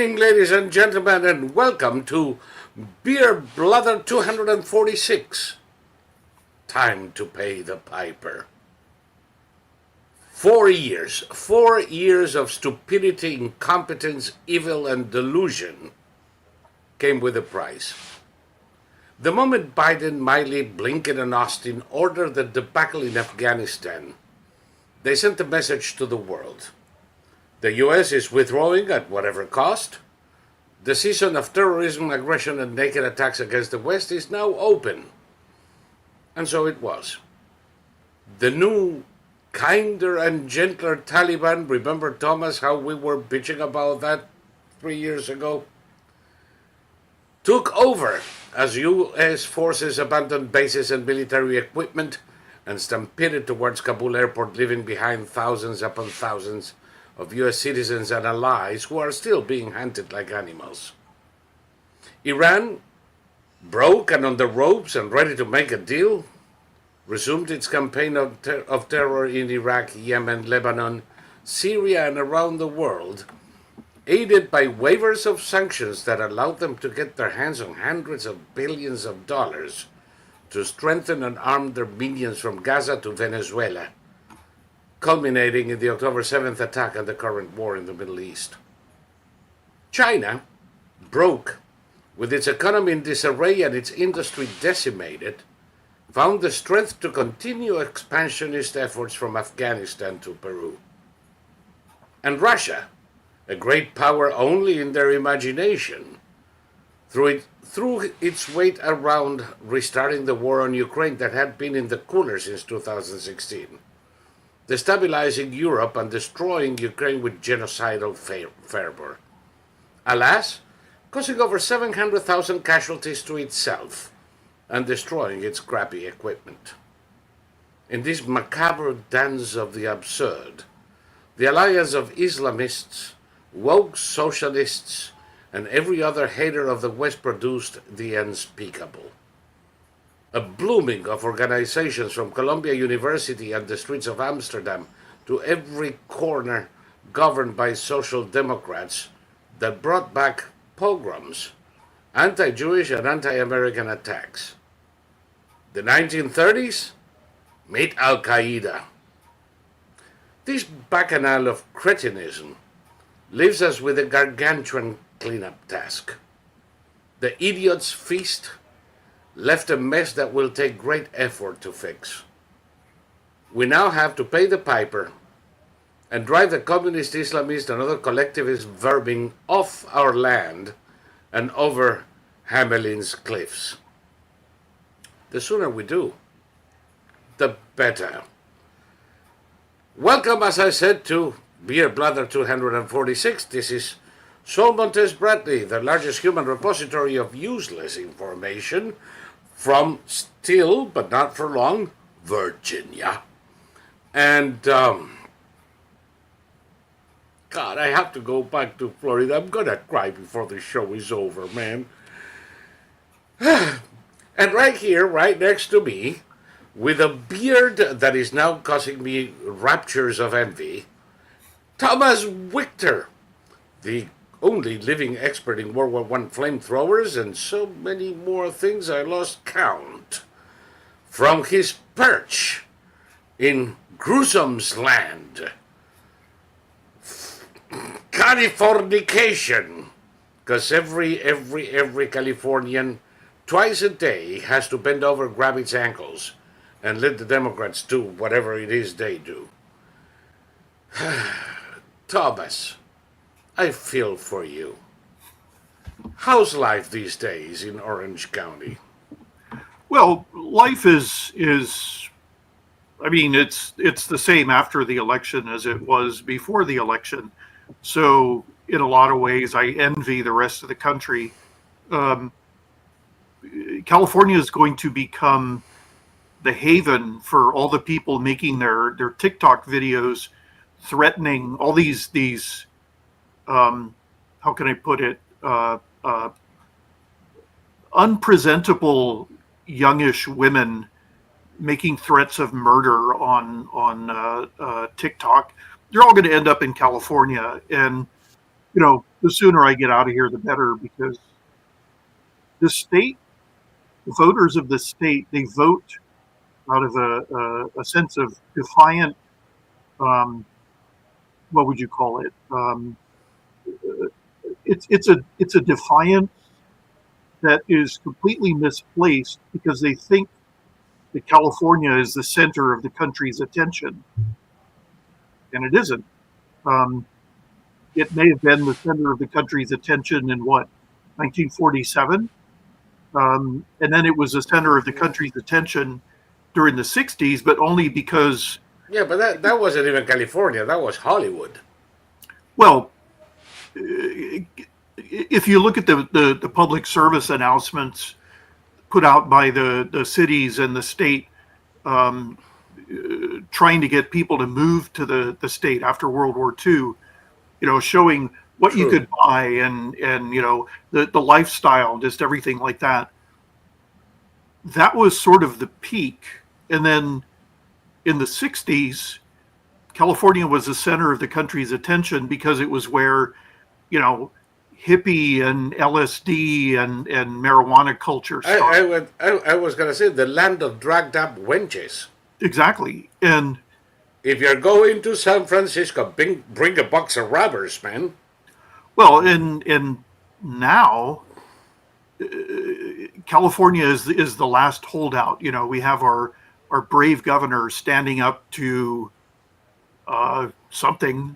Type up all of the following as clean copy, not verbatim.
evening, ladies and gentlemen, and welcome to Blather 246. Time to pay the piper. 4 years of stupidity, incompetence, evil, and delusion came with a price. The moment Biden, Miley, Blinken, and Austin ordered the debacle in Afghanistan, they sent a message to the world. The U.S. is withdrawing at whatever cost. The season of terrorism, aggression, and naked attacks against the West is now open. And so it was. The new, kinder and gentler Taliban, remember, Thomas, how we were bitching about that 3 years ago? Took over as U.S. forces abandoned bases and military equipment and stampeded towards Kabul airport, leaving behind thousands upon thousands of U.S. citizens and allies who are still being hunted like animals. Iran, broke and on the ropes and ready to make a deal, resumed its campaign of terror in Iraq, Yemen, Lebanon, Syria, and around the world, aided by waivers of sanctions that allowed them to get their hands on hundreds of billions of dollars to strengthen and arm their minions from Gaza to Venezuela, culminating in the October 7th attack and the current war in the Middle East. China, broke, with its economy in disarray and its industry decimated, found the strength to continue expansionist efforts from Afghanistan to Peru. And Russia, a great power only in their imagination, threw its weight around restarting the war on Ukraine that had been in the cooler since 2016. Destabilizing Europe and destroying Ukraine with genocidal fervor. Alas, causing over 700,000 casualties to itself and destroying its crappy equipment. In this macabre dance of the absurd, the alliance of Islamists, woke socialists, and every other hater of the West produced the unspeakable. A blooming of organizations from Columbia University and the streets of Amsterdam to every corner governed by social democrats that brought back pogroms, anti-Jewish and anti-American attacks. The 1930s, meet Al-Qaeda. This bacchanal of cretinism leaves us with a gargantuan cleanup task. The idiot's feast left a mess that will take great effort to fix. We now have to pay the piper and drive the communist, Islamist, and other collectivist vermin off our land and over Hamelin's cliffs. The sooner we do, the better. Welcome, as I said, to Beer Blather 246. This is Saul Montes Bradley, the largest human repository of useless information from still, but not for long, Virginia. And, God, I have to go back to Florida. I'm going to cry before the show is over, man. And right here, right next to me, with a beard that is now causing me raptures of envy, Thomas Victor, the only living expert in World War I flamethrowers and so many more things I lost count, from his perch in Gruesome's land. Californication, because every Californian twice a day has to bend over, grab its ankles, and let the Democrats do whatever it is they do. Thomas, I feel for you. How's life these days in Orange County? Well, life is I mean, it's the same after the election as it was before the election. So in a lot of ways, I envy the rest of the country. California is going to become the haven for all the people making their TikTok videos threatening all these how can I put it, unpresentable youngish women making threats of murder on TikTok. They're all going to end up in California, and the sooner I get out of here, the better, because the state, the voters of the state, they vote out of a sense of defiant, um, what would you call it? It's a defiance that is completely misplaced because they think that California is the center of the country's attention, and it isn't. Um, it may have been the center of the country's attention in what, 1947, and then it was the center of the country's attention during the 60s, but only because, Yeah, but that wasn't even California. That was Hollywood. well, if you look at the public service announcements put out by the cities and the state, um, trying to get people to move to the state after World War II, showing what you True. could buy and the lifestyle, just everything like that. That was sort of the peak. And then in the 60s, California was the center of the country's attention because it was where, hippie and LSD and marijuana culture started. I was going to say the land of dragged up wenches. Exactly. And If you're going to San Francisco, bring a box of rubbers, man. well, and now California is the last holdout. We have our brave governor standing up to something,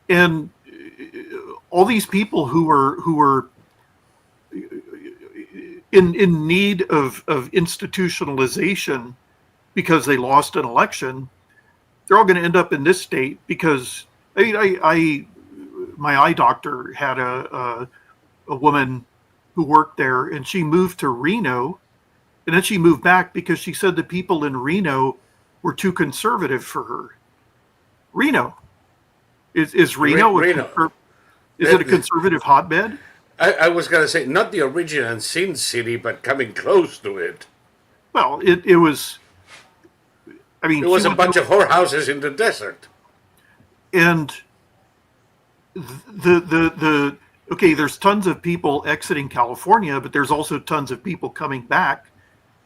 and all these people who are in need of institutionalization because they lost an election. They're all going to end up in this state because my eye doctor had a woman who worked there, and she moved to Reno, and then she moved back because she said the people in Reno were too conservative for her. Reno is Reno Reno. Is it a conservative hotbed? I was going to say not the original Sin City, but coming close to it. Well, it was. I mean, It was a bunch of whorehouses in the desert. And the okay, there's tons of people exiting California, but there's also tons of people coming back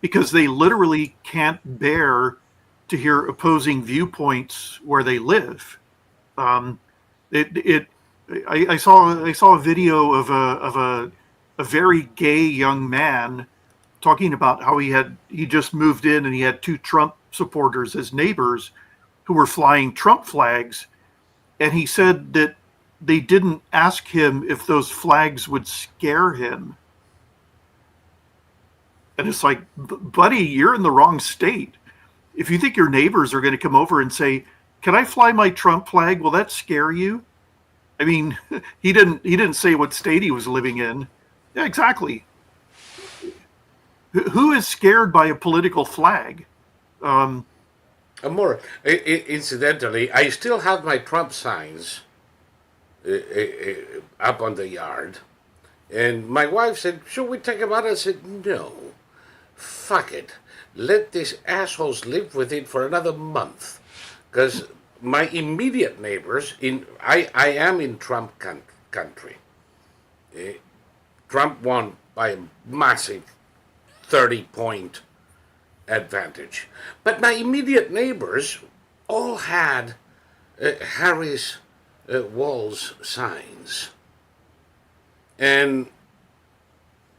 because they literally can't bear to hear opposing viewpoints where they live. I saw a video of a very gay young man talking about how he just moved in and he had two Trump supporters as neighbors who were flying Trump flags, and he said that they didn't ask him if those flags would scare him. And it's like, buddy, you're in the wrong state. If you think your neighbors are going to come over and say, "Can I fly my Trump flag?" Will that scare you? I mean, he didn't say what state he was living in. Yeah, exactly. Who is scared by a political flag? More incidentally, I still have my Trump signs up on the yard, and my wife said, "Should we take them out?" I said, "No, fuck it. Let these assholes live with it for another month," because my immediate neighbors I am in Trump country. Trump won by a massive 30-point advantage. But my immediate neighbors all had Harris Walls signs. And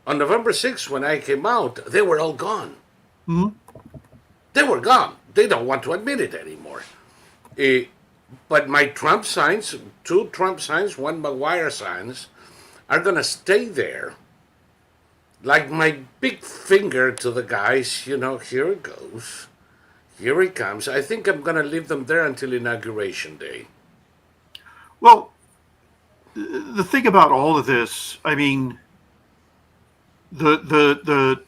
on November 6th, when I came out, they were all gone. Hmm? They were gone. They don't want to admit it anymore. But my Trump signs, 2 Trump signs, 1 McGuire signs, are going to stay there. Like my big finger to the guys, here it goes. Here it comes. I think I'm going to leave them there until Inauguration Day. Well, the thing about all of this, I mean, the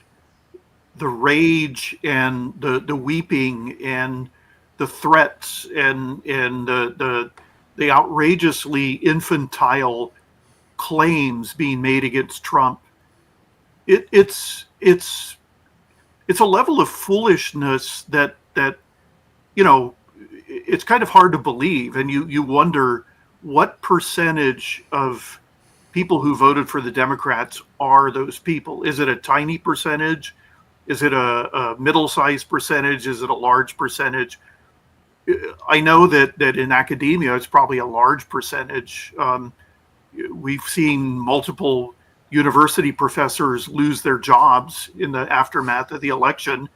rage and the weeping and the threats and the outrageously infantile claims being made against Trump, it's a level of foolishness that it's kind of hard to believe, and you wonder what percentage of people who voted for the Democrats are those people? Is it a tiny percentage? Is it a middle-sized percentage? Is it a large percentage? I know that in academia, it's probably a large percentage. We've seen multiple university professors lose their jobs in the aftermath of the election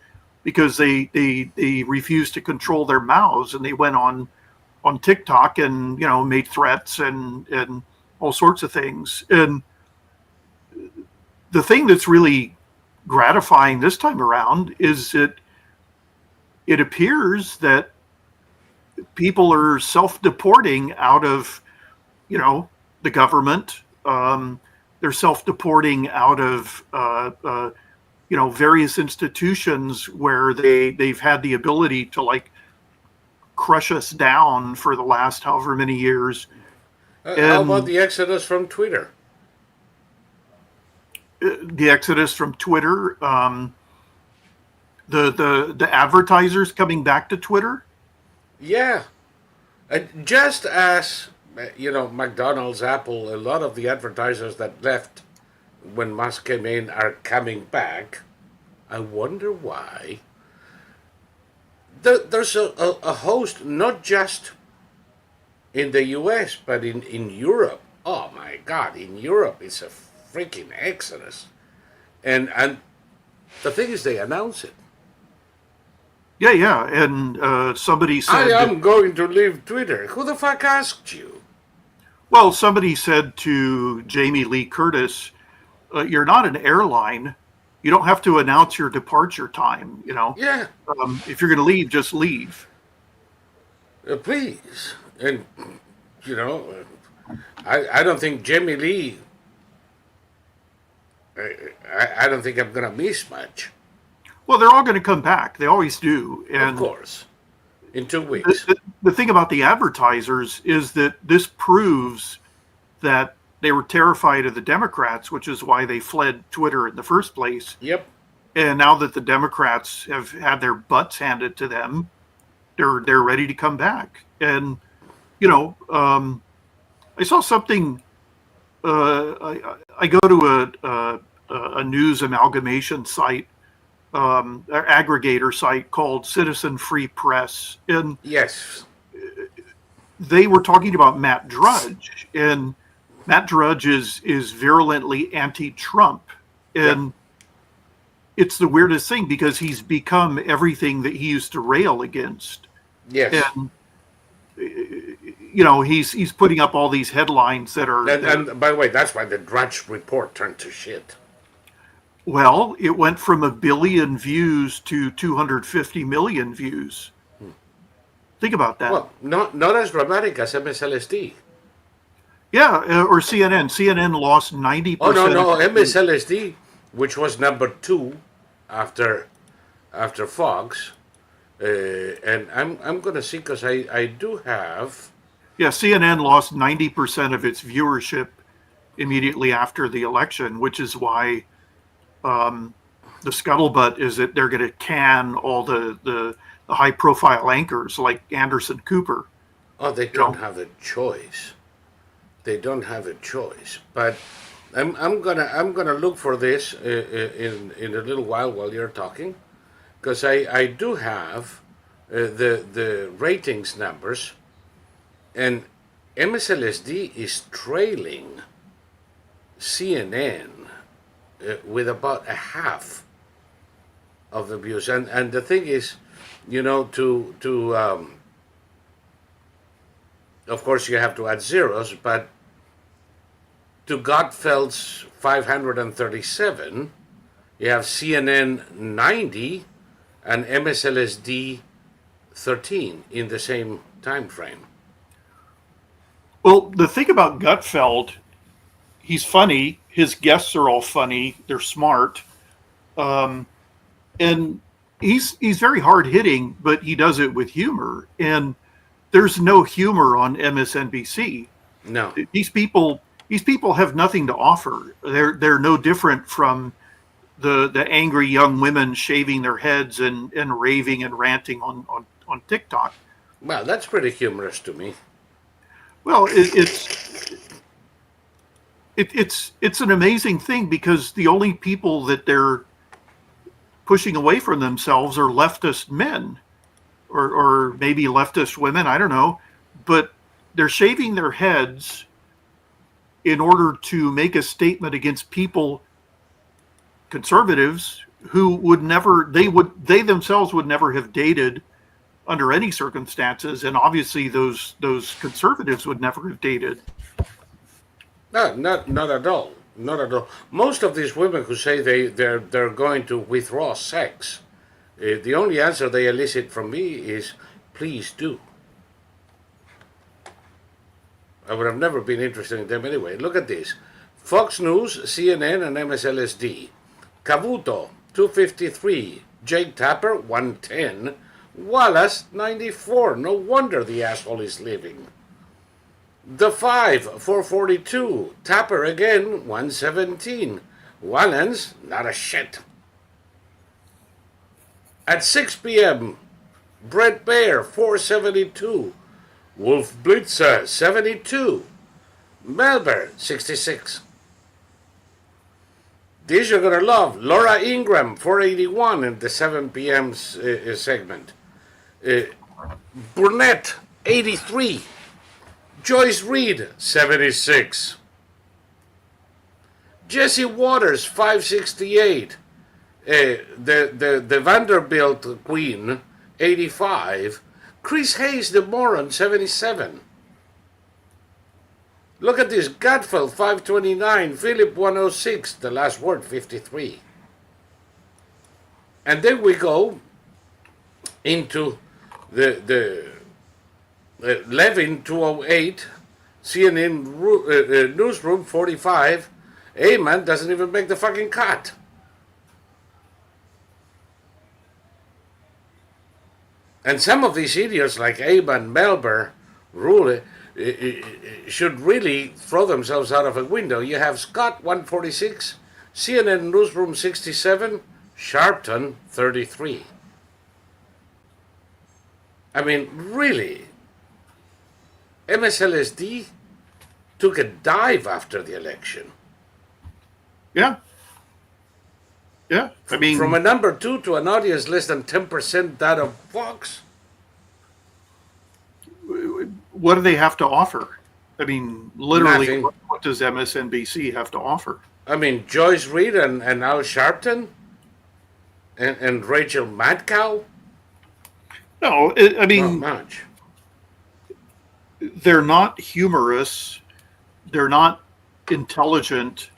because they refused to control their mouths, and they went on TikTok and made threats and all sorts of things. And the thing that's really gratifying this time around is that it appears that people are self-deporting out of the government. They're self-deporting out of various institutions where they've had the ability to crush us down for the last however many years. How about the exodus from Twitter? The exodus from Twitter, the advertisers coming back to Twitter. Yeah, just as McDonald's, Apple, a lot of the advertisers that left when Musk came in are coming back. I wonder why. There's a host, not just in the US, but in Europe. Oh my God, in Europe it's a freaking exodus. And the thing is, they announce it. Yeah, and somebody said, I am going to leave Twitter. Who the fuck asked you? Well, somebody said to Jamie Lee Curtis, you're not an airline. You don't have to announce your departure time, Yeah. If you're going to leave, just leave. Please. And, I don't think Jamie Lee, I don't think I'm going to miss much. Well, they're all going to come back. They always do. And of course. In 2 weeks. The thing about the advertisers is that this proves that they were terrified of the Democrats, which is why they fled Twitter in the first place. Yep. And now that the Democrats have had their butts handed to them, they're ready to come back. And I saw something. I go to a news amalgamation site, an aggregator site called Citizen Free Press, and yes, they were talking about Matt Drudge, and Matt Drudge is virulently anti-Trump, and it's the weirdest thing because he's become everything that he used to rail against. Yes, and he's putting up all these headlines that are. And by the way, that's why the Drudge report turned to shit. Well, it went from 1 billion views to 250 million views. Think about that. Well, not as dramatic as MSLSD. Yeah, or CNN. CNN lost 90%. Oh no, MSLSD, which was number 2 after Fox, and I'm gonna see because I do have. Yeah, CNN lost 90% of its viewership immediately after the election, which is why the scuttlebutt is that they're going to can all the high-profile anchors like Anderson Cooper. Oh, they don't have a choice. They don't have a choice. But I'm gonna look for this in a little while you're talking, because I do have the ratings numbers, and MSLSD is trailing CNN with about a half of the views, and the thing is, to of course you have to add zeros, but to Gutfeld's 537, you have CNN 90 and MSLSD 13 in the same time frame. Well, the thing about Gutfeld, he's funny. His guests are all funny. They're smart. And he's very hard hitting, but he does it with humor. And there's no humor on MSNBC. No. These people have nothing to offer. They're no different from the angry young women shaving their heads and raving and ranting on TikTok. Well, that's pretty humorous to me. Well, it's an amazing thing because the only people that they're pushing away from themselves are leftist men, or maybe leftist women. I don't know, but they're shaving their heads in order to make a statement against people, conservatives, who would never, they themselves would never have dated under any circumstances, and obviously those conservatives would never have dated. No, not at all. Not at all. Most of these women who say they're going to withdraw sex, the only answer they elicit from me is, "Please do." I would have never been interested in them anyway. Look at this: Fox News, CNN, and MSLSD. Cavuto 253, Jake Tapper 110, Wallace 94. No wonder the asshole is leaving. The 5, 442. Tapper again, 117. Wallens, not a shit. At 6 p.m., Brett Baer, 472. Wolf Blitzer, 72. Melbourne, 66. These you're going to love. Laura Ingram, 481 in the 7 p.m. segment. Burnett, 83. Joyce Reid, 76. Jesse Waters, 568. The Vanderbilt Queen, 85. Chris Hayes, the moron, 77. Look at this. Gatfeld, 529. Philip, 106. The last word, 53. And then we go into the Levin, 208. CNN Newsroom, 45. Ayman doesn't even make the fucking cut. And some of these idiots like Ayman, Melber, Rule, should really throw themselves out of a window. You have Scott, 146, CNN Newsroom, 67, Sharpton, 33. I mean, really, MSLSD took a dive after the election. Yeah. Yeah. I mean, from a number 2 to an audience less than 10% that of Fox. What do they have to offer? I mean, literally, Nothing. What does MSNBC have to offer? I mean, Joyce Reid and Al Sharpton and Rachel Madcow. No, I mean, Not much. They're not humorous. They're not intelligent,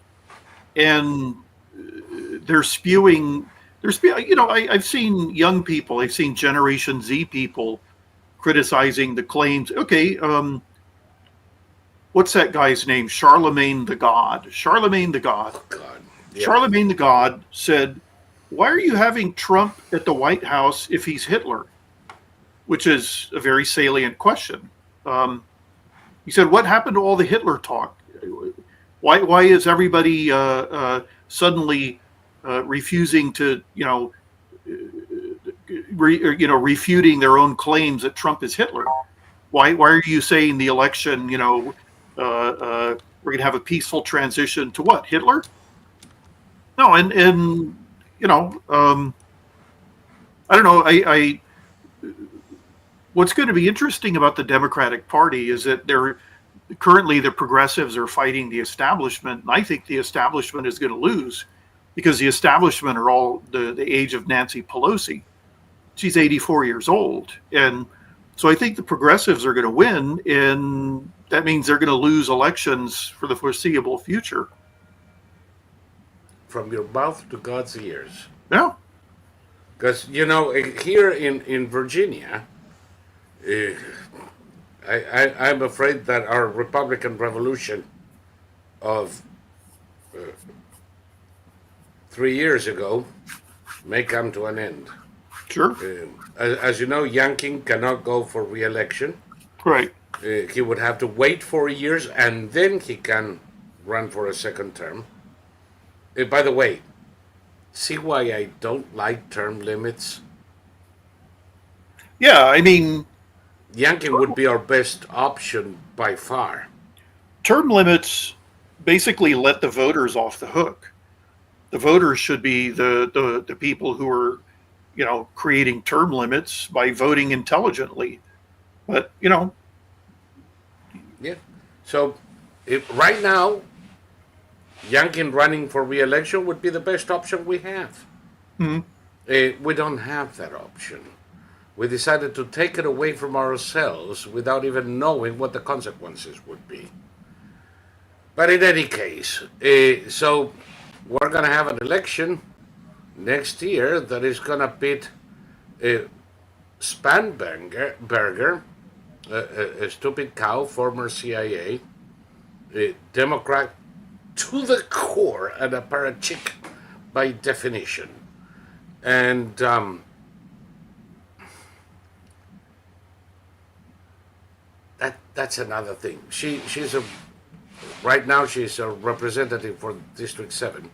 and they're spewing. You know, I've seen young people. I've seen Generation Z people criticizing the claims. Okay, what's that guy's name? Charlemagne the God. Charlemagne the God. Oh, God. Yep. Charlemagne the God said, "Why are you having Trump at the White House if he's Hitler?" Which is a very salient question. He said, "What happened to all the Hitler talk? Why is everybody suddenly refusing to, refuting their own claims that Trump is Hitler? Why are you saying the election, we're going to have a peaceful transition to what, Hitler?" No, and I don't know. What's going to be interesting about the Democratic Party is that currently the progressives are fighting the establishment, and I think the establishment is going to lose because the establishment are all the age of Nancy Pelosi. She's 84 years old, and so I think the progressives are going to win, and that means they're going to lose elections for the foreseeable future. From your mouth to God's ears. Yeah. Because, here in Virginia, I'm afraid that our Republican revolution of 3 years ago may come to an end. Sure. As you know, Youngkin cannot go for re-election. Right. He would have to wait 4 years and then he can run for a second term. By the way, see why I don't like term limits? Yeah, I mean, yanking would be our best option by far. Term limits basically let the voters off the hook. The voters should be the people who are, creating term limits by voting intelligently. But, Yeah. So, right now, yanking running for re-election would be the best option we have. mhm. We don't have that option. We decided to take it away from ourselves without even knowing what the consequences would be. But in any case, so we're going to have an election next year that is going to pit uh, Spanberger, a stupid cow, former CIA, a Democrat to the core, and a parachick by definition. And that's another thing. She's a right now she's a representative for District 7,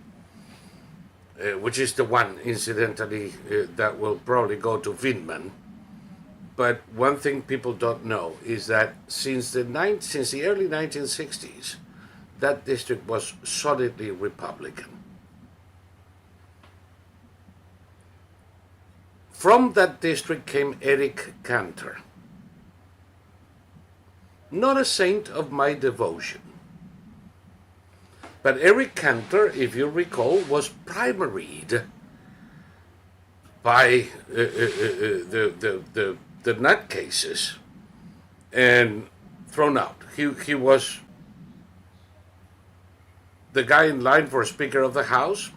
which is the one, incidentally, that will probably go to Vindman. But one thing people don't know is that since the early 1960s, that district was solidly Republican. From that district came Eric Cantor, not a saint of my devotion. But Eric Cantor, if you recall, was primaried by the nutcases and thrown out. He was the guy in line for Speaker of the House,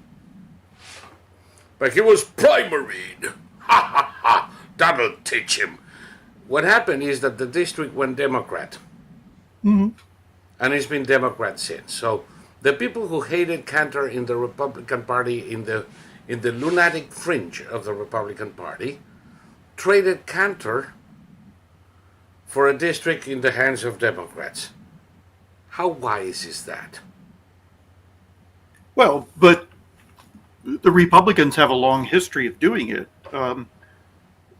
but he was primaried. Ha ha ha! That'll teach him. What happened is that the district went Democrat, Mhm. and it's been Democrat since. So the people who hated Cantor in the Republican Party, in the lunatic fringe of the Republican Party, traded Cantor for a district in the hands of Democrats. How wise is that? Well, but the Republicans have a long history of doing it.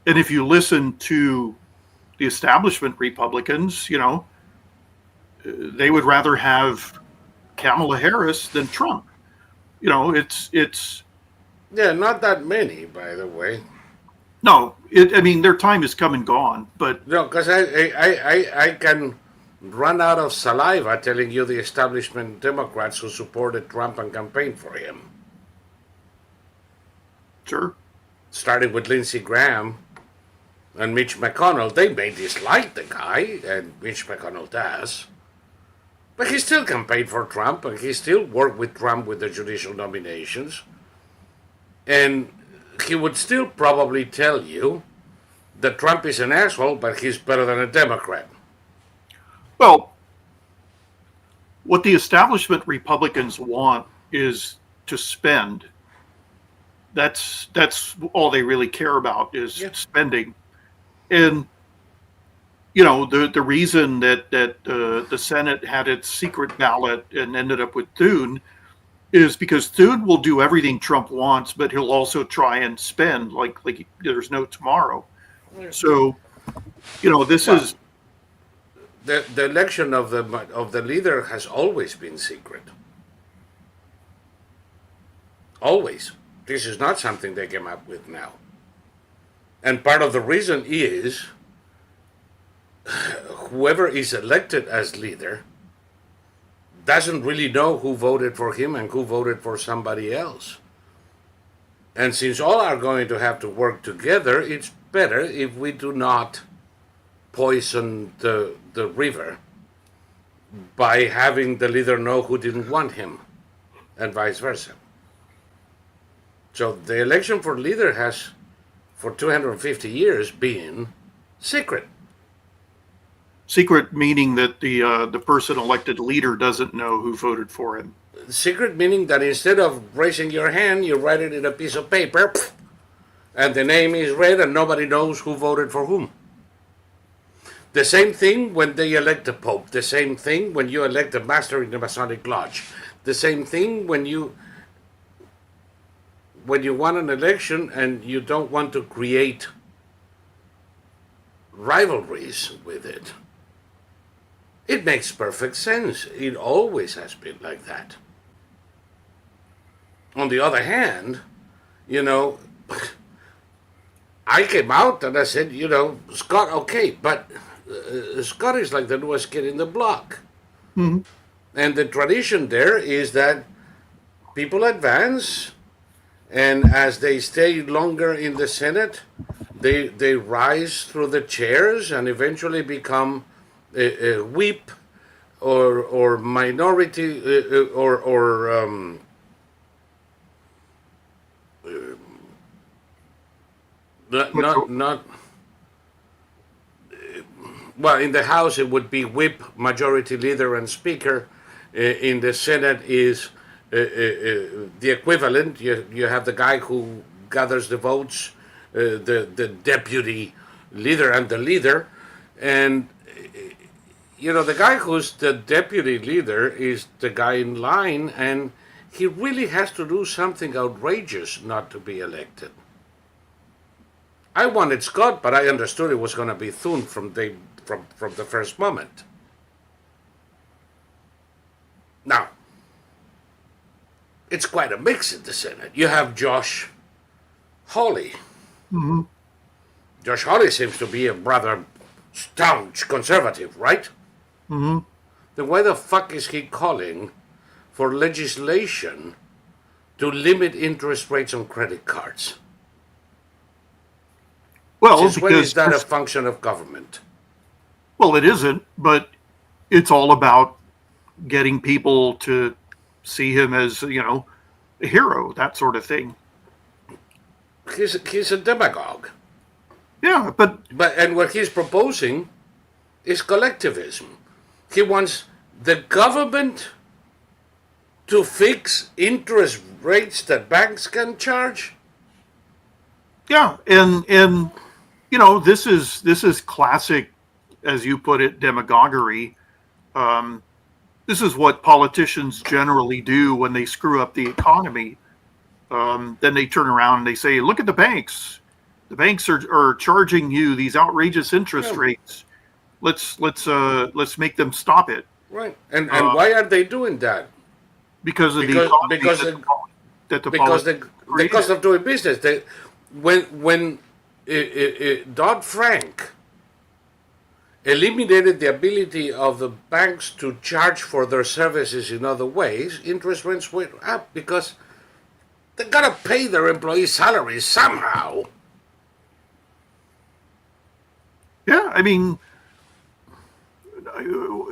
And if you listen to the establishment Republicans, they would rather have Kamala Harris than Trump. It's Yeah, not that many, by the way. no, I mean, their time has come and gone, but No, because I can run out of saliva telling you the establishment Democrats who supported Trump and campaigned for him. sure. Starting with Lindsey Graham and Mitch McConnell. They may dislike the guy, and Mitch McConnell does. But he still campaigned for Trump, and he still worked with Trump with the judicial nominations. And he would still probably tell you that Trump is an asshole, but he's better than a Democrat. Well, what the establishment Republicans want is to spend. That's all they really care about is Yeah. spending. And the reason that the Senate had its secret ballot and ended up with Thune is because Thune will do everything Trump wants, but he'll also try and spend like there's no tomorrow. So, this Well, is the election of the leader has always been secret. Always. This is not something they came up with now. And part of the reason is whoever is elected as leader doesn't really know who voted for him and who voted for somebody else. And since all are going to have to work together, it's better if we do not poison the river by having the leader know who didn't want him and vice versa. So the election for leader has, for 250 years, been secret. secret, meaning that the person elected leader doesn't know who voted for him. Secret meaning that instead of raising your hand, you write it in a piece of paper, and the name is read, and nobody knows who voted for whom. The same thing when they elect a pope. The same thing when you elect a master in the Masonic Lodge. The same thing when you want an election and you don't want to create rivalries with it. It makes perfect sense. It always has been like that. On the other hand, you know, I came out and I said, Scott, okay, but Scott is like the newest kid in the block. Mhm. And the tradition there is that people advance, and as they stay longer in the Senate, they rise through the chairs and eventually become a whip or minority not well, in the House it would be whip, majority leader, and speaker. In the Senate is the equivalent. You have the guy who gathers the votes, the deputy leader, and the leader, and the guy who's the deputy leader is the guy in line, and he really has to do something outrageous not to be elected. I wanted Scott, but I understood it was going to be Thune from the first moment. Now, it's quite a mix in the Senate. You have Josh Hawley. Mhm. Josh Hawley seems to be a rather staunch conservative, right? Mhm. Then why the fuck is he calling for legislation to limit interest rates on credit cards? Well, Since when because is that a function of government? well, it isn't, but it's all about getting people to see him as, a hero, that sort of thing. He's a demagogue. Yeah, but And what he's proposing is collectivism. He wants the government to fix interest rates that banks can charge. yeah, and this is classic, as you put it, demagoguery. This is what politicians generally do when they screw up the economy. Then they turn around and they say, "Look at the banks. The banks are charging you these outrageous interest Yeah. rates. Let's make them stop it." Right. And why are they doing that? Because of the Because economy because that the because the created. cost of doing business. When Dodd-Frank eliminated the ability of the banks to charge for their services in other ways, interest rates went up because they gotta pay their employees' salaries somehow. Yeah, I mean,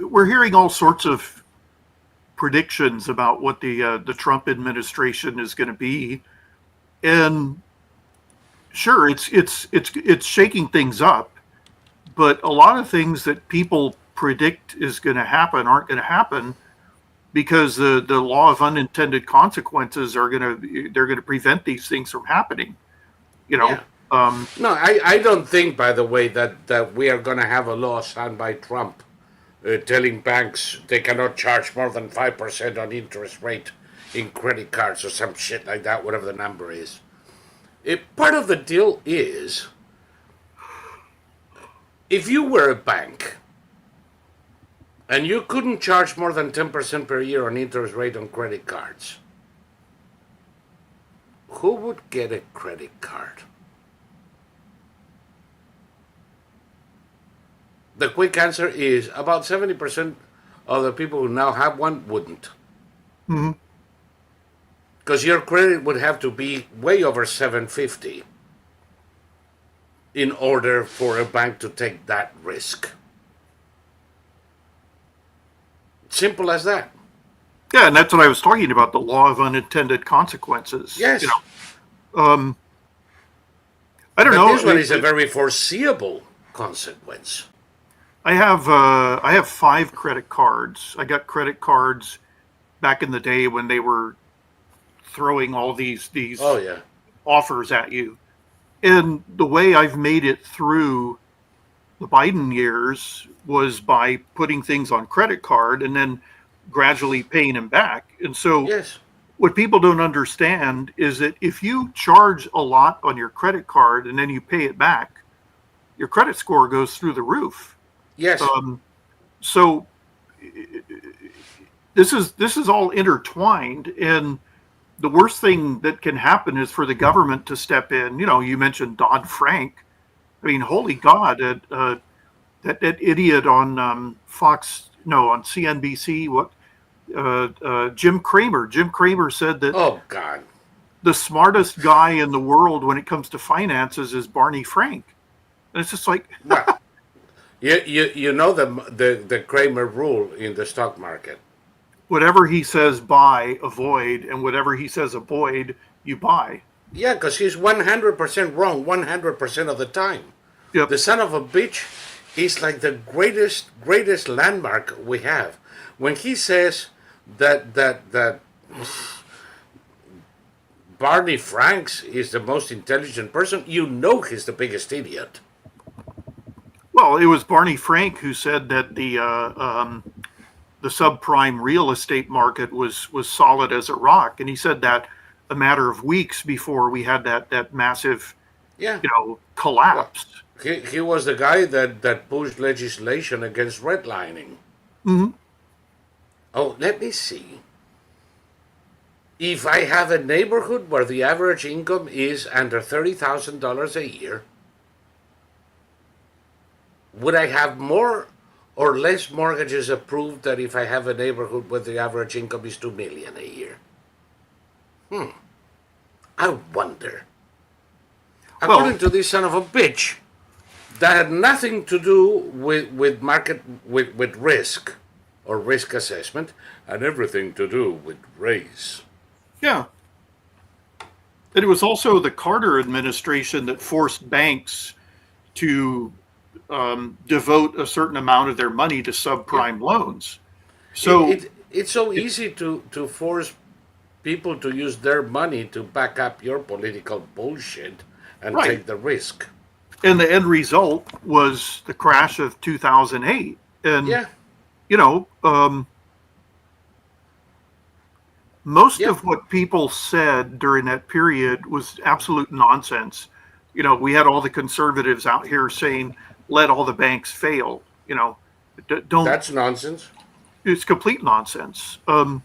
we're hearing all sorts of predictions about what the Trump administration is going to be, and sure, it's shaking things up, but a lot of things that people predict is going to happen aren't going to happen because the law of unintended consequences they're going to prevent these things from happening. Yeah. No, I don't think, by the way, that we are going to have a law signed by Trump telling banks they cannot charge more than 5% on interest rate in credit cards or some shit like that, whatever the number is. Part of the deal is, if you were a bank and you couldn't charge more than 10% per year on interest rate on credit cards, who would get a credit card? The quick answer is about 70% of the people who now have one wouldn't. Mm-hmm. Because your credit would have to be way over 750 in order for a bank to take that risk. Simple as that. Yeah, and that's what I was talking about, the law of unintended consequences. Yes. I don't But know. this one is a very foreseeable consequence. I have 5 credit cards. I got credit cards back in the day when they were throwing all these Oh, yeah. offers at you. And the way I've made it through the Biden years was by putting things on credit card and then gradually paying them back. And so Yes. what people don't understand is that if you charge a lot on your credit card and then you pay it back, your credit score goes through the roof. Yes. So this is all intertwined, and the worst thing that can happen is for the government to step in. You mentioned Dodd-Frank. I mean, holy God, that idiot on Fox, no, on CNBC, Jim Cramer. Jim Cramer said that Oh God. the smartest guy in the world when it comes to finances is Barney Frank. And it's just like, Well, you know the Kramer rule in the stock market. whatever he says buy, avoid, and whatever he says avoid, you buy. Yeah, because he's 100% wrong 100% of the time. Yep. The son of a bitch is like the greatest landmark we have. When he says that Barney Franks is the most intelligent person, you know he's the biggest idiot. Well, it was Barney Frank who said that the subprime real estate market was solid as a rock, and he said that a matter of weeks before we had that massive, Yeah. collapse. Well, he was the guy that pushed legislation against redlining. Mm-hmm. Oh, let me see. If I have a neighborhood where the average income is under $30,000 a year, would I have more or less mortgages approved than if I have a neighborhood where the average income is $2 million a year? I wonder. According to this son of a bitch, that had nothing to do with market with risk or risk assessment, and everything to do with race. Yeah. And it was also the Carter administration that forced banks to devote a certain amount of their money to subprime loans. So it's so easy to force people to use their money to back up your political bullshit and Right. take the risk. And the end result was the crash of 2008. And, Yeah. Most Yeah. of what people said during that period was absolute nonsense. We had all the conservatives out here saying, let all the banks fail. Don't. That's nonsense. It's complete nonsense. And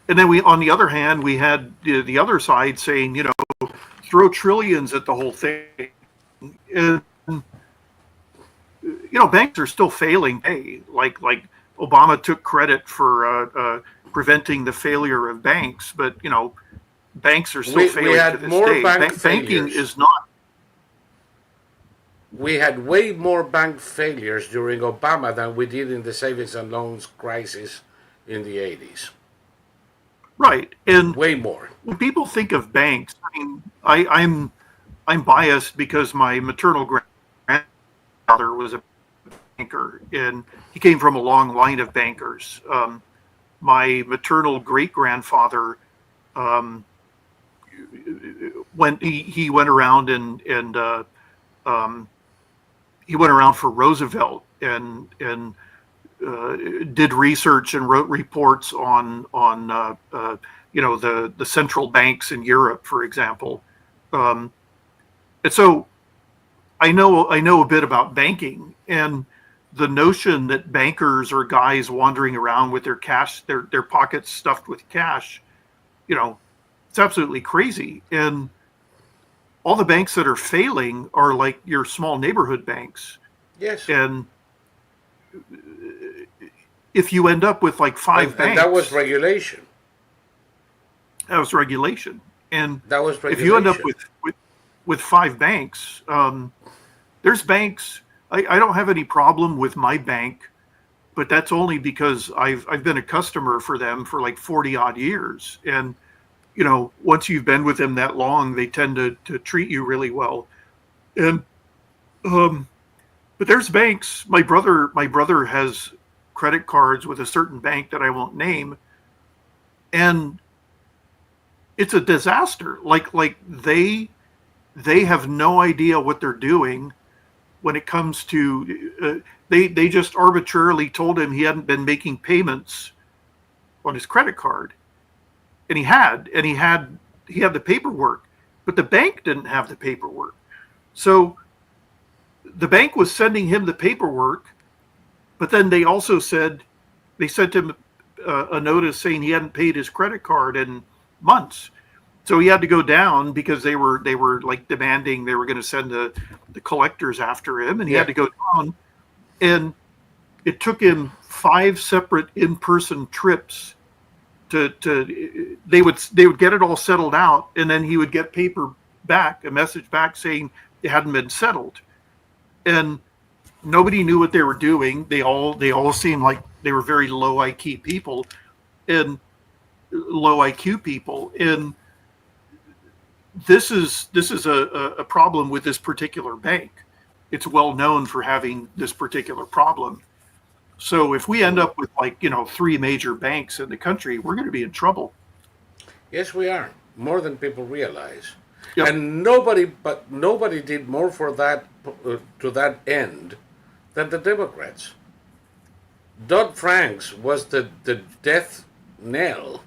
then on the other hand, we had the other side saying, throw trillions at the whole thing. And, banks are still failing. Hey, like Obama took credit for preventing the failure of banks, but banks are still failing we had to this more day. bank Banking failures. is not. We had way more bank failures during Obama than we did in the savings and loans crisis in the 80s. Right. And Way more. when people think of banks, I'm biased because my maternal grandfather was a banker, and he came from a long line of bankers. My maternal great grandfather went around and he went around for Roosevelt and did research and wrote reports on the central banks in Europe, for example. And so I know a bit about banking, and the notion that bankers are guys wandering around with their cash, their pockets stuffed with cash, it's absolutely crazy. And all the banks that are failing are like your small neighborhood banks. Yes. And if you end up with like five banks, and that was regulation. That was regulation. And That was regulation. if you end up with five banks, there's banks. I don't have any problem with my bank, but that's only because I've been a customer for them for like 40 odd years. And, once you've been with them that long, they tend to treat you really well. And, but there's banks. My brother has credit cards with a certain bank that I won't name. And it's a disaster. Like they have no idea what they're doing when it comes to, they just arbitrarily told him he hadn't been making payments on his credit card. And he had the paperwork, but the bank didn't have the paperwork. So the bank was sending him the paperwork, but then they also said they sent him a notice saying he hadn't paid his credit card in months. So he had to go down because they were like demanding they were going to send the collectors after him, and he had to go down. And it took him 5 separate in-person trips to they would get it all settled out, and then he would get a message back saying it hadn't been settled. And nobody knew what they were doing. They all seemed like they were very low IQ people, and this is a problem with this particular bank. It's well known for having this particular problem. So if we end up with 3 major banks in the country, we're going to be in trouble. Yes, we are. More than people realize. Yep. And nobody did more for that to that end than the Democrats. Dodd-Frank was the death knell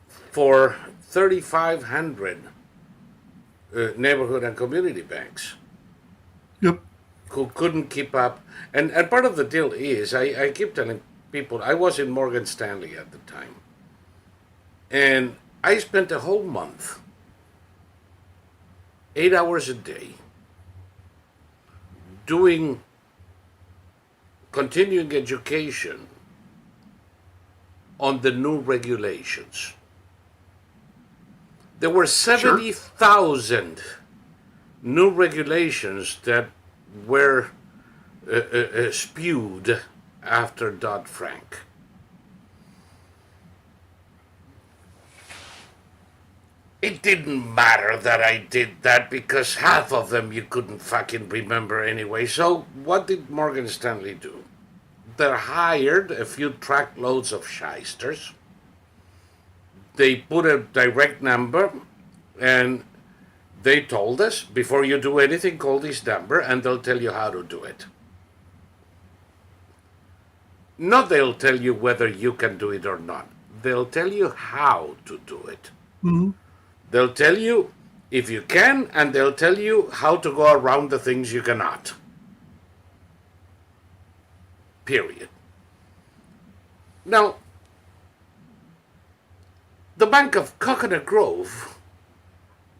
for 3,500 neighborhood and community banks. Yep. Who couldn't keep up. And part of the deal is, I keep telling people, I was in Morgan Stanley at the time. And I spent a whole month, 8 hours a day, doing continuing education on the new regulations. There were 70,000 new regulations that were spewed after Dodd-Frank. It didn't matter that I did that because half of them you couldn't fucking remember anyway. So what did Morgan Stanley do? They hired a few truckloads of shysters. They put a direct number and they told us, before you do anything, call this number and they'll tell you how to do it. Not they'll tell you whether you can do it or not. They'll tell you how to do it. Mm-hmm. They'll tell you if you can, and they'll tell you how to go around the things you cannot. Period. Now, the Bank of Coconut Grove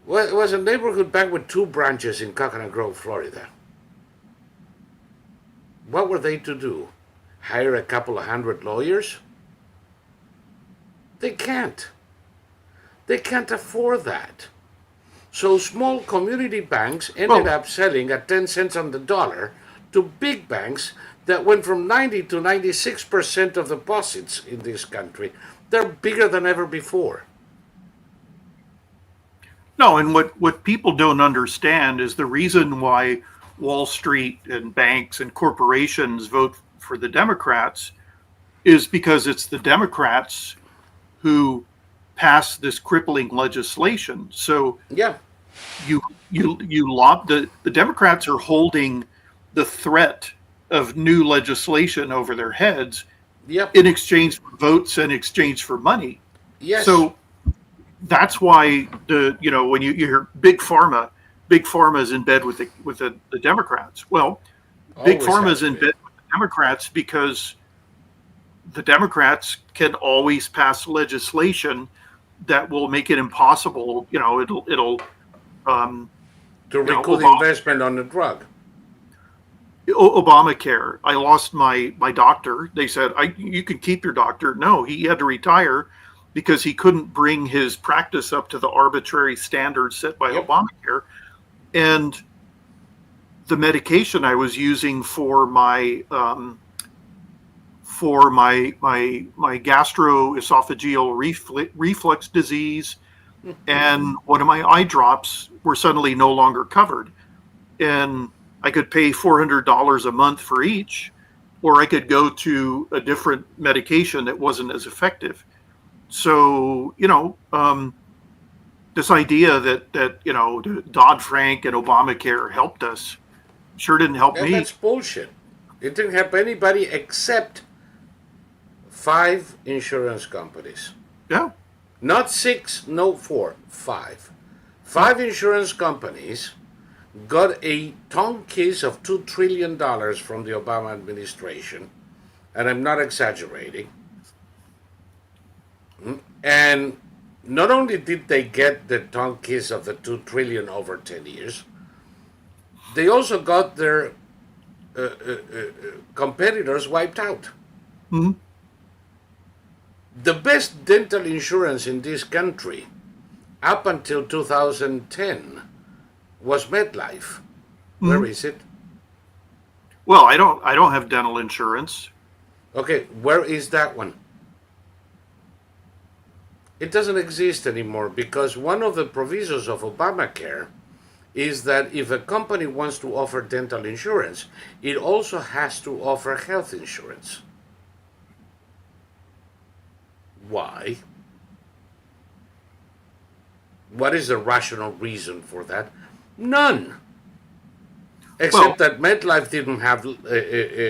was a neighborhood bank with 2 branches in Coconut Grove, Florida. What were they to do? Hire a couple of 100 lawyers? They can't. They can't afford that. So small community banks ended up selling at 10 cents on the dollar to big banks that went from 90 to 96% of deposits in this country. They're bigger than ever before. No, and what people don't understand is the reason why Wall Street and banks and corporations vote for the Democrats is because it's the Democrats who pass this crippling legislation. So yeah, you the Democrats are holding the threat of new legislation over their heads. Yep. In exchange for votes and exchange for money. Yes. So that's why when you hear big pharma is in bed with the Democrats. Well, big pharma is in bed with the Democrats because the Democrats can always pass legislation that will make it impossible. It'll to recoup the investment on the drug. Obamacare. I lost my doctor. They said, you can keep your doctor. No, he had to retire because he couldn't bring his practice up to the arbitrary standards set by Obamacare. And the medication I was using for my gastroesophageal reflux disease and one of my eye drops were suddenly no longer covered. And I could pay $400 a month for each, or I could go to a different medication that wasn't as effective. So, this idea that Dodd-Frank and Obamacare helped us sure didn't help me. That's bullshit. It didn't help anybody except 5 insurance companies. Yeah. Not 6, no 4, 5. 5 insurance companies got a tongue kiss of $2 trillion from the Obama administration, and I'm not exaggerating. And not only did they get the tongue kiss of the 2 trillion over 10 years, they also got their competitors wiped out. Mm-hmm. The best dental insurance in this country up until 2010 was MedLife. Mm-hmm. Where is it? Well, I don't have dental insurance. Okay, where is that one? It doesn't exist anymore because one of the provisos of Obamacare is that if a company wants to offer dental insurance, it also has to offer health insurance. Why? What is the rational reason for that? None. Except that MetLife didn't have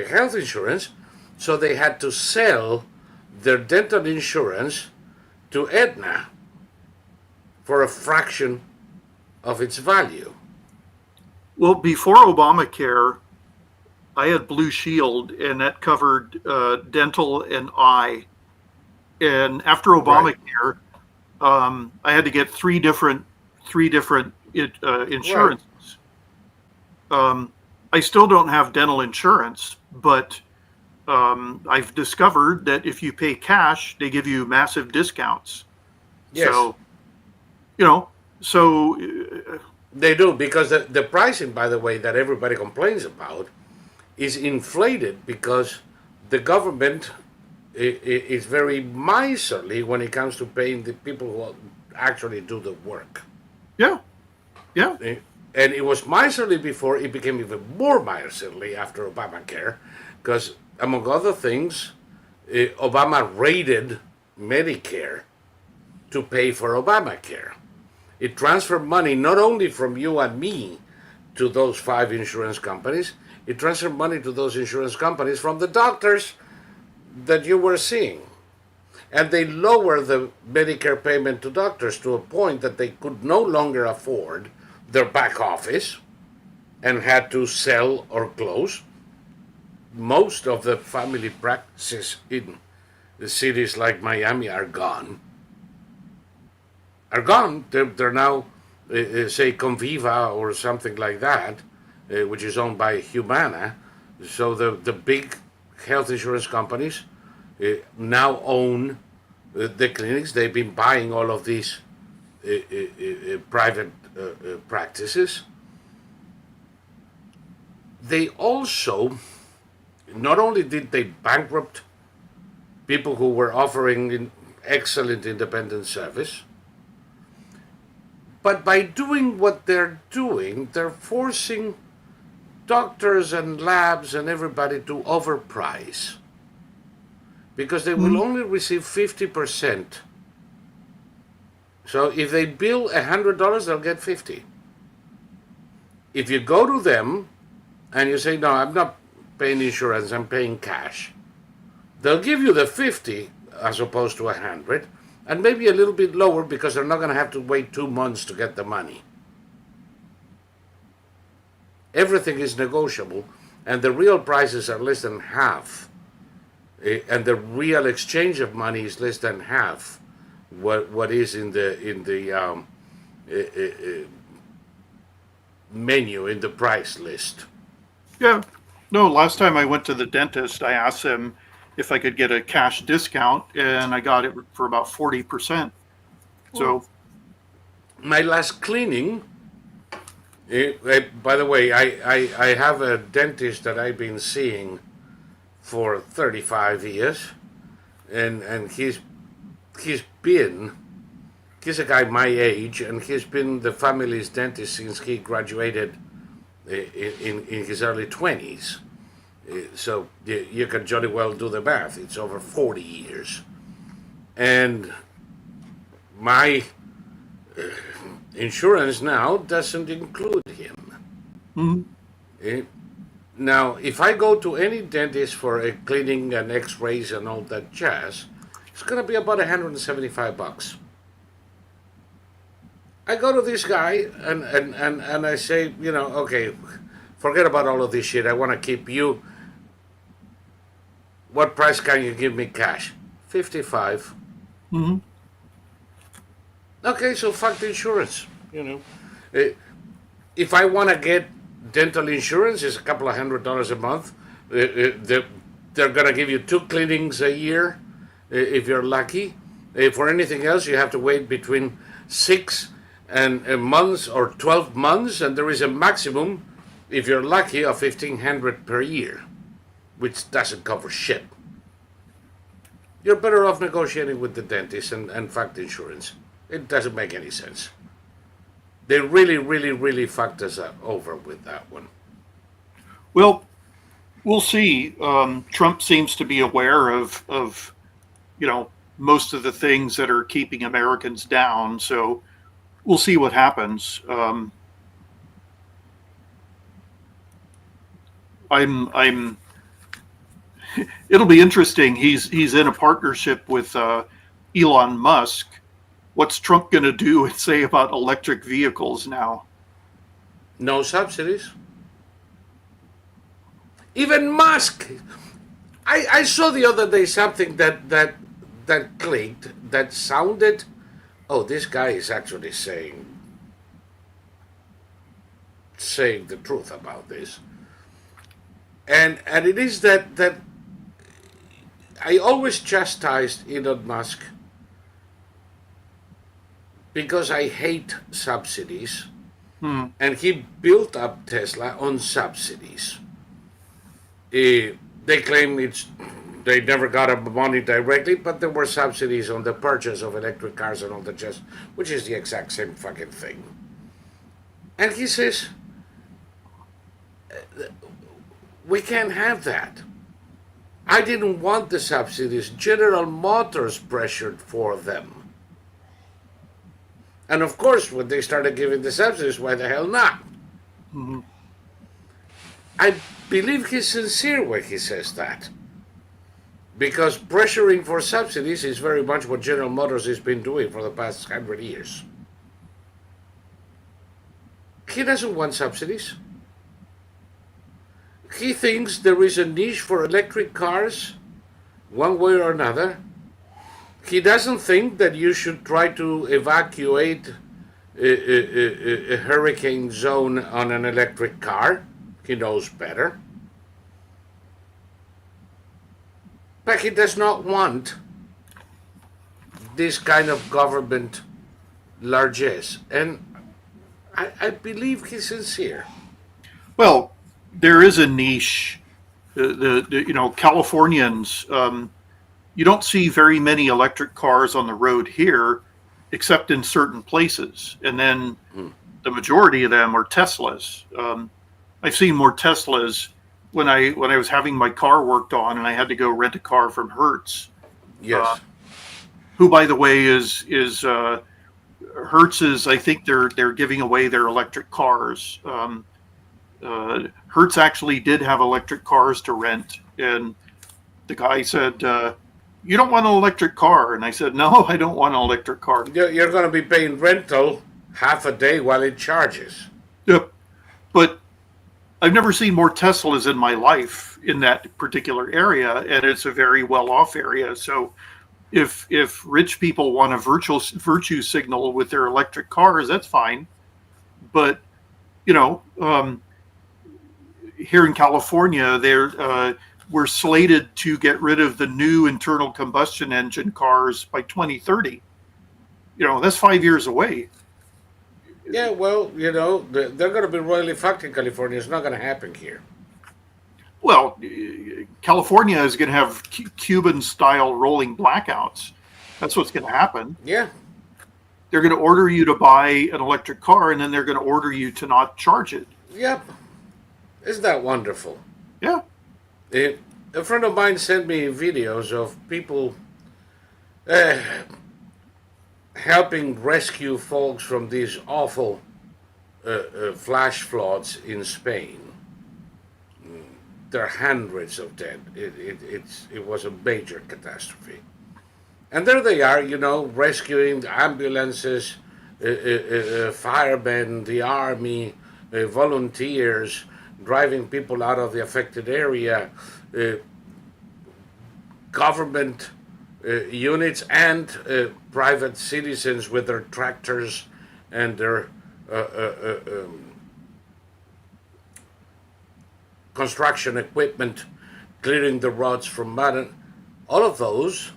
health insurance, so they had to sell their dental insurance to Aetna for a fraction of its value. Well, before Obamacare, I had Blue Shield, and that covered dental and eye. And after Obamacare, I had to get three different insurances. Right. I still don't have dental insurance, but I've discovered that if you pay cash, they give you massive discounts. Yes. So they do, because the pricing, by the way, that everybody complains about is inflated because the government is very miserly when it comes to paying the people who actually do the work. Yeah. And it was miserly before, it became even more miserly after Obamacare, because among other things, Obama raided Medicare to pay for Obamacare. It transferred money not only from you and me to those 5 insurance companies, it transferred money to those insurance companies from the doctors that you were seeing. And they lowered the Medicare payment to doctors to a point that they could no longer afford their back office and had to sell or close. Most of the family practices in the cities like Miami are gone. They're now, say, Conviva or something like that, which is owned by Humana. So the big health insurance companies now own the clinics. They've been buying all of these private practices. They also, not only did they bankrupt people who were offering excellent independent service, but by doing what they're doing, they're forcing doctors and labs and everybody to overprice, because they will only receive 50%. So if they bill $100, they'll get 50. If you go to them and you say, no, I'm not paying insurance, I'm paying cash, they'll give you the 50 as opposed to 100, and maybe a little bit lower because they're not going to have to wait 2 months to get the money. Everything is negotiable, and the real prices are less than half, and the real exchange of money is less than half what is in the menu, in the price list. Yeah. No, last time I went to the dentist, I asked them if I could get a cash discount, and I got it for about 40%. So, my last cleaning, by the way, I have a dentist that I've been seeing for 35 years, and he's a guy my age, and he's been the family's dentist since he graduated in his early 20s. So you can jolly well do the math. It's over 40 years. And my insurance now doesn't include him. mm-hmm. Now, if I go to any dentist for a cleaning and x-rays and all that jazz, it's going to be about $175. I go to this guy and I say, okay, forget about all of this shit. I want to keep you. What price can you give me cash? 55. Mm-hmm. Okay, so fuck the insurance. Eh, If I want to get dental insurance, it's a couple of $100 a month. They're going to give you 2 cleanings a year if you're lucky. For anything else, you have to wait between 6 and months or 12 months, and there is a maximum, if you're lucky, of 1,500 per year, which doesn't cover shit. You're better off negotiating with the dentist and fuck the insurance. It doesn't make any sense. They really, really, really fucked us over with that one. Well, we'll see. Trump seems to be aware of most of the things that are keeping Americans down. So we'll see what happens. I'm. It'll be interesting. He's in a partnership with Elon Musk. What's Trump going to do and say about electric vehicles now? No subsidies. Even Musk. I saw the other day something that clicked, that sounded, oh, this guy is actually saying the truth about this. And it is that I always chastised Elon Musk because I hate subsidies. And he built up Tesla on subsidies. They claim they never got money directly, but there were subsidies on the purchase of electric cars and all the just, which is the exact same fucking thing. And he says, we can't have that. I didn't want the subsidies. General Motors pressured for them. And of course, when they started giving the subsidies, why the hell not? Mm-hmm. I believe he's sincere when he says that. Because pressuring for subsidies is very much what General Motors has been doing for the past 100 years. He doesn't want subsidies. He thinks there is a niche for electric cars, one way or another. He doesn't think that you should try to evacuate a hurricane zone on an electric car. He knows better. But he does not want this kind of government largesse. And I believe he's sincere. Well, there is a niche. Californians, you don't see very many electric cars on the road here, except in certain places. And then the majority of them are Teslas. I've seen more Teslas when I was having my car worked on, and I had to go rent a car from Hertz. Yes. Who, by the way, is Hertz is, I think they're giving away their electric cars. Hertz actually did have electric cars to rent, and the guy said, "You don't want an electric car?" And I said, "No, I don't want an electric car." You're going to be paying rental half a day while it charges. Yep, but I've never seen more Teslas in my life in that particular area, and it's a very well-off area. So if rich people want a virtue signal with their electric cars, that's fine. But here in California, we're slated to get rid of the new internal combustion engine cars by 2030. That's 5 years away. Yeah, well, they're going to be royally fucked in California. It's not going to happen here. Well, California is going to have Cuban-style rolling blackouts. That's what's going to happen. Yeah. They're going to order you to buy an electric car, and then they're going to order you to not charge it. Yep. Isn't that wonderful? Yeah. A friend of mine sent me videos of people helping rescue folks from these awful flash floods in Spain. There are hundreds of dead. It was a major catastrophe. And there they are, rescuing the ambulances, firemen, the army, volunteers, driving people out of the affected area, government units, and private citizens with their tractors and their construction equipment, clearing the roads from mud. All of those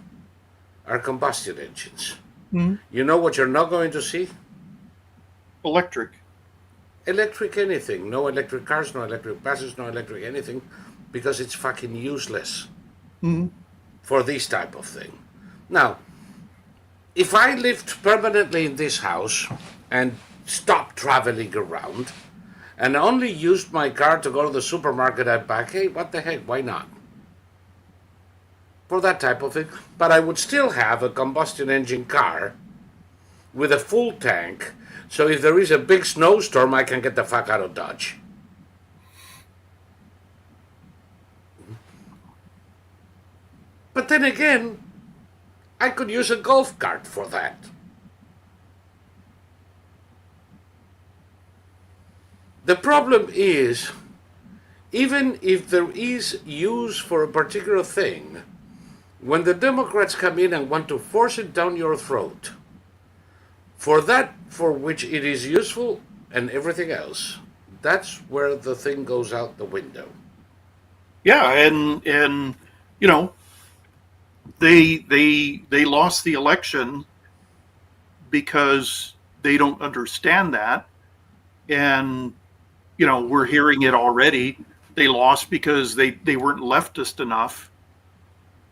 are combustion engines. Mhm. You know what you're not going to see? Electric. Electric anything. No electric cars, no electric buses, no electric anything, because it's fucking useless Mhm. for this type of thing. Now, if I lived permanently in this house and stopped traveling around and only used my car to go to the supermarket and back, hey, what the heck, why not? For that type of thing. But I would still have a combustion engine car with a full tank, so if there is a big snowstorm, I can get the fuck out of Dodge. But then again, I could use a golf cart for that. The problem is, even if there is use for a particular thing, when the Democrats come in and want to force it down your throat, for that for which it is useful and everything else, that's where the thing goes out the window. Yeah, and you know, they lost the election because they don't understand that, and you know, we're hearing it already. They lost because they weren't leftist enough.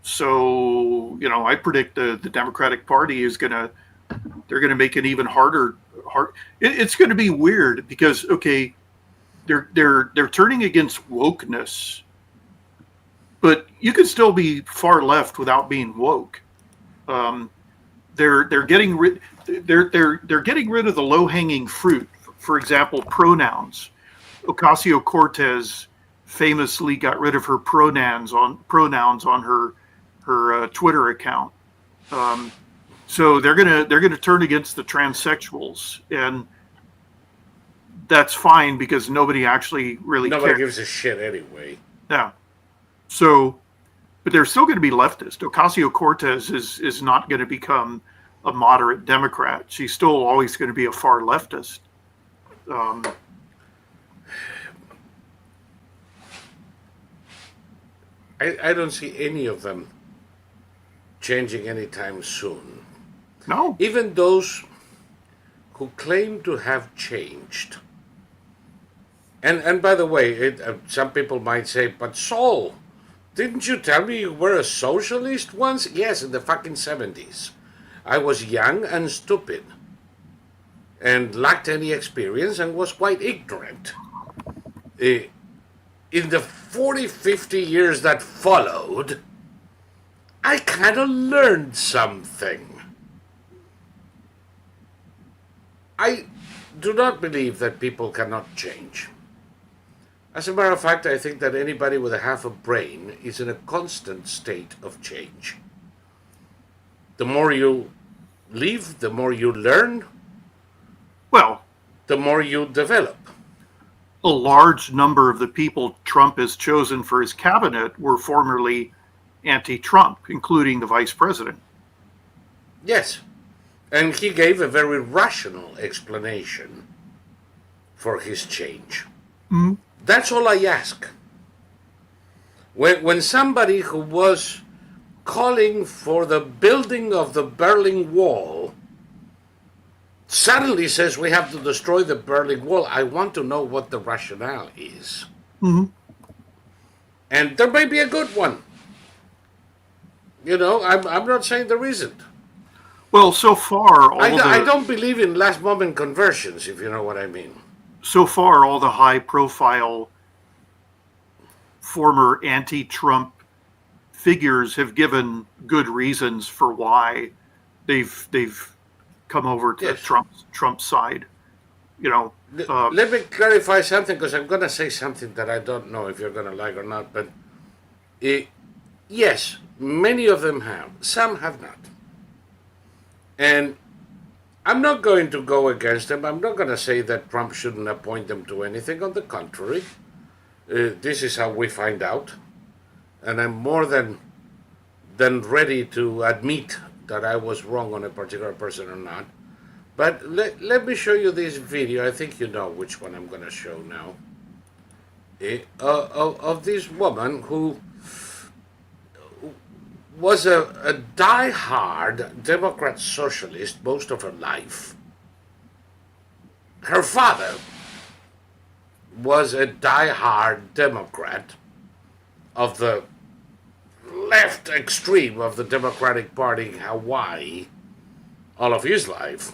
So, you know, I predict the Democratic Party is they're gonna make it even harder. It's gonna be weird because okay, they're turning against wokeness, but you can still be far left without being woke. They're getting rid they're getting rid of the low hanging fruit. For example, pronouns. Ocasio-Cortez famously got rid of her pronouns on her Twitter account. So they're gonna turn against the transsexuals, and that's fine because nobody actually really Nobody cares. gives a shit anyway. Yeah. So, but they're still going to be leftist. Ocasio-Cortez is not going to become a moderate Democrat. She's still always going to be a far leftist. I don't see any of them changing anytime soon. No. Even those who claim to have changed. And by the way, some people might say, but Saul, didn't you tell me you were a socialist once? Yes, in the fucking 70s. I was young and stupid and lacked any experience and was quite ignorant. In the 40, 50 years that followed, I kind of learned something. I do not believe that people cannot change. As a matter of fact, I think that anybody with a half a brain is in a constant state of change. The more you live, the more you learn, Well, the more you develop. a large number of the people Trump has chosen for his cabinet were formerly anti-Trump, including the vice president. Yes. And he gave a very rational explanation for his change. Mm-hmm. That's all I ask. When somebody who was calling for the building of the Berlin Wall suddenly says we have to destroy the Berlin Wall, I want to know what the rationale is. Mm-hmm. And there may be a good one. You know, I'm not saying there isn't. Well, so far, I don't believe in last moment conversions, if you know what I mean. So far, all the high-profile former anti-Trump figures have given good reasons for why they've come over to Yes. Trump's side. You know, Let me clarify something because I'm going to say something that I don't know if you're going to like or not. But yes, many of them have. Some have not. And I'm not going to go against them. I'm not going to say that Trump shouldn't appoint them to anything. On the contrary, this is how we find out. And I'm more than ready to admit that I was wrong on a particular person or not. But let me show you this video. I think you know which one I'm going to show now. Of this woman who was a die-hard Democrat socialist most of her life. Her father was a die-hard Democrat of the left extreme of the Democratic Party in Hawaii all of his life.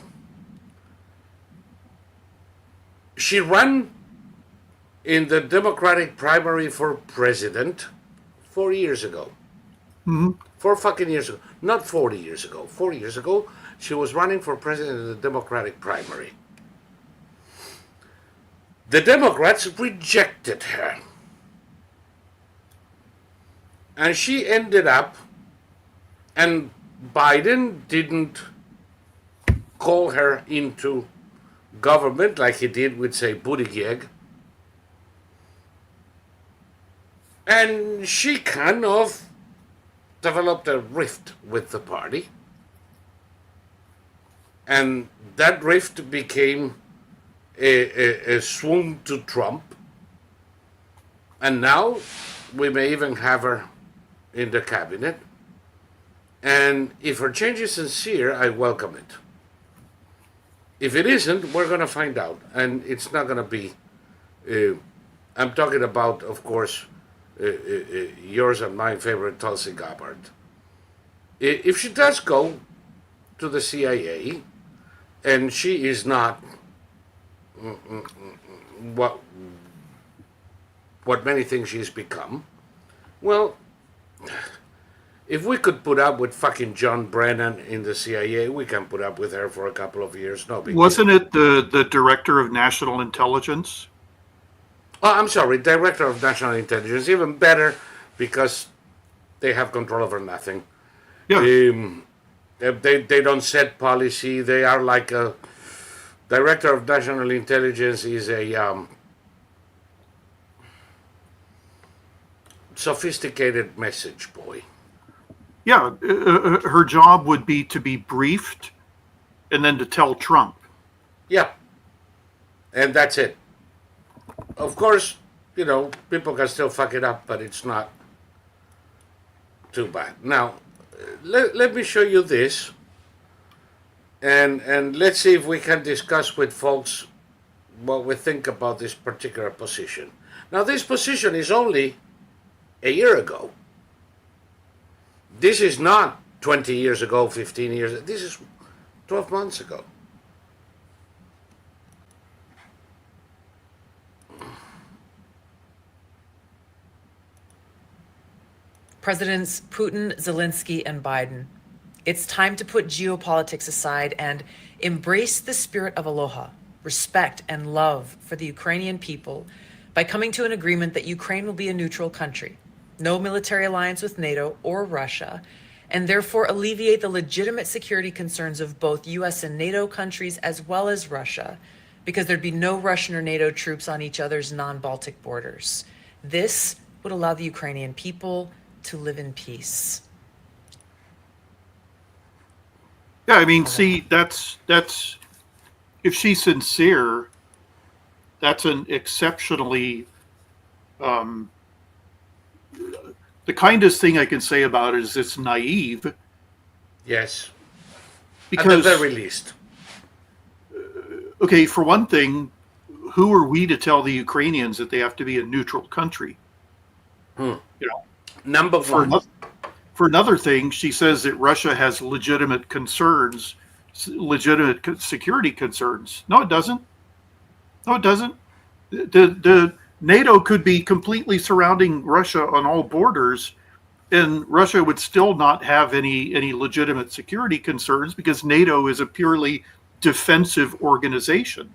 She ran in the Democratic primary for president 4 years ago. Mm-hmm. 4 fucking years ago. Not 40 years ago. 4 years ago, she was running for president in the Democratic primary. The Democrats rejected her. And she ended up, and Biden didn't call her into government like he did with, say, Buttigieg. And she kind of developed a rift with the party. And that rift became a swoon to Trump. And now we may even have her in the cabinet. And if her change is sincere, I welcome it. If it isn't, we're going to find out. And it's not going to be... I'm talking about, of course, yours and my favorite Tulsi Gabbard. If she does go to the CIA, and she is not what many think she's become, well, if we could put up with fucking John Brennan in the CIA, we can put up with her for a couple of years. No big Wasn't deal. it the director of national intelligence? Oh, I'm sorry, Director of National Intelligence. Even better, because they have control over nothing. Yeah. They don't set policy. They are like a Director of National Intelligence is a sophisticated message boy. Yeah. Her job would be to be briefed and then to tell Trump. Yeah. And that's it. Of course, you know, people can still fuck it up, but it's not too bad. Now, let me show you this, and let's see if we can discuss with folks what we think about this particular position. Now, this position is only a year ago. This is not 20 years ago, 15 years. This is 12 months ago. Presidents Putin, Zelensky, and Biden. It's time to put geopolitics aside and embrace the spirit of aloha, respect, and love for the Ukrainian people by coming to an agreement that Ukraine will be a neutral country, no military alliance with NATO or Russia, and therefore alleviate the legitimate security concerns of both US and NATO countries as well as Russia, because there'd be no Russian or NATO troops on each other's non-Baltic borders. This would allow the Ukrainian people to live in peace. Yeah, I mean, see, that's if she's sincere, that's an exceptionally the kindest thing I can say about it is it's naive. Yes. Because, at the very least. Okay, for one thing, who are we to tell the Ukrainians that they have to be a neutral country? You know, Number one. For another thing, she says that Russia has legitimate concerns, legitimate security concerns. No, it doesn't. No, it doesn't. The NATO could be completely surrounding Russia on all borders, and Russia would still not have any legitimate security concerns because NATO is a purely defensive organization.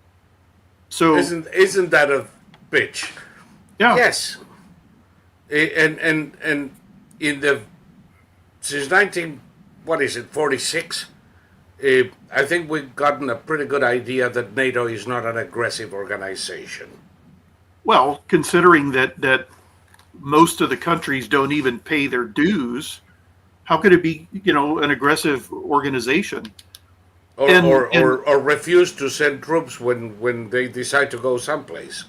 So isn't that a bitch? yeah. Yes. And in the since 46, I think we've gotten a pretty good idea that NATO is not an aggressive organization. Well, considering that most of the countries don't even pay their dues, how could it be, an aggressive organization? Or refuse to send troops when they decide to go someplace.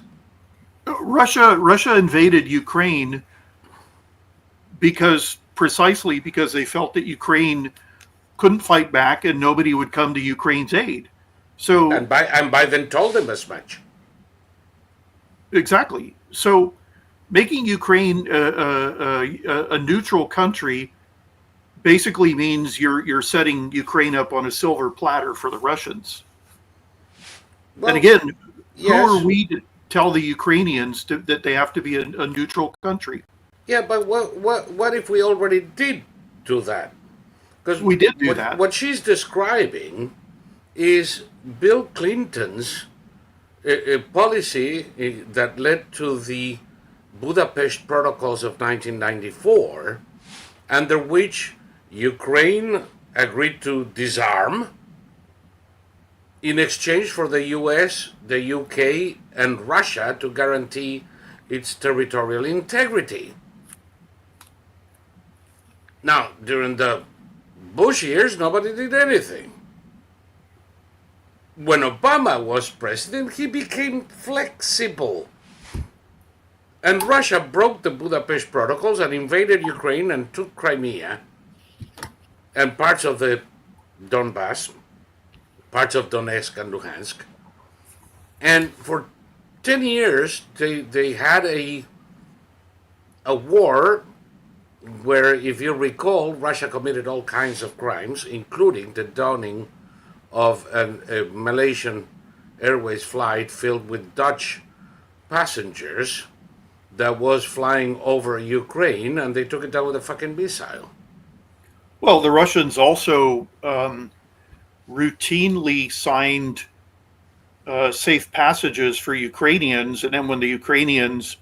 Russia invaded Ukraine precisely because they felt that Ukraine couldn't fight back and nobody would come to Ukraine's aid. So And Biden told them as much. exactly. So making Ukraine a neutral country basically means you're setting Ukraine up on a silver platter for the Russians. Well, and again, yes. who are we to tell the Ukrainians that they have to be a neutral country? Yeah, but what if we already did do that? Because We did do that. What she's describing is Bill Clinton's policy that led to the Budapest Protocols of 1994, under which Ukraine agreed to disarm in exchange for the US, the UK, and Russia to guarantee its territorial integrity. Now, during the Bush years, nobody did anything. When Obama was president, he became flexible. And Russia broke the Budapest Protocols and invaded Ukraine and took Crimea and parts of the Donbass, parts of Donetsk and Luhansk. And for 10 years, they had a war where, if you recall, Russia committed all kinds of crimes, including the downing of a Malaysian Airways flight filled with Dutch passengers that was flying over Ukraine, and they took it down with a fucking missile. Well, the Russians also routinely signed safe passages for Ukrainians, and then when the Ukrainians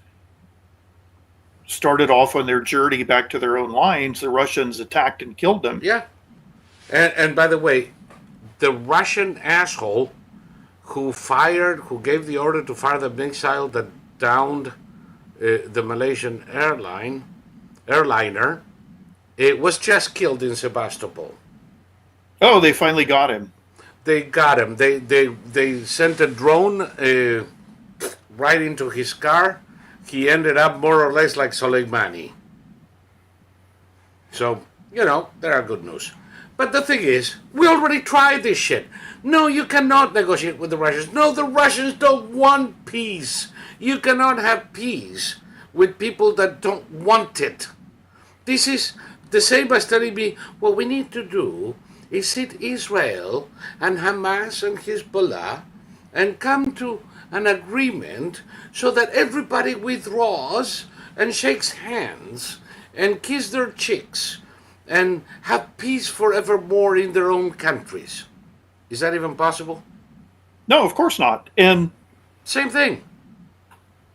started off on their journey back to their own lines, the Russians attacked and killed them. Yeah. And by the way, the Russian asshole who gave the order to fire the missile that downed the Malaysian airliner, it was just killed in Sebastopol. Oh, they finally got him. They got him. They sent a drone right into his car. He ended up more or less like Soleimani. So, there are good news. But the thing is, we already tried this shit. No, you cannot negotiate with the Russians. No, the Russians don't want peace. You cannot have peace with people that don't want it. This is the same as telling me, what we need to do is sit Israel and Hamas and Hezbollah and come to an agreement so that everybody withdraws and shakes hands and kiss their cheeks and have peace forevermore in their own countries. Is that even possible? No, of course not. And same thing.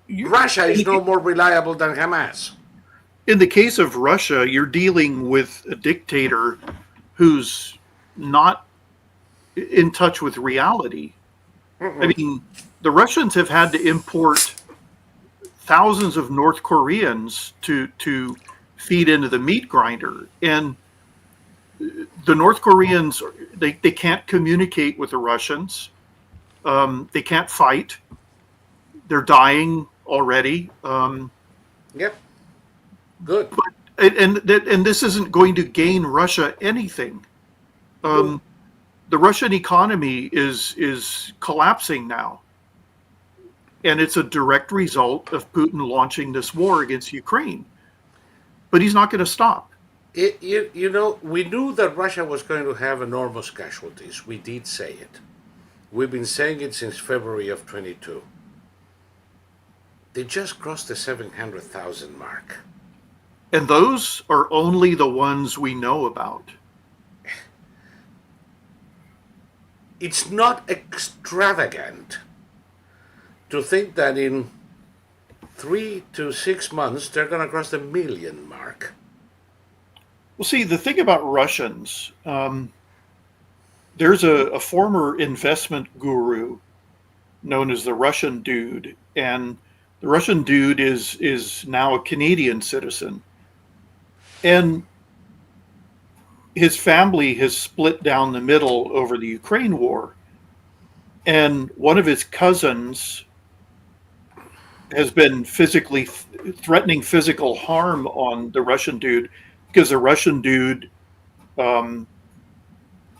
Russia is no more reliable than Hamas. in the case of Russia, you're dealing with a dictator who's not in touch with reality. I mean, the Russians have had to import thousands of North Koreans to feed into the meat grinder. And the North Koreans, they can't communicate with the Russians. They can't fight. They're dying already. Yep. Good. And this isn't going to gain Russia anything. The Russian economy is collapsing now. And it's a direct result of Putin launching this war against Ukraine. But he's not going to stop. We knew that Russia was going to have enormous casualties. We did say it. We've been saying it since February of 22. They just crossed the 700,000 mark. And those are only the ones we know about. It's not extravagant to think that in 3 to 6 months they're going to cross the million mark. Well, see, the thing about Russians, there's a former investment guru known as the Russian Dude, and the Russian Dude is now a Canadian citizen, and his family has split down the middle over the Ukraine war, and one of his cousins has been physically threatening physical harm on the Russian Dude because the Russian Dude um,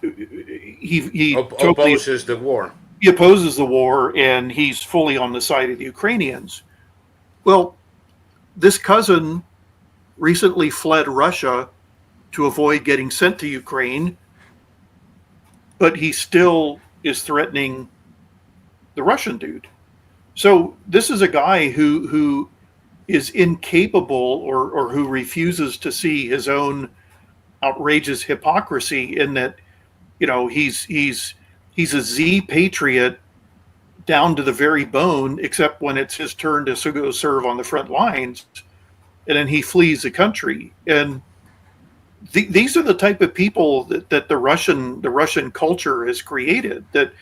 he totally Opposes the war. he opposes the war and he's fully on the side of the Ukrainians. Well, this cousin recently fled Russia to avoid getting sent to Ukraine, but he still is threatening the Russian dude. So this is a guy who is incapable or who refuses to see his own outrageous hypocrisy in that, you know, he's a Z patriot down to the very bone, except when it's his turn to go serve on the front lines, and then he flees the country. And these are the type of people that the Russian culture has created. That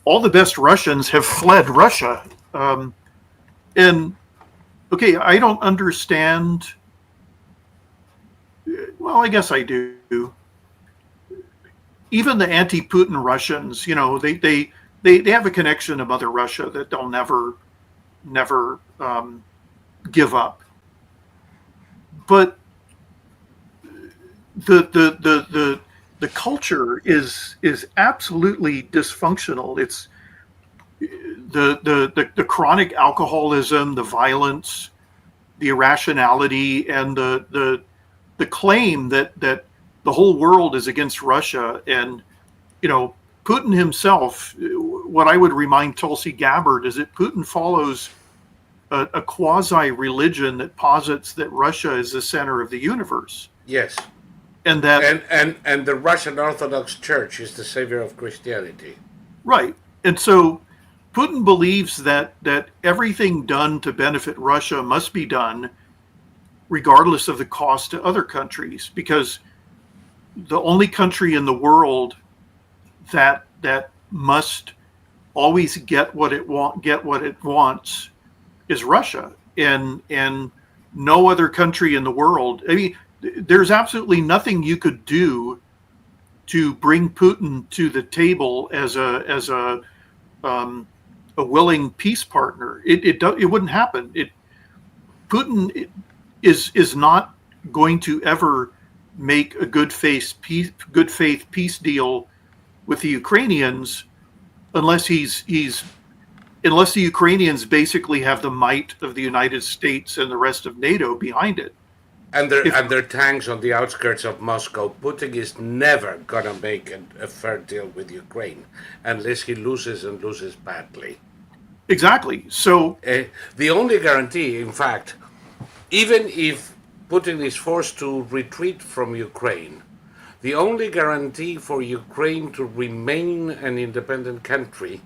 all the best Russians have fled Russia. And okay, I don't understand. Well, I guess I do. Even the anti-Putin Russians, you know, they have a connection to Mother Russia that they'll never give up. But the culture is absolutely dysfunctional. It's the chronic alcoholism, the violence, the irrationality, and the claim that the whole world is against Russia. And you know, Putin himself, what I would remind Tulsi Gabbard is that Putin follows a quasi religion that posits that Russia is the center of the universe. Yes. And that and the Russian Orthodox Church is the savior of Christianity. Right. And so Putin believes that everything done to benefit Russia must be done regardless of the cost to other countries, because the only country in the world that must always get what it wants is Russia, and no other country in the world. I mean, there's absolutely nothing you could do to bring Putin to the table as a willing peace partner. It wouldn't happen. Putin is not going to ever make a good faith peace deal with the Ukrainians unless unless the Ukrainians basically have the might of the United States and the rest of NATO behind it. And their tanks on the outskirts of Moscow. Putin is never gonna make a fair deal with Ukraine unless he loses and loses badly. Exactly. So the only guarantee, in fact, even if Putin is forced to retreat from Ukraine, the only guarantee for Ukraine to remain an independent country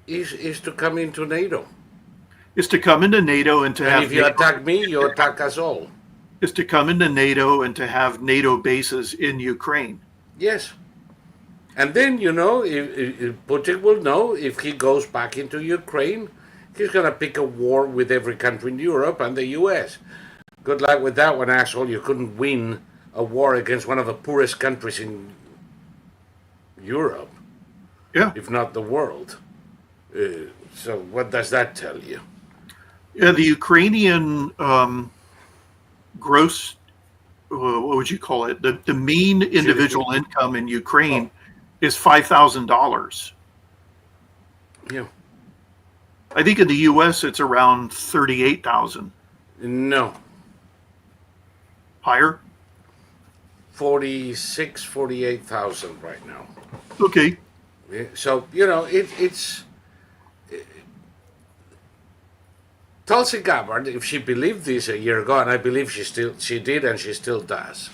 is to come into NATO. Is to come into NATO and to And have if you NATO, attack me, you attack us all. is to come into NATO and to have NATO bases in Ukraine. Yes. And then, you know, if Putin will know if he goes back into Ukraine, he's going to pick a war with every country in Europe and the US. Good luck with that one, asshole. You couldn't win a war against one of the poorest countries in Europe, Yeah. if not the world. So what does that tell you? Yeah, the Ukrainian gross, what would you call it? The mean individual income in Ukraine is $5,000. Yeah. I think in the U.S. it's around 38,000. No. Higher? 48,000 right now. Okay. So, you know, it's Tulsi Gabbard, if she believed this a year ago, and I believe she did and she still does,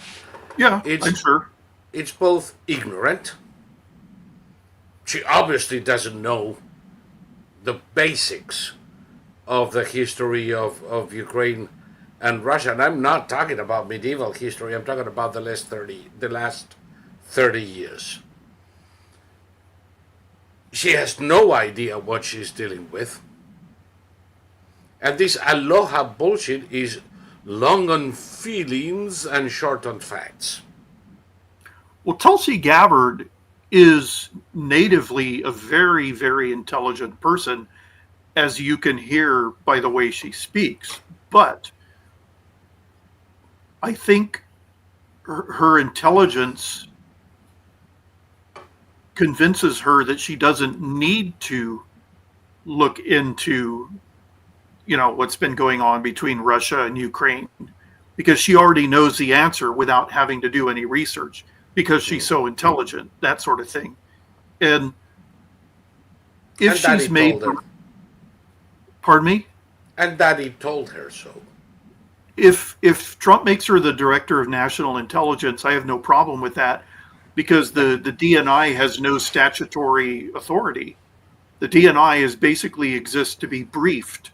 Yeah, It's- I'm sure. it's both ignorant. She obviously doesn't know the basics of the history of Ukraine and Russia. And I'm not talking about medieval history, I'm talking about the last 30 years. She has no idea what she's dealing with. And this aloha bullshit is long on feelings and short on facts. Well, Tulsi Gabbard is natively a very, very intelligent person, as you can hear by the way she speaks. But I think her intelligence convinces her that she doesn't need to look into, what's been going on between Russia and Ukraine, because she already knows the answer without having to do any research, because she's so intelligent, that sort of thing. And if she's made, pardon me? And Daddy told her so. If Trump makes her the director of national intelligence, I have no problem with that, because the DNI has no statutory authority. The DNI is basically exists to be briefed.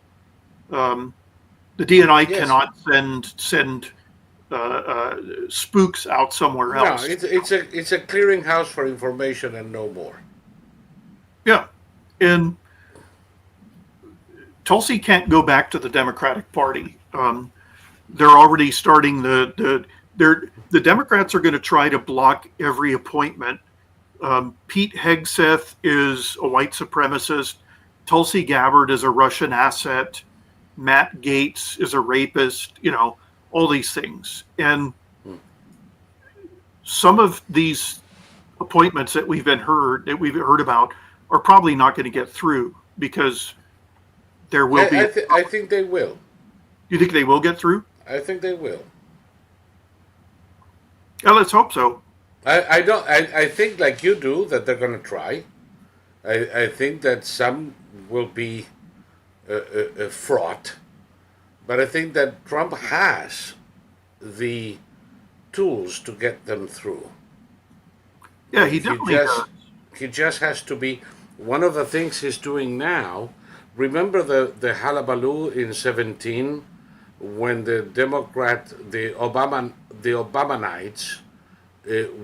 The DNI cannot send spooks out somewhere else. No, it's a clearinghouse for information and no more. Yeah, and Tulsi can't go back to the Democratic Party. They're already starting the Democrats are going to try to block every appointment. Pete Hegseth is a white supremacist. Tulsi Gabbard is a Russian asset. Matt Gaetz is a rapist. All these things. And some of these appointments that we've heard about are probably not going to get through, because there will be. I think they will. You think they will get through? I think they will. Yeah, let's hope so. I think, like you do, that they're going to try. I think that some will be fraught, but I think that Trump has the tools to get them through. Yeah, he definitely does. He just has to be. One of the things he's doing now. Remember the hullabaloo in 2017 when the Obamanites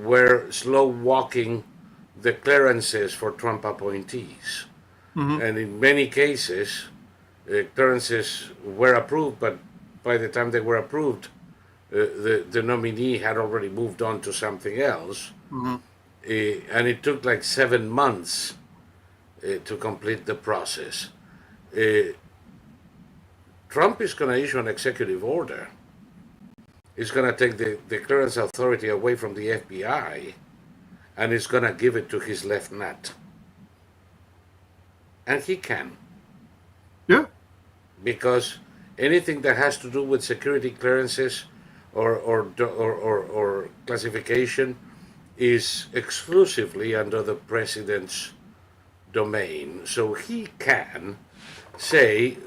were slow walking the clearances for Trump appointees. Mm-hmm. And in many cases, clearances were approved, but by the time they were approved, the nominee had already moved on to something else. Mm-hmm. And it took like 7 months to complete the process. Trump is going to issue an executive order. He's going to take the clearance authority away from the FBI, and he's going to give it to his left nut. And he can. Yeah. Because anything that has to do with security clearances or classification is exclusively under the president's domain. So he can say,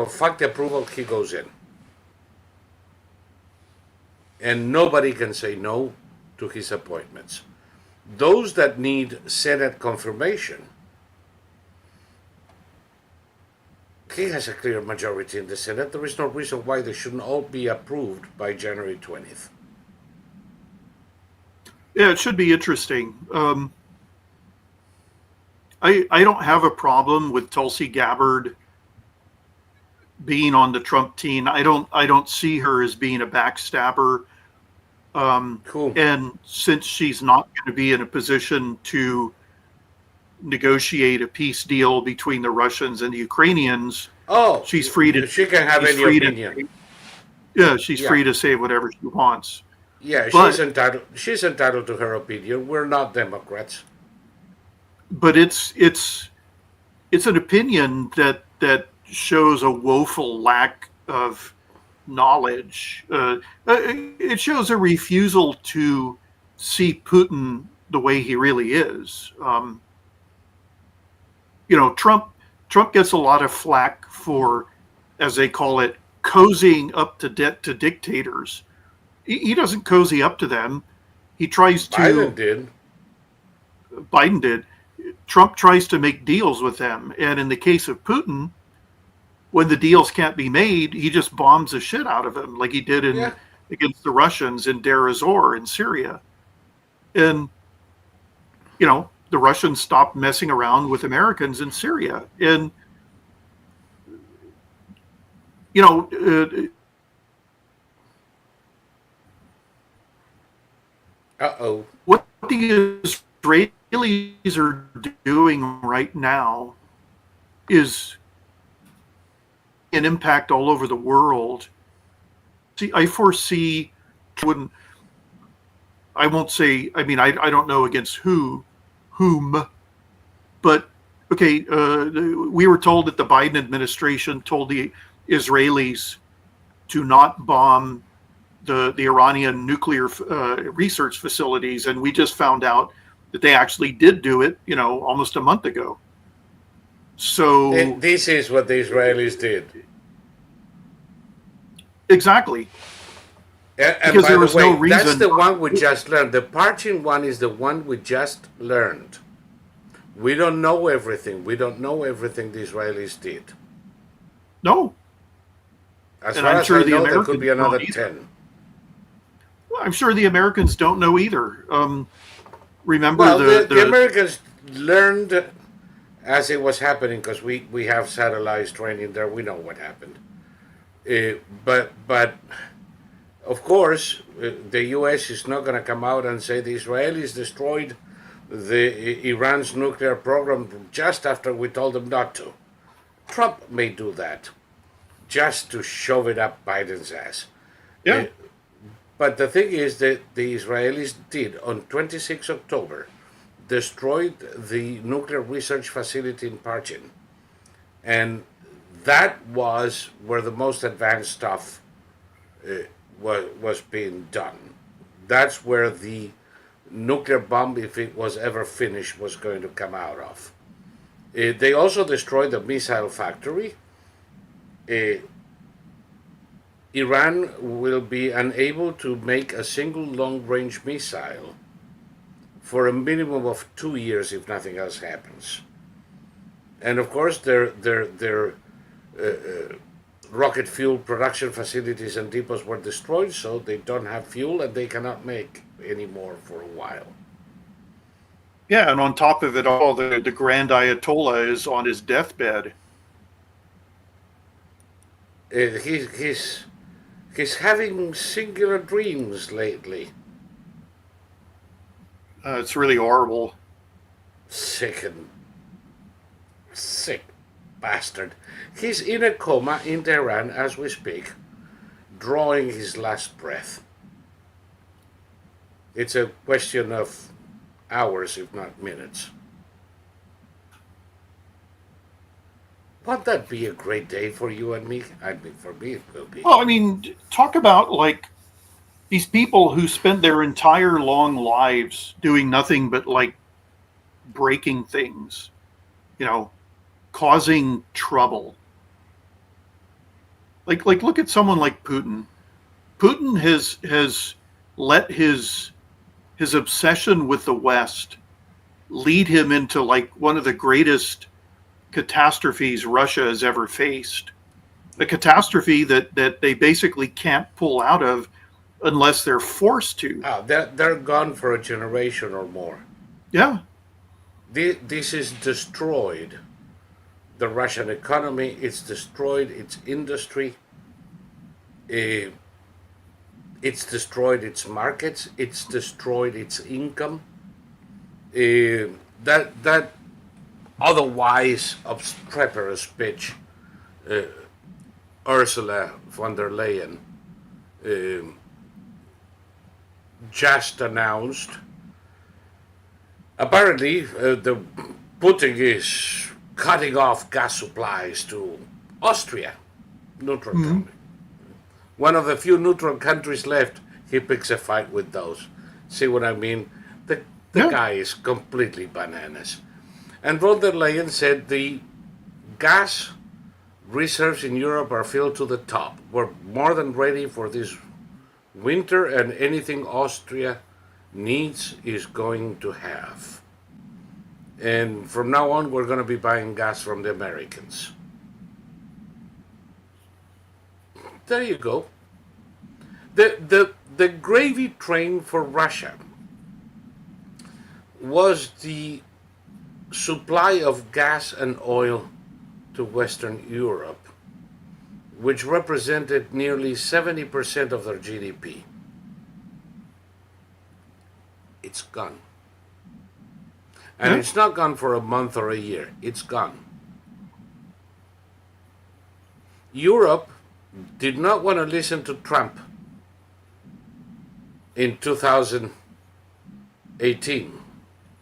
fuck the approval, he goes in. And nobody can say no to his appointments. Those that need Senate confirmation, he has a clear majority in the Senate. There is no reason why they shouldn't all be approved by January 20th. Yeah, it should be interesting. I don't have a problem with Tulsi Gabbard being on the Trump team. I don't see her as being a backstabber. Cool. And since she's not going to be in a position to negotiate a peace deal between the Russians and the Ukrainians, she's free to. She can have any opinion. She's free to say whatever she wants. Yeah, she's entitled to her opinion. We're not Democrats. But it's an opinion that shows a woeful lack of knowledge. It shows a refusal to see Putin the way he really is. Trump gets a lot of flack for, as they call it, cozying up to dictators. He doesn't cozy up to them. He tries to. Biden did. Trump tries to make deals with them. And in the case of Putin, when the deals can't be made, he just bombs the shit out of them, like he did against the Russians in Deir ez-Zor in Syria. And, the Russians stopped messing around with Americans in Syria. And, you know, Uh-oh. what the Israelis are doing right now is an impact all over the world. See, I foresee, I won't say, I mean, I don't know against whom, but okay, we were told that the Biden administration told the Israelis to not bomb the Iranian nuclear research facilities, and we just found out that they actually did do it, you know, almost a month ago. So This is what the Israelis did. Exactly. And because by there the was way, no reason. that's the one we just learned. The parching one is the one we just learned. We don't know everything. We don't know everything the Israelis did. No. As And far I'm as sure I the know, there could be Americans another don't either. 10. Well, I'm sure the Americans don't know either. Remember Well, the Americans learned as it was happening because we have satellites training there. We know what happened. But of course, the U.S. is not going to come out and say the Israelis destroyed Iran's nuclear program just after we told them not to. Trump may do that just to shove it up Biden's ass. Yeah. But the thing is that the Israelis did, on 26 October, destroyed the nuclear research facility in Parchin. And that was where the most advanced stuff was being done. That's where the nuclear bomb, if it was ever finished, was going to come out of. They also destroyed the missile factory. Iran will be unable to make a single long-range missile for a minimum of 2 years if nothing else happens. And of course, their rocket fuel production facilities and depots were destroyed, so they don't have fuel and they cannot make any more for a while. Yeah, and on top of it all, the Grand Ayatollah is on his deathbed. He's having singular dreams lately. It's really horrible. Sick bastard. He's in a coma in Tehran as we speak, drawing his last breath. It's a question of hours, if not minutes. Won't that be a great day for you and me? I mean, for me it will be. Well, I mean, talk about like these people who spent their entire long lives doing nothing but like breaking things, you know, causing trouble. Like look at someone like Putin. Putin has let his obsession with the West lead him into like one of the greatest catastrophes Russia has ever faced. A catastrophe that they basically can't pull out of unless they're forced to. They're gone for a generation or more. Yeah. This is destroyed the Russian economy. It's destroyed its industry. It's destroyed its markets. It's destroyed its income. That otherwise obstreperous bitch, Ursula von der Leyen, just announced. Apparently, the Putin is cutting off gas supplies to Austria, neutral country. One of the few neutral countries left. He picks a fight with those. See what I mean? The guy is completely bananas. And von der Leyen said the gas reserves in Europe are filled to the top. We're more than ready for this winter, and anything Austria needs is going to have. And from now on, we're going to be buying gas from the Americans. There you go. The gravy train for Russia was the supply of gas and oil to Western Europe, which represented nearly 70% of their GDP. It's gone. And it's not gone for a month or a year. It's gone. Europe did not want to listen to Trump in 2018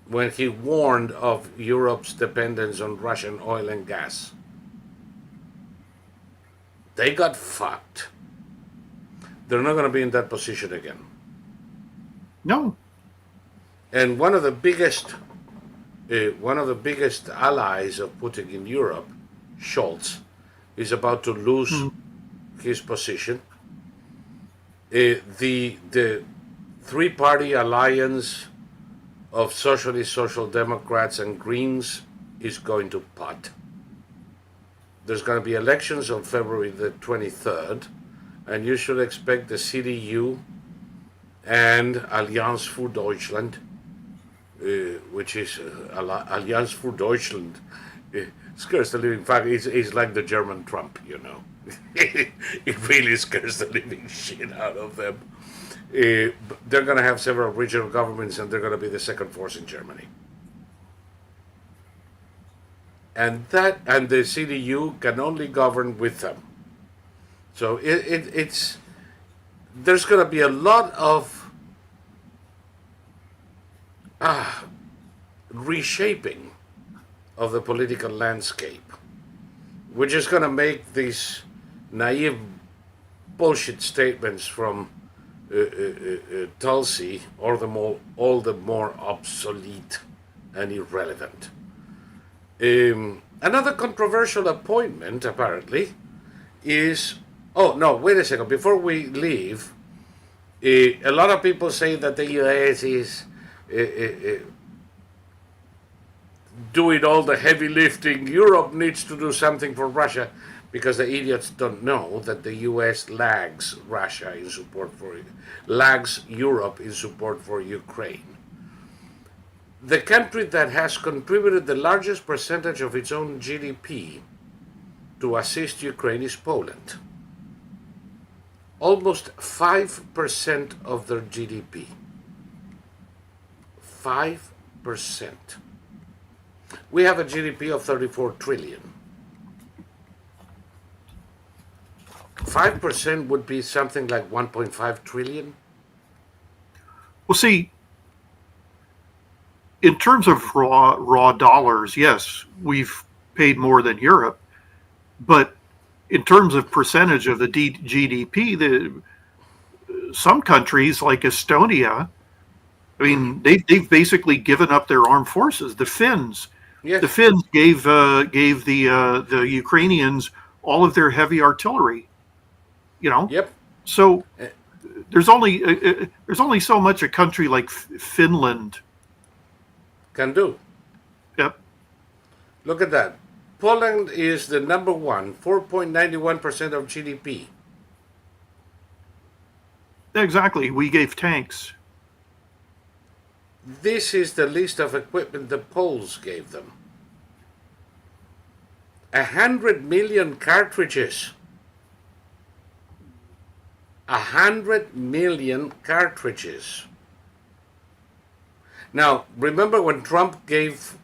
when he warned of Europe's dependence on Russian oil and gas. They got fucked. They're not going to be in that position again. No. And one of the biggest allies of Putin in Europe, Scholz, is about to lose his position. The three-party alliance of socialists, social democrats, and Greens is going to pot. There's going to be elections on February the 23rd, and you should expect the CDU and Allianz für Deutschland, which is Allianz für Deutschland, scares the living fuck. It's like the German Trump, you know. It really scares the living shit out of them. They're going to have several regional governments, and they're going to be the second force in Germany. And the CDU can only govern with them. So there's going to be a lot of reshaping of the political landscape, which is going to make these naive bullshit statements from Tulsi all the more obsolete and irrelevant. Another controversial appointment, apparently, is... Oh, no, wait a second. Before we leave, a lot of people say that the U.S. is doing all the heavy lifting. Europe needs to do something for Russia, because the idiots don't know that the U.S. lags Europe in support for Ukraine. The country that has contributed the largest percentage of its own GDP to assist Ukraine is Poland. Almost 5% of their GDP. 5%. We have a GDP of 34 trillion. 5% would be something like 1.5 trillion. Well, see, in terms of raw dollars, yes, we've paid more than Europe, but in terms of percentage of the GDP, some countries like Estonia, I mean, they've basically given up their armed forces. The Finns, Yes. the Finns gave the Ukrainians all of their heavy artillery. You know. Yep. So there's only so much a country like Finland Can do. Yep. Look at that. Poland is the number one, 4.91% of GDP. Exactly. We gave tanks. This is the list of equipment the Poles gave them. 100 million cartridges. 100 million cartridges. Now, remember when Trump gave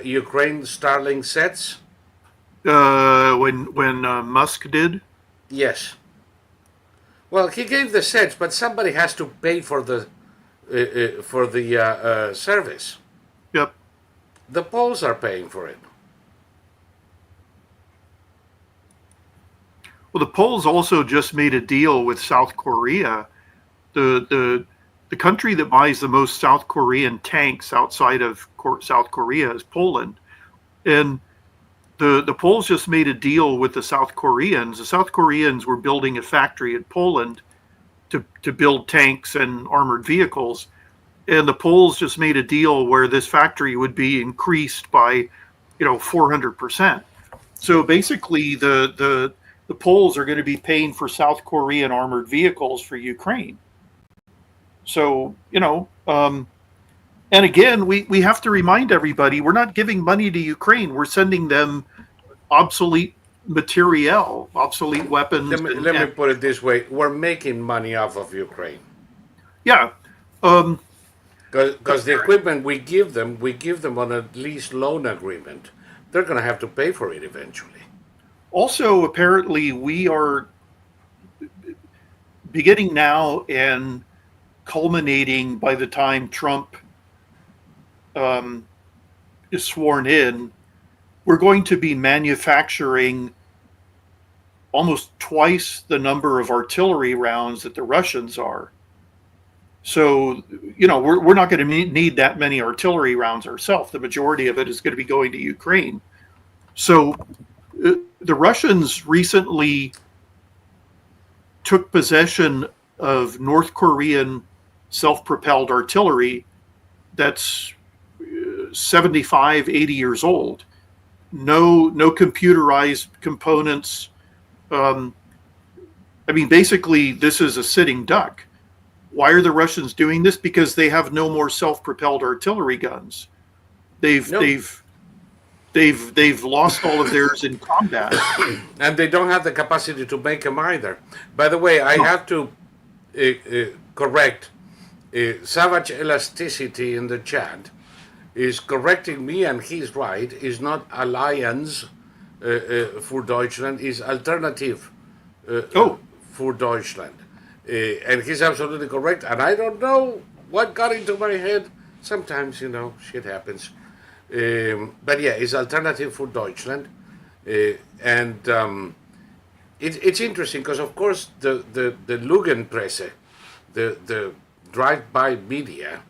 Ukraine Starlink sets? When Musk did? Yes. Well, he gave the sets, but somebody has to pay for the service. Yep. The Poles are paying for it. Well, the Poles also just made a deal with South Korea. The country that buys the most South Korean tanks outside of South Korea is Poland. And the Poles just made a deal with the South Koreans. The South Koreans were building a factory in Poland to build tanks and armored vehicles. And the Poles just made a deal where this factory would be increased by, 400%. So basically the Poles are going to be paying for South Korean armored vehicles for Ukraine. So, And again, we have to remind everybody we're not giving money to Ukraine. We're sending them obsolete materiel, obsolete weapons. Let me put it this way: we're making money off of Ukraine Yeah. Um, because the equipment we give them on a lease loan agreement. They're going to have to pay for it eventually. Also, apparently, we are beginning now and culminating by the time Trump is sworn in. We're going to be manufacturing almost twice the number of artillery rounds that the Russians are. So, we're not going to need that many artillery rounds ourselves. The majority of it is going to be going to Ukraine. So, the Russians recently took possession of North Korean self-propelled artillery that's 75, 80 years old. No computerized components. Basically, this is a sitting duck. Why are the Russians doing this? Because they have no more self-propelled artillery guns. They've lost all of theirs in combat, and they don't have the capacity to make them either. By the way, I have to correct Savage Elasticity in the chat is correcting me, and he's right. Is not Alliance für Deutschland, is Alternative für Deutschland. And he's absolutely correct. And I don't know what got into my head. Sometimes, shit happens. But yeah, it's Alternative für Deutschland. It's interesting because, of course, the Lügenpresse, the drive-by media,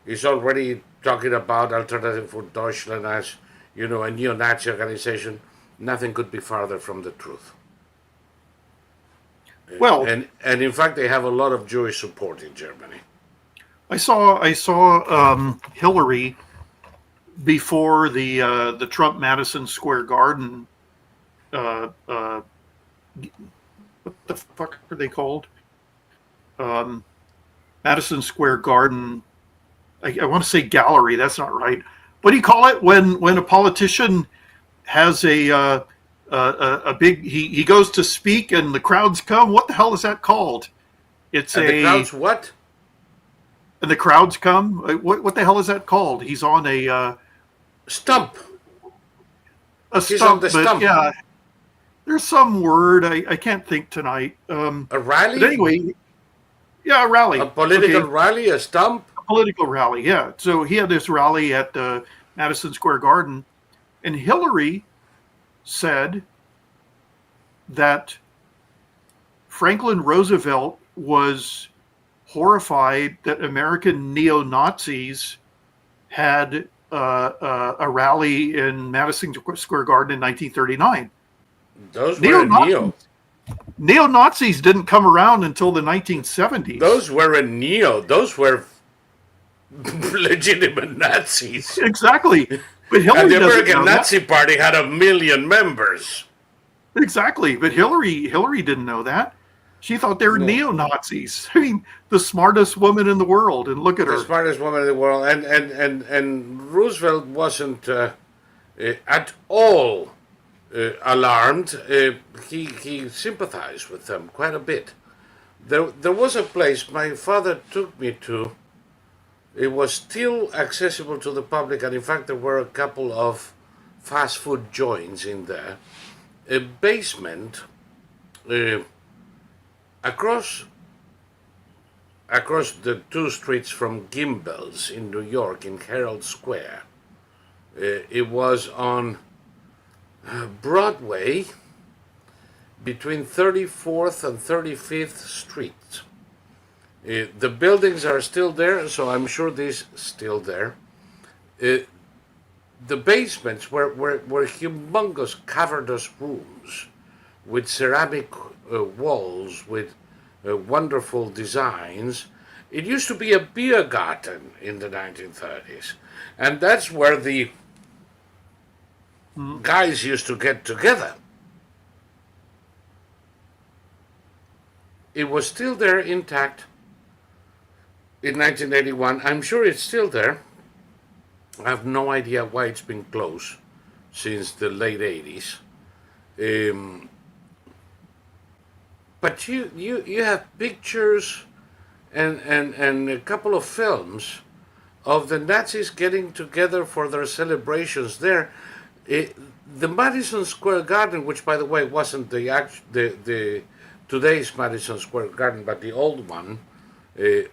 is already talking about Alternative für Deutschland as, a neo-Nazi organization. Nothing could be farther from the truth. Well, and in fact, they have a lot of Jewish support in Germany. I saw Hillary before the Trump Madison Square Garden. What the fuck are they called? Madison Square Garden. I want to say gallery. That's not right. What do you call it when a politician has a big he goes to speak and the crowds come? What the hell is that called? It's and the crowds what? And the crowds come. What the hell is that called? He's on a stump. He's on the stump. Yeah, there's some word I can't think tonight. A rally. But anyway, yeah, a rally. A political rally, a stump. A political rally. Yeah. So he had this rally at Madison Square Garden, and Hillary said that Franklin Roosevelt was horrified that American neo-Nazis had a rally in Madison Square Garden in 1939. Those were Neo-Nazis didn't come around until the 1970s. Those were legitimate Nazis. Exactly. But Hillary and the American know Nazi that. Party had 1 million members. Exactly. But Hillary didn't know that. She thought they were neo-Nazis. I mean, the smartest woman in the world, and look at her. The smartest woman in the world. And Roosevelt wasn't at all alarmed. He sympathized with them quite a bit. There was a place my father took me to. It was still accessible to the public, and in fact there were a couple of fast food joints in there. A basement across the 2 streets from Gimbel's in New York, in Herald Square. It was on Broadway between 34th and 35th Street. The buildings are still there, so I'm sure this is still there. The basements were humongous cavernous rooms with ceramic walls with wonderful designs. It used to be a beer garden in the 1930s, and that's where the guys used to get together. It was still there intact in 1981. I'm sure it's still there. I have no idea why it's been closed since the late 80s. Um, but you have pictures and a couple of films of the Nazis getting together for their celebrations there. The Madison Square Garden, which by the way wasn't the today's Madison Square Garden, but the old one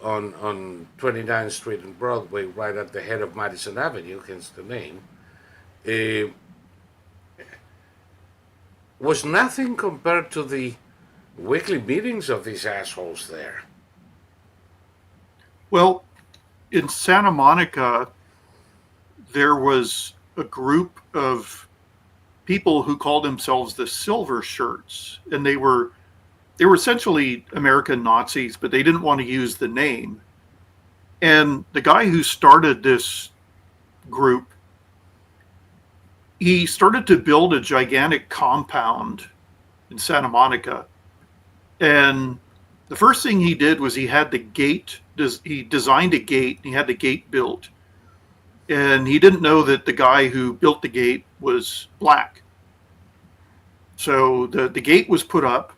on 29th Street and Broadway, right at the head of Madison Avenue, hence the name, uh, was nothing compared to the weekly meetings of these assholes there. Well, in Santa Monica, there was a group of people who called themselves the Silver Shirts, and they were essentially American Nazis, but they didn't want to use the name. And the guy who started this group, he started to build a gigantic compound in Santa Monica. And the first thing he did was he had the gate, he designed a gate, and he had the gate built. And he didn't know that the guy who built the gate was black. So the gate was put up,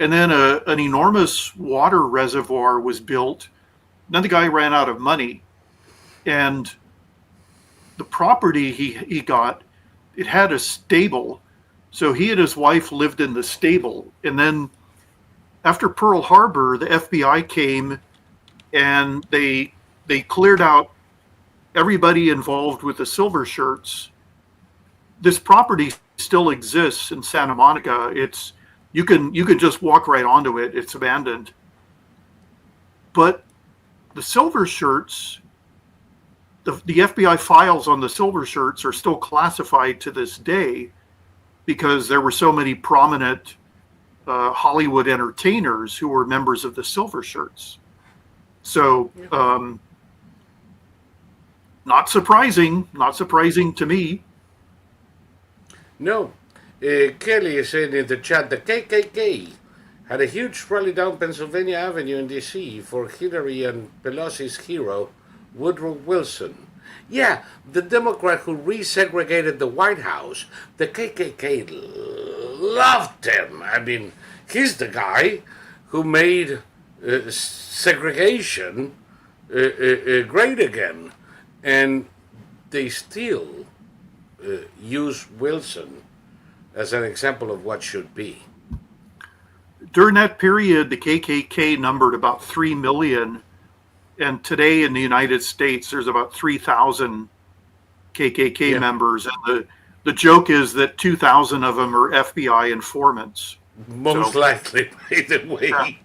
and then an enormous water reservoir was built. Then the guy ran out of money, and the property he got, it had a stable. So he and his wife lived in the stable. And then after Pearl Harbor, the FBI came and they cleared out everybody involved with the Silver Shirts. This property still exists in Santa Monica. You can just walk right onto it. It's abandoned. But the Silver Shirts, the FBI files on the Silver Shirts are still classified to this day because there were so many prominent Hollywood entertainers who were members of the Silver Shirts. So, not surprising to me. No. Kelly is saying in the chat the KKK had a huge rally down Pennsylvania Avenue in D.C. for Hillary and Pelosi's hero, Woodrow Wilson. Yeah, the Democrat who resegregated the White House. The KKK loved him. I mean, he's the guy who made segregation great again. And they still use Wilson as an example of what should be. During that period, the KKK numbered about 3 million. And today in the United States, there's about 3,000 KKK members. And the joke is that 2,000 of them are FBI informants. Most likely, by the way.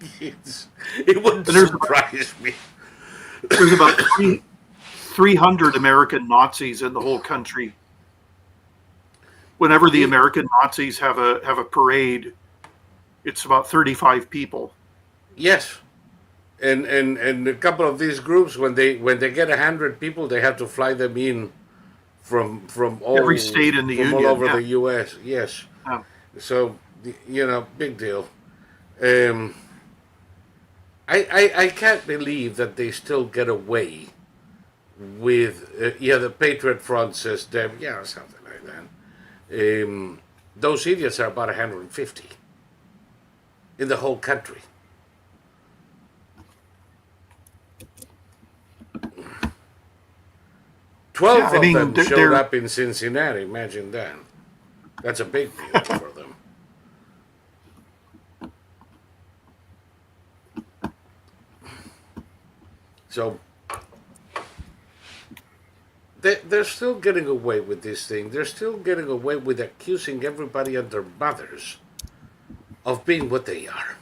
It wouldn't surprise me. There's about 300 American Nazis in the whole country. Whenever the American Nazis have a parade, it's about 35 people. Yes. And a couple of these groups, when they get 100 people, they have to fly them in from all every state in the union, all over the U.S. Yes, so big deal. I can't believe that they still get away with the Patriot Front says them or something like that. Those idiots are about 150 in the whole country. Twelve of them showed up in Cincinnati. Imagine that. That's a big deal for them. So they're still getting away with this thing. They're still getting away with accusing everybody and their mothers of being what they are.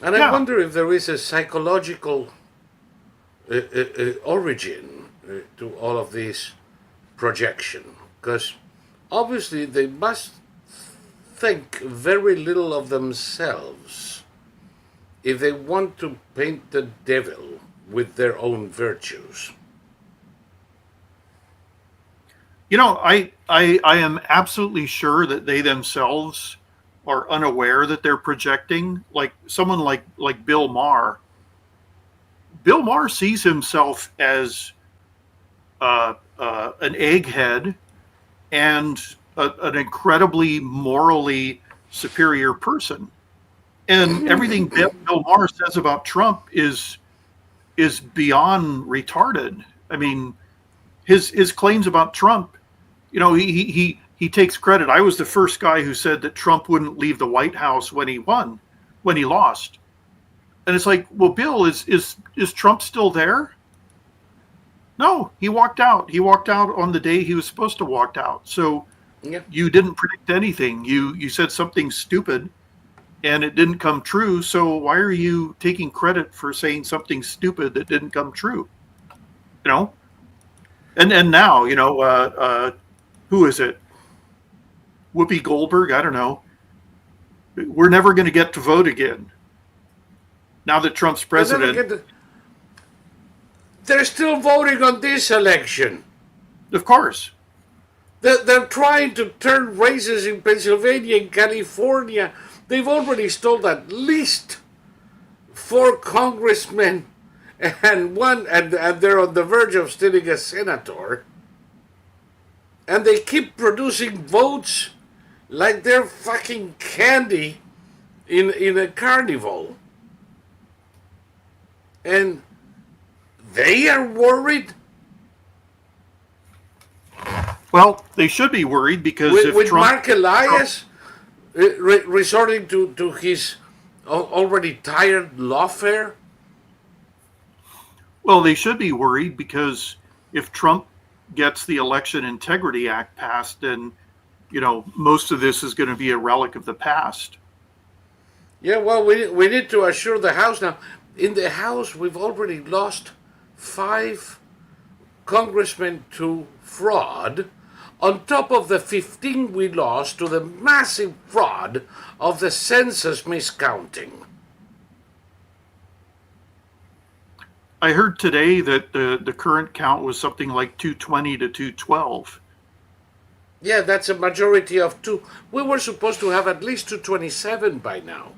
And I wonder if there is a psychological origin to all of this projection, because obviously they must think very little of themselves if they want to paint the devil with their own virtues. I am absolutely sure that they themselves are unaware that they're projecting. Like someone like Bill Maher. Bill Maher sees himself as an egghead and an incredibly morally superior person. And everything Bill Maher says about Trump is beyond retarded. I mean, his claims about Trump, he takes credit. I was the first guy who said that Trump wouldn't leave the White House when he lost. And it's like, well, Bill, is Trump still there? No, he walked out. He walked out on the day he was supposed to walk out. So you didn't predict anything. You said something stupid and it didn't come true. So why are you taking credit for saying something stupid that didn't come true? And now, who is it? Whoopi Goldberg? I don't know. We're never going to get to vote again. Now that Trump's president. They're still voting on this election. Of course. They're trying to turn races in Pennsylvania and California. They've already stole at least 4 congressmen and they're on the verge of stealing a senator. And they keep producing votes like they're fucking candy in a carnival. And they are worried. Well, they should be worried because with Mark Elias resorting to his already tired lawfare. Well, they should be worried because if Trump gets the Election Integrity Act passed, then most of this is going to be a relic of the past. Yeah, well, we need to assure the House now. In the House, we've already lost 5 congressmen to fraud, on top of the 15 we lost to the massive fraud of the census miscounting. I heard today that the current count was something like 220 to 212. Yeah, that's a majority of 2. We were supposed to have at least 227 by now.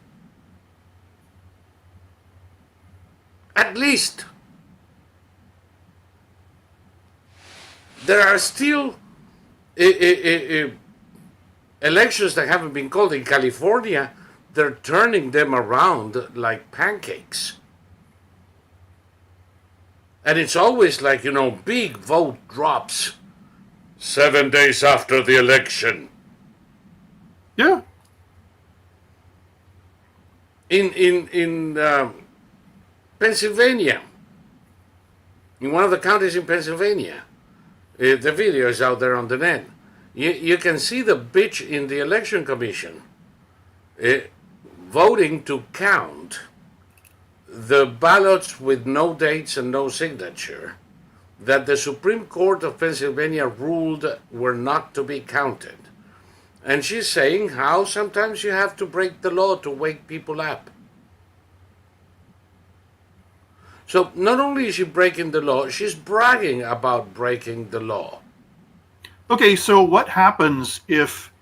At least. There are still elections that haven't been called in California. They're turning them around like pancakes. And it's always like, big vote drops 7 days after the election. Yeah. In Pennsylvania, in one of the counties in Pennsylvania, the video is out there on the net. You can see the bitch in the election commission voting to count the ballots with no dates and no signature that the Supreme Court of Pennsylvania ruled were not to be counted. And she's saying how sometimes you have to break the law to wake people up. So not only is she breaking the law, she's bragging about breaking the law. Okay, so what happens if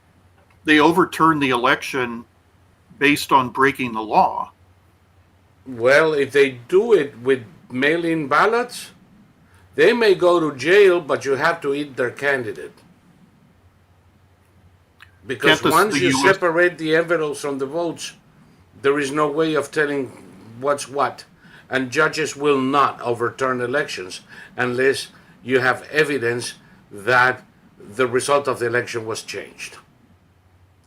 they overturn the election based on breaking the law? Well, if they do it with mail-in ballots, they may go to jail, but you have to eat their candidate. Because once you separate the envelopes from the votes, there is no way of telling what's what. And judges will not overturn elections unless you have evidence that the result of the election was changed.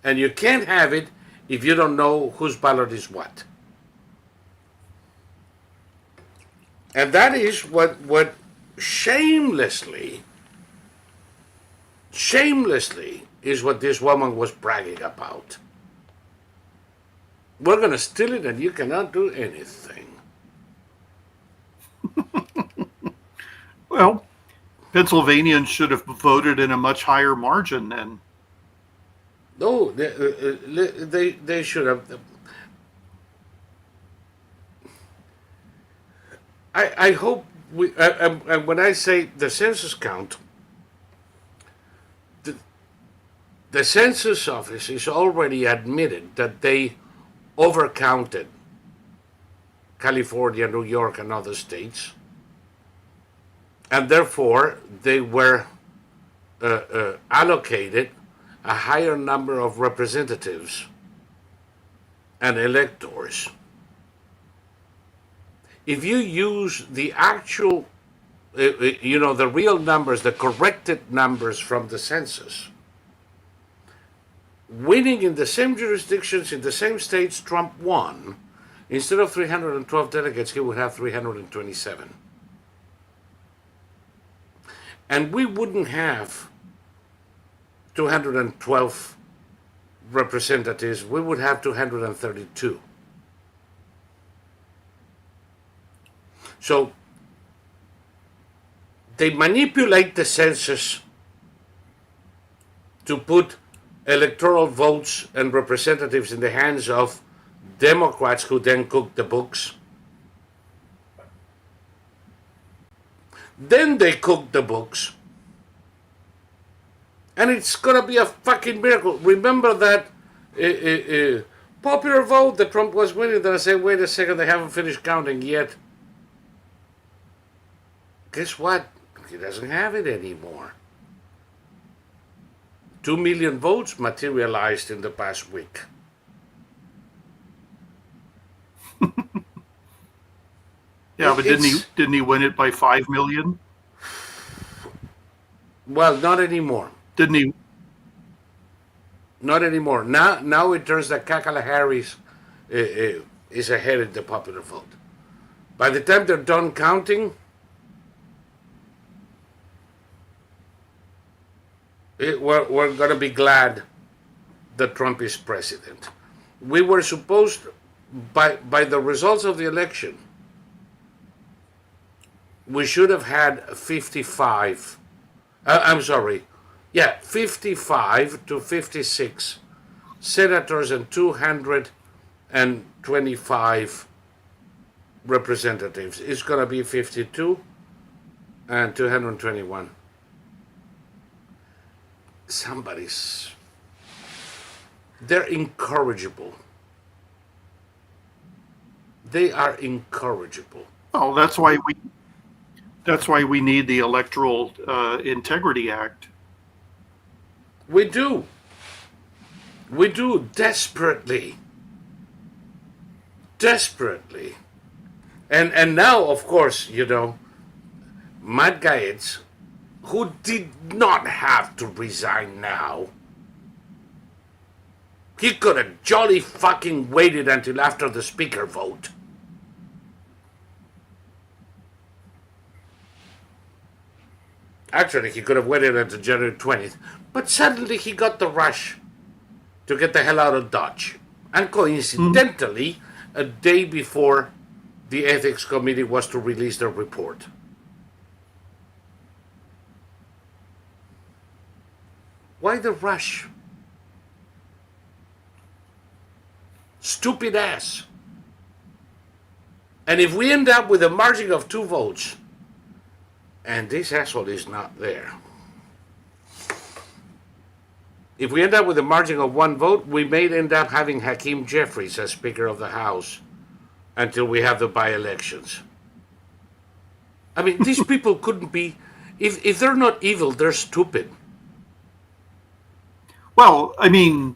And you can't have it if you don't know whose ballot is what. And that is what shamelessly is what this woman was bragging about. We're going to steal it and you cannot do anything. Well, Pennsylvanians should have voted in a much higher margin then. No, they should have. I hope we. And when I say the census count, the census office is already admitted that they overcounted California, New York, and other states. and therefore they were allocated a higher number of representatives and electors. If you use the actual, the real numbers, the corrected numbers from the census, winning in the same jurisdictions, in the same states Trump won, instead of 312 delegates, he would have 327. And we wouldn't have 212 representatives, we would have 232. So they manipulate the census to put electoral votes and representatives in the hands of Democrats who then cook the books. Then they cook the books. And it's going to be a fucking miracle. Remember that popular vote that Trump was winning? Then I say, wait a second, they haven't finished counting yet. Guess what? He doesn't have it anymore. 2 million votes materialized in the past week. Yeah, but didn't he win it by 5 million? Well, not anymore. Didn't he? Not anymore. Now it turns that Kamala Harris is ahead in the popular vote. By the time they're done counting, we're going to be glad that Trump is president. We were supposed, by the results of the election, we should have had 55. 55 to 56 senators and 225 representatives. It's going to be 52 and 221. They're incorrigible. They are incorrigible. Oh, that's why we need the Electoral Integrity Act. We do desperately. And now, of course, Matt Gaetz, who did not have to resign now, he could have jolly fucking waited until after the speaker vote. Actually, he could have waited until January 20th, but suddenly he got the rush to get the hell out of Dodge. And coincidentally, a day before the Ethics Committee was to release their report. Why the rush? Stupid ass. And if we end up with a margin of 2 votes, and this asshole is not there. If we end up with a margin of 1 vote, we may end up having Hakeem Jeffries as Speaker of the House until we have the by-elections. I mean, these people couldn't be, if they're not evil, they're stupid. Well, I mean,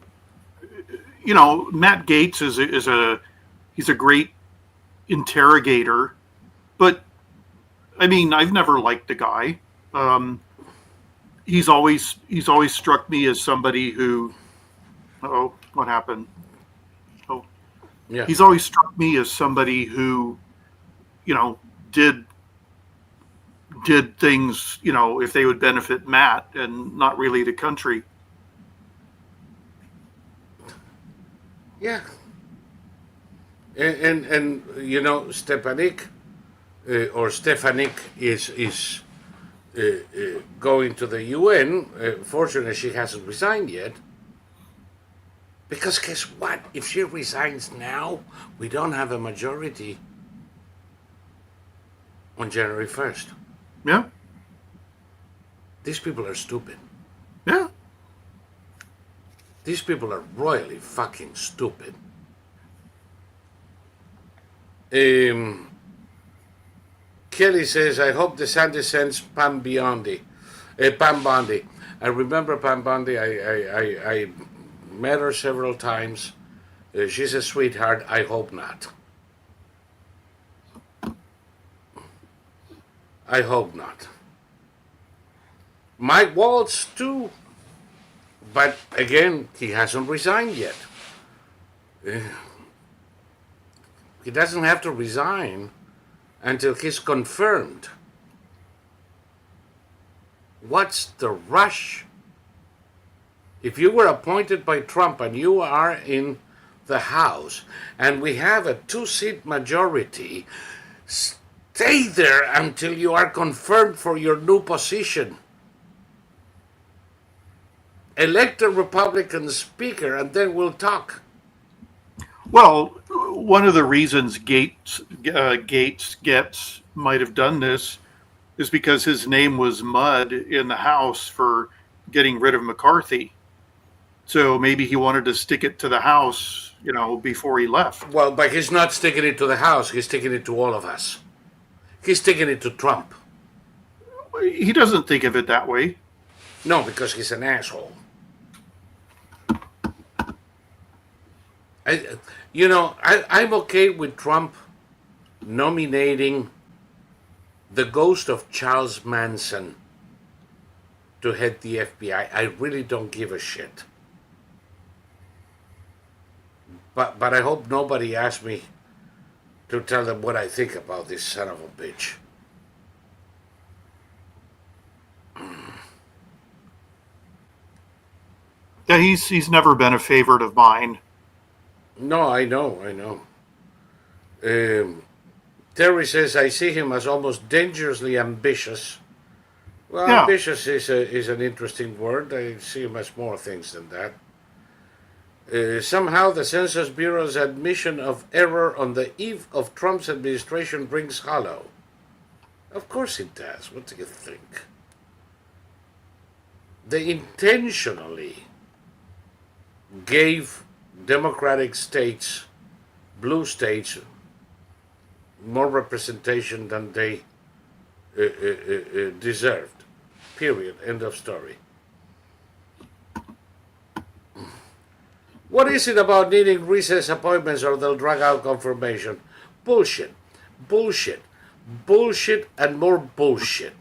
Matt Gaetz he's a great interrogator, but I mean, I've never liked the guy. He's always struck me as somebody who, what happened? Oh, yeah. He's always struck me as somebody who, did things, if they would benefit Matt and not really the country. Yeah. And Stefanik is going to the UN. Fortunately, she hasn't resigned yet. Because guess what? If she resigns now, we don't have a majority on January 1st. Yeah. These people are stupid. Yeah. These people are royally fucking stupid. Kelly says, I hope DeSantis sends Pam Bondi. I remember Pam Bondi. I met her several times. She's a sweetheart. I hope not. I hope not. Mike Waltz, too. But again, he hasn't resigned yet. He doesn't have to resign until he's confirmed. What's the rush? If you were appointed by Trump and you are in the House and we have a 2-seat majority, stay there until you are confirmed for your new position. Elect a Republican speaker and then we'll talk. Well, one of the reasons Gates might have done this is because his name was mud in the House for getting rid of McCarthy. So maybe he wanted to stick it to the House, before he left. Well, but he's not sticking it to the House. He's sticking it to all of us. He's sticking it to Trump. He doesn't think of it that way. No, because he's an asshole. I'm okay with Trump nominating the ghost of Charles Manson to head the FBI. I really don't give a shit. But I hope nobody asks me to tell them what I think about this son of a bitch. Yeah, he's never been a favorite of mine. No, I know. Terry says, I see him as almost dangerously ambitious. Well, Yeah. ambitious is an interesting word. I see him as more things than that. Somehow the Census Bureau's admission of error on the eve of Trump's administration rings hollow. Of course it does. What do you think? They intentionally gave Democratic states, blue states, more representation than they deserved. Period. End of story. What is it about needing recess appointments or they'll drag out confirmation? Bullshit. Bullshit. Bullshit and more bullshit.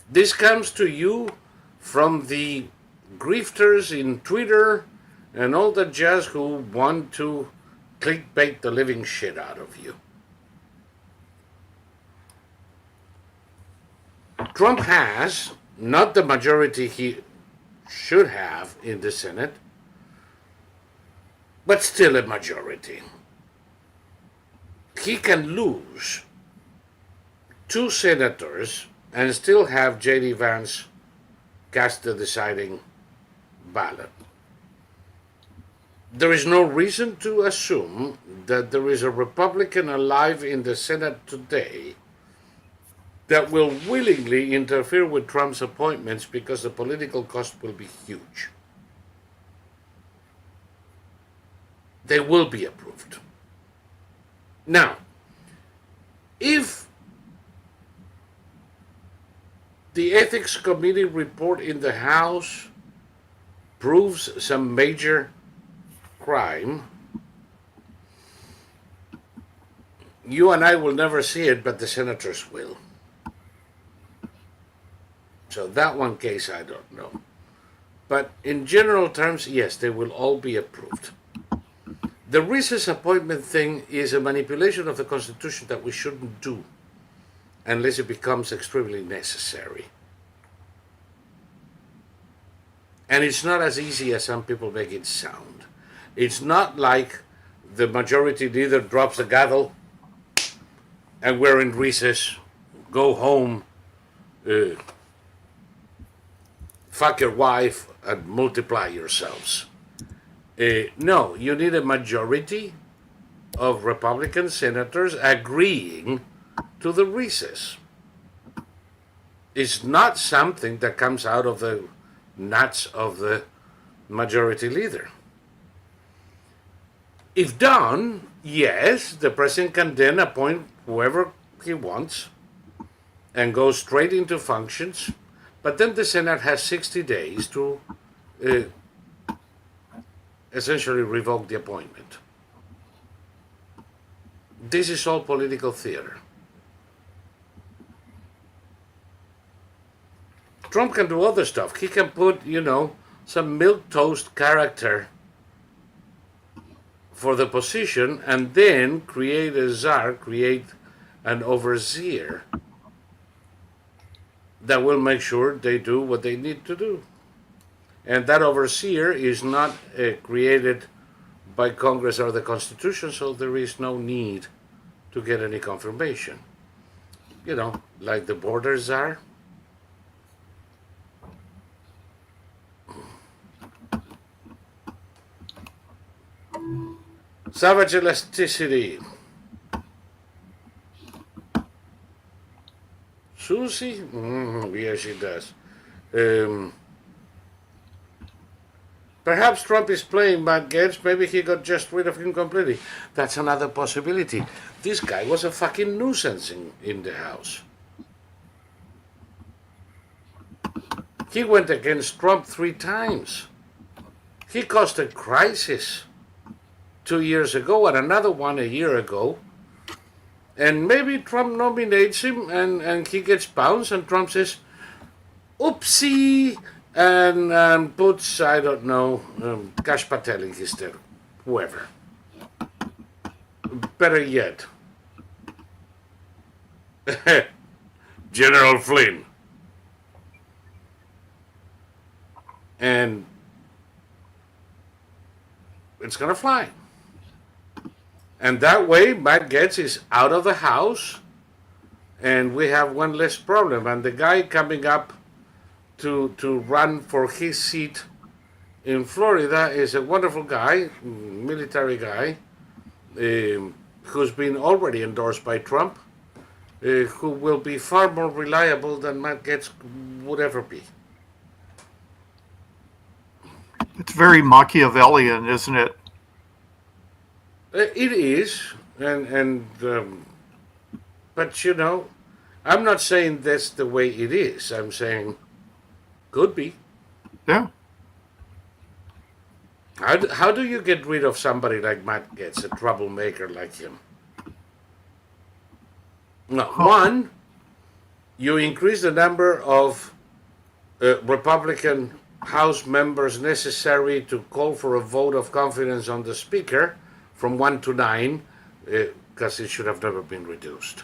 This comes to you from the grifters in Twitter and all the jazz who want to clickbait the living shit out of you. Trump has not the majority he should have in the Senate, but still a majority. He can lose 2 senators and still have J.D. Vance cast the deciding ballot. There is no reason to assume that there is a Republican alive in the Senate today that will willingly interfere with Trump's appointments because the political cost will be huge. They will be approved. Now, if the Ethics Committee report in the House proves some major crime, you and I will never see it, but the senators will. So that one case I don't know. But in general terms, yes, they will all be approved. The recess appointment thing is a manipulation of the Constitution that we shouldn't do unless it becomes extremely necessary. And it's not as easy as some people make it sound. It's not like the majority leader drops the gavel and we're in recess, go home, fuck your wife and multiply yourselves. No, you need a majority of Republican senators agreeing to the recess. It's not something that comes out of the nuts of the majority leader. If done, yes, the president can then appoint whoever he wants and goes straight into functions, but then the Senate has 60 days to essentially revoke the appointment. This is all political theater. Trump can do other stuff. He can put, some milquetoast character for the position and then create a czar, create an overseer that will make sure they do what they need to do. And that overseer is not created by Congress or the Constitution, so there is no need to get any confirmation. Like the border czar. Savage elasticity. Susie? Yeah, she does. Perhaps Trump is playing Matt Gaetz. Maybe he got just rid of him completely. That's another possibility. This guy was a fucking nuisance in the House. He went against Trump 3 times. He caused a crisis 2 years ago and another one a year ago. And maybe Trump nominates him and he gets bounced and Trump says, oopsie, and puts, I don't know, Kash Patel in his stead, whoever. Better yet, General Flynn. And it's gonna fly. And that way, Matt Gaetz is out of the House, and we have one less problem. And the guy coming up to run for his seat in Florida is a wonderful guy, military guy, who's been already endorsed by Trump, who will be far more reliable than Matt Gaetz would ever be. It's very Machiavellian, isn't it? It is, but I'm not saying that's the way it is. I'm saying could be. Yeah. How do you get rid of somebody like Matt Gaetz, a troublemaker like him? No, one, you increase the number of Republican House members necessary to call for a vote of confidence on the Speaker from 1 to 9, because it should have never been reduced.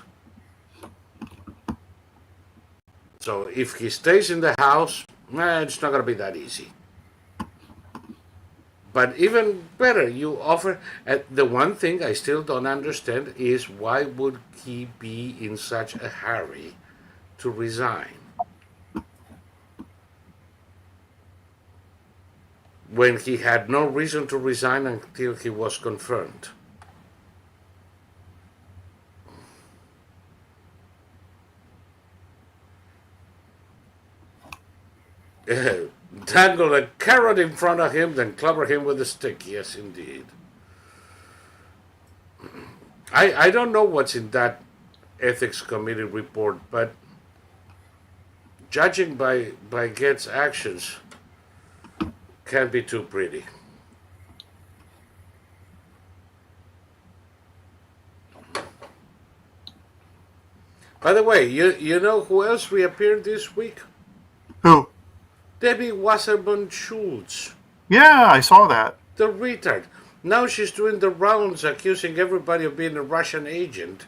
So if he stays in the House, it's not going to be that easy. But even better, you offer. The one thing I still don't understand is why would he be in such a hurry to resign when he had no reason to resign until he was confirmed? Dangle a carrot in front of him, then clobber him with a stick. Yes, indeed. I don't know what's in that ethics committee report, but judging by Gaetz' actions can't be too pretty. By the way, you know who else reappeared this week? Who? Debbie Wasserman Schultz. Yeah, I saw that. The retard. Now she's doing the rounds accusing everybody of being a Russian agent.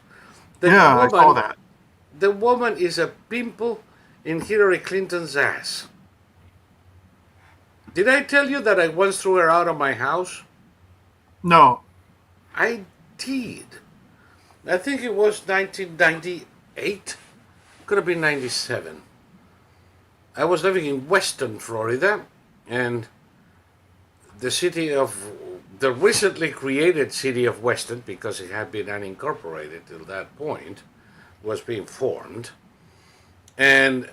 I saw that. The woman is a pimple in Hillary Clinton's ass. Did I tell you that I once threw her out of my house? No. I did. I think it was 1998. Could have been 97. I was living in Weston, Florida, and the recently created city of Weston, because it had been unincorporated till that point, was being formed. And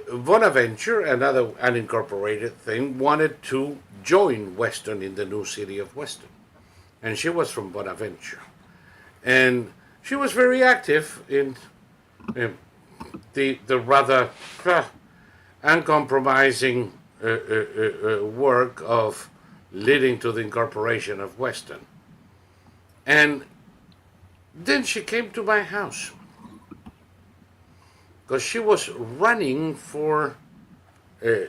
Bonaventure, another unincorporated thing, wanted to join Weston in the new city of Weston. And she was from Bonaventure. And she was very active in uh, the rather uncompromising work of leading to the incorporation of Western. And then she came to my house because she was running for a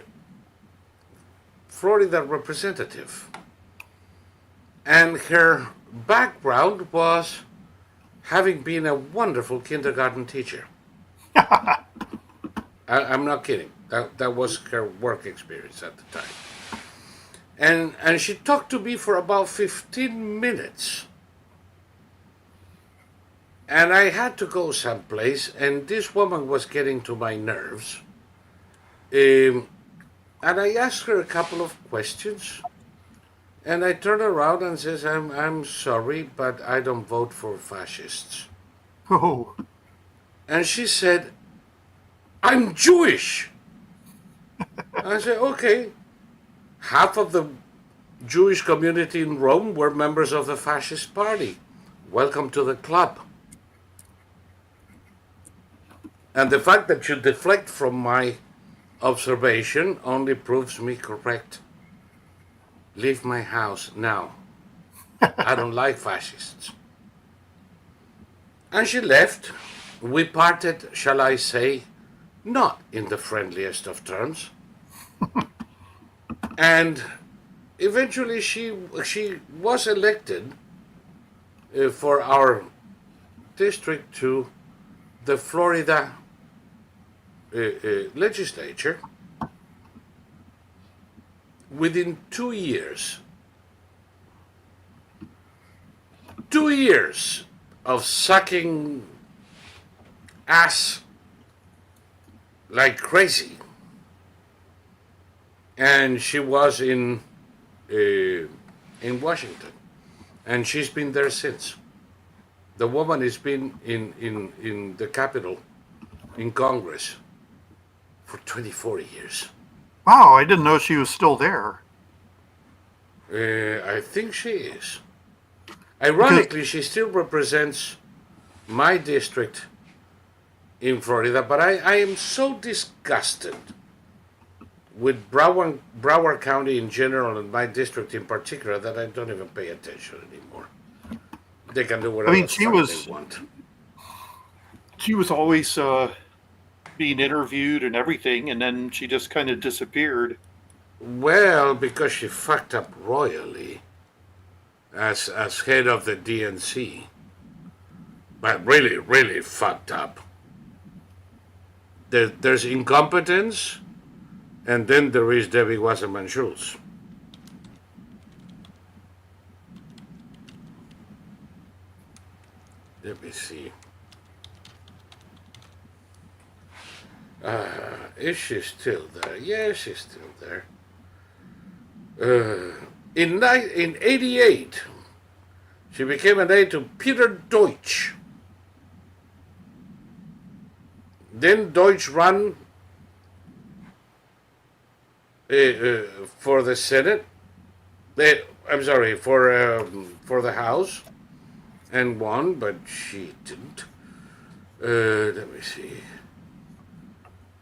Florida representative. And her background was having been a wonderful kindergarten teacher. I'm not kidding. That was her work experience at the time. And she talked to me for about 15 minutes. And I had to go someplace, and this woman was getting to my nerves. And I asked her a couple of questions, and I turned around and says, I'm sorry, but I don't vote for fascists. Oh, And she said, I'm Jewish. I said, okay. Half of the Jewish community in Rome were members of the fascist party. Welcome to the club. And the fact that you deflect from my observation only proves me correct. Leave my house now. I don't like fascists. And she left. We parted, shall I say, not in the friendliest of terms. And eventually she was elected for our district to the Florida legislature. Within 2 years, 2 years of sucking ass like crazy, and she was in Washington, and she's been there since. The woman has been in the Capitol, in Congress, for 24 years. wow, I didn't know she was still there. I think she is. Ironically, she still represents my district in Florida, but I am so disgusted with Broward County in general and my district in particular that I don't even pay attention anymore. They can do whatever they want. She was always being interviewed and everything, and then she just kind of disappeared. Well, because she fucked up royally as head of the DNC. But really, really fucked up. There's incompetence, and then there is Debbie Wasserman Schultz. Let me see. Is she still there? Yeah, she's still there. In 88, she became an aide to Peter Deutsch. Then Deutsch ran for the Senate. I'm sorry, for the House, and won, but she didn't. Let me see.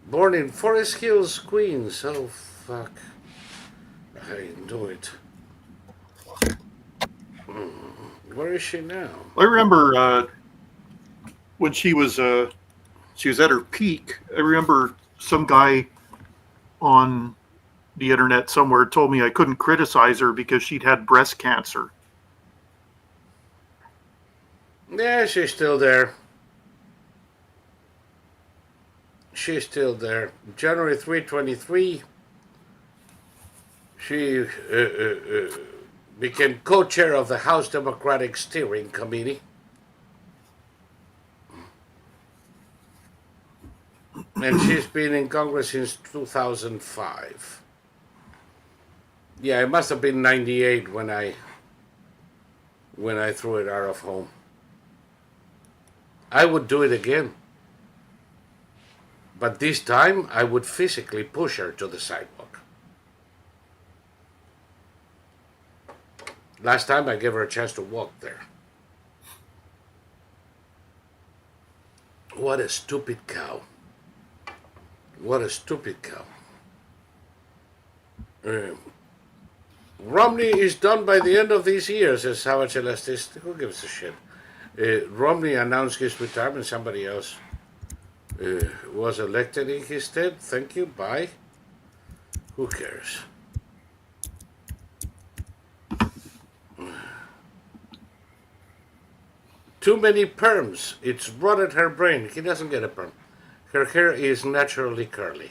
Born in Forest Hills, Queens. Oh, fuck. I knew it. Where is she now? I remember when she was at her peak. I remember some guy on the internet somewhere told me I couldn't criticize her because she'd had breast cancer. Yeah, she's still there. She's still there. January 3, 2023, she became co-chair of the House Democratic Steering Committee. And she's been in Congress since 2005. Yeah, it must have been 98 when I threw it out of home. I would do it again. But this time, I would physically push her to the sidewalk. Last time, I gave her a chance to walk there. What a stupid cow. What a stupid cow. Romney is done by the end of this year, says Savage Elasticity. Who gives a shit? Romney announced his retirement. Somebody else was elected in his stead. Thank you. Bye. Who cares? Too many perms. It's rotted her brain. He doesn't get a perm. Her hair is naturally curly.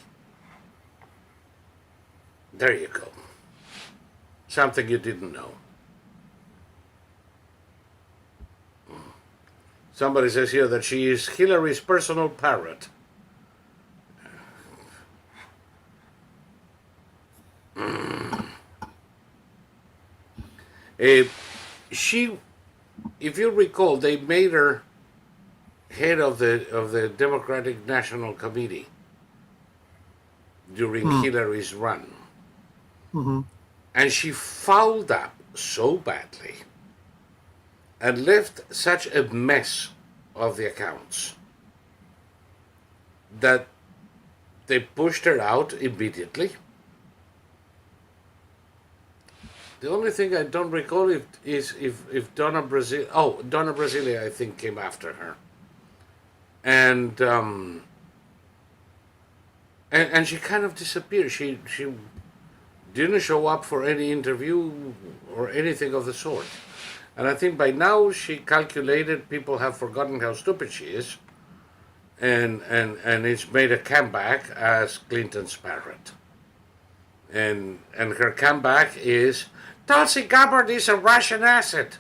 There you go. Something you didn't know. Somebody says here that she is Hillary's personal parrot. She, if you recall, they made her head of the Democratic National Committee during Hillary's run. Mm-hmm. And she fouled up so badly and left such a mess of the accounts that they pushed her out immediately. The only thing I don't recall is if Donna Brasilia, I think, came after her. And she kind of disappeared. She didn't show up for any interview or anything of the sort. And I think by now she calculated people have forgotten how stupid she is, and it's made a comeback as Clinton's parrot. And her comeback is, Tulsi Gabbard is a Russian asset.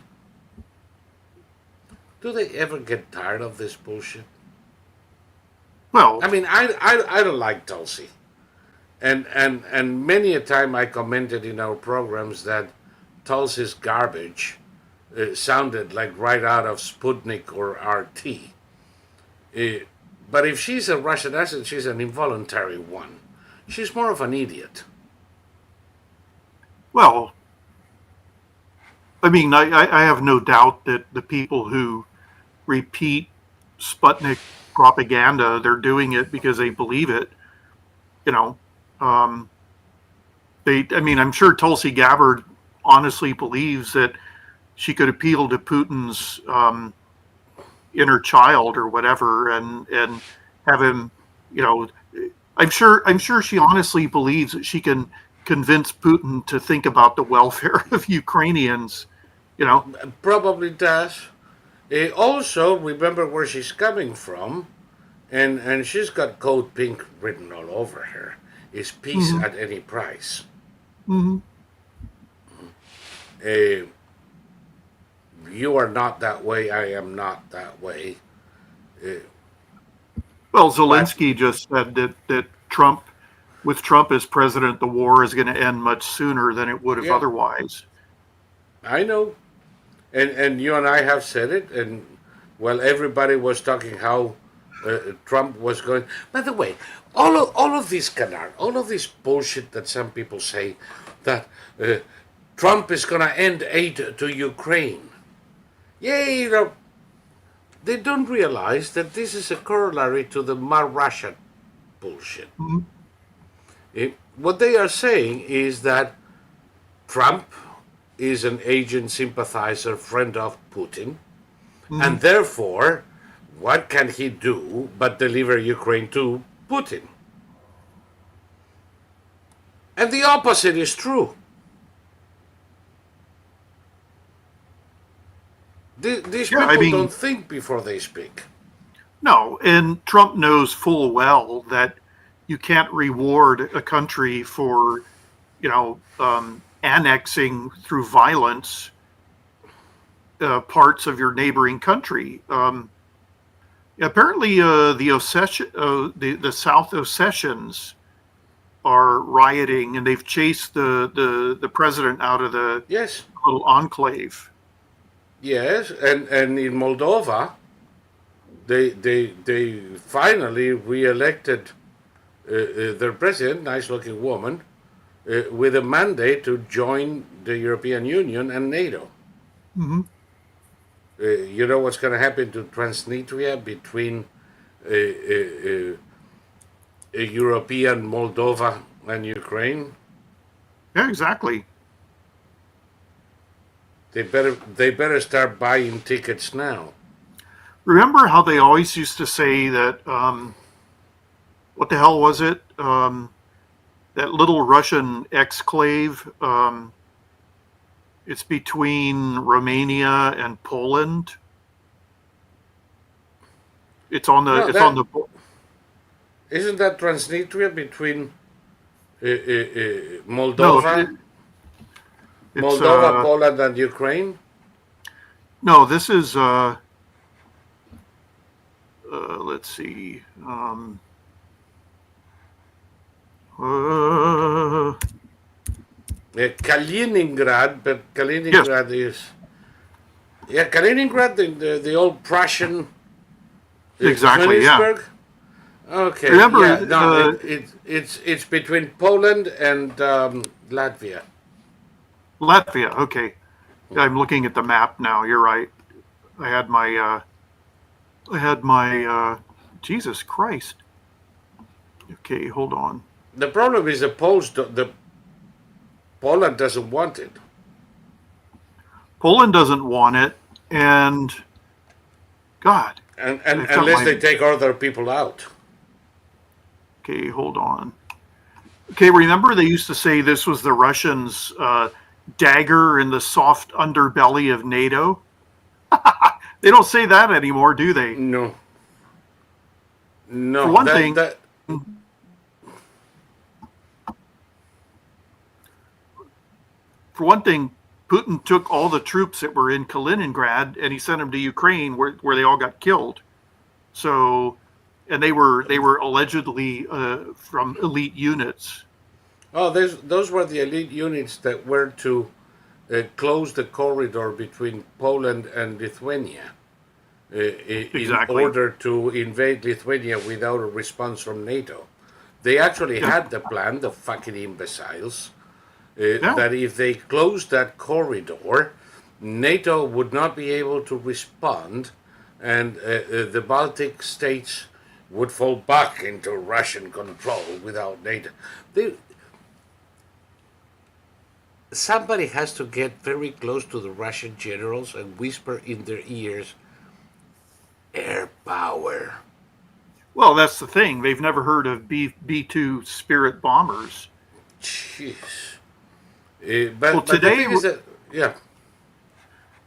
Do they ever get tired of this bullshit? Well, I mean, I don't like Tulsi. And many a time I commented in our programs that Tulsi's garbage sounded like right out of Sputnik or RT. But if she's a Russian asset, she's an involuntary one. She's more of an idiot. well, I mean, I have no doubt that the people who repeat Sputnik propaganda, they're doing it because they believe it. You know, I mean, I'm sure Tulsi Gabbard honestly believes that she could appeal to Putin's inner child or whatever, and have him, you know, I'm sure she honestly believes that she can convince Putin to think about the welfare of Ukrainians, you know. Probably does. Also, remember where she's coming from, and she's got Code Pink written all over her. Is peace at any price. Mm-hmm. You are not that way, I am not that way. Well, Zelensky just said that Trump, with Trump as president, the war is going to end much sooner than it would have Yeah. otherwise. I know. And you and I have said it, and well, everybody was talking how Trump was going. By the way, all of this canard, all of this bullshit that some people say that Trump is going to end aid to Ukraine. Yeah, you know, they don't realize that this is a corollary to the Mar Russia bullshit. What they are saying is that Trump is an agent, sympathizer, friend of Putin, and therefore, what can he do but deliver Ukraine to Putin? And the opposite is true. These people don't think before they speak. No, and Trump knows full well that you can't reward a country for, you know, annexing through violence parts of your neighboring country. Apparently, the South Ossetians are rioting, and they've chased the president out of the little enclave. Yes, and in Moldova, they finally re-elected their president, nice-looking woman, with a mandate to join the European Union and NATO. Mm-hmm. You know what's going to happen to Transnistria between a European Moldova and Ukraine. Yeah, exactly. They better start buying tickets now. Remember how they always used to say that, what the hell was it? That little Russian exclave, it's between Romania and Poland. It's on the, No, it's on the, isn't that Transnistria between no, Moldova, it's, Poland, and Ukraine? no, this is, let's see, Kaliningrad, but Kaliningrad is Kaliningrad, the old Prussian exactly, yeah. Königsberg. Okay, Remember, yeah, no, it's between Poland and Latvia. Latvia, okay. I'm looking at the map now. You're right. I had my, Jesus Christ. Okay, hold on. The problem is the Poland doesn't want it. Poland doesn't want it, and God. And unless they take other people out. Okay, hold on. Okay, remember they used to say this was the Russians' dagger in the soft underbelly of NATO? They don't say that anymore, do they? No. No. For one thing, Putin took all the troops that were in Kaliningrad and he sent them to Ukraine, where they all got killed. So, and they were allegedly from elite units. Oh, those were the elite units that were to close the corridor between Poland and Lithuania Exactly. in order to invade Lithuania without a response from NATO. They actually had the plan, the fucking imbeciles, that if they closed that corridor, NATO would not be able to respond, and the Baltic states would fall back into Russian control without NATO. Somebody has to get very close to the Russian generals and whisper in their ears, air power. Well, that's the thing. They've never heard of B-2 Spirit bombers. Jeez. Well, today, yeah.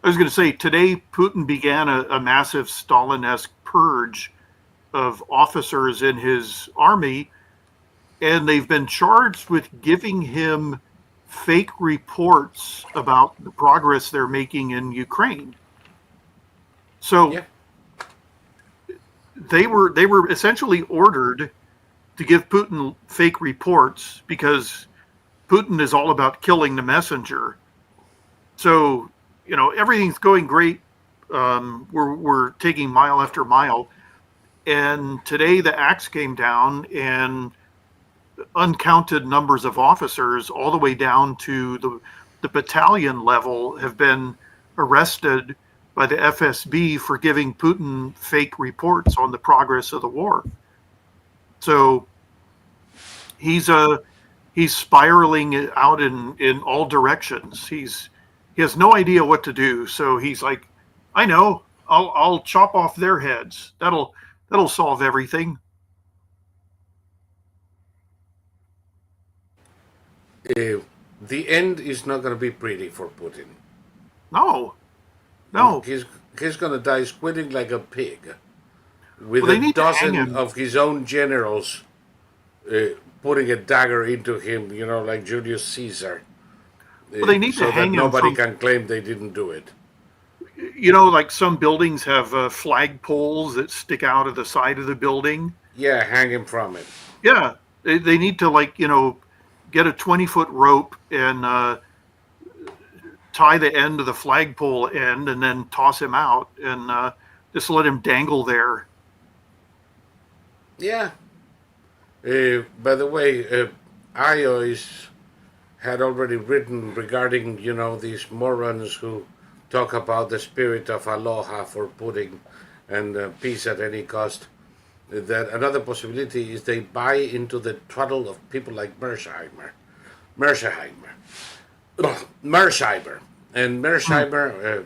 I was going to say, today Putin began a massive Stalin-esque purge of officers in his army, and they've been charged with giving him fake reports about the progress they're making in Ukraine. So they were essentially ordered to give Putin fake reports because Putin is all about killing the messenger. So, everything's going great. We're taking mile after mile. And today the axe came down and uncounted numbers of officers all the way down to the battalion level have been arrested by the FSB for giving Putin fake reports on the progress of the war. So he's spiraling out in all directions. He has no idea what to do. So he's like, I know, I'll chop off their heads. That'll solve everything. The end is not going to be pretty for Putin. No. He's going to die squealing like a pig with Well, a dozen of his own generals putting a dagger into him, like Julius Caesar. Well, they need so to hang that him nobody can claim they didn't do it. Like some buildings have flag poles that stick out of the side of the building. Yeah, hang him from it. Yeah, they need to get a 20-foot rope and tie the end of the flagpole end and then toss him out and just let him dangle there. Yeah. By the way, IOs had already written regarding, these morons who talk about the spirit of aloha for Putin and peace at any cost. that another possibility is they buy into the twaddle of people like Mersheimer, and Mersheimer.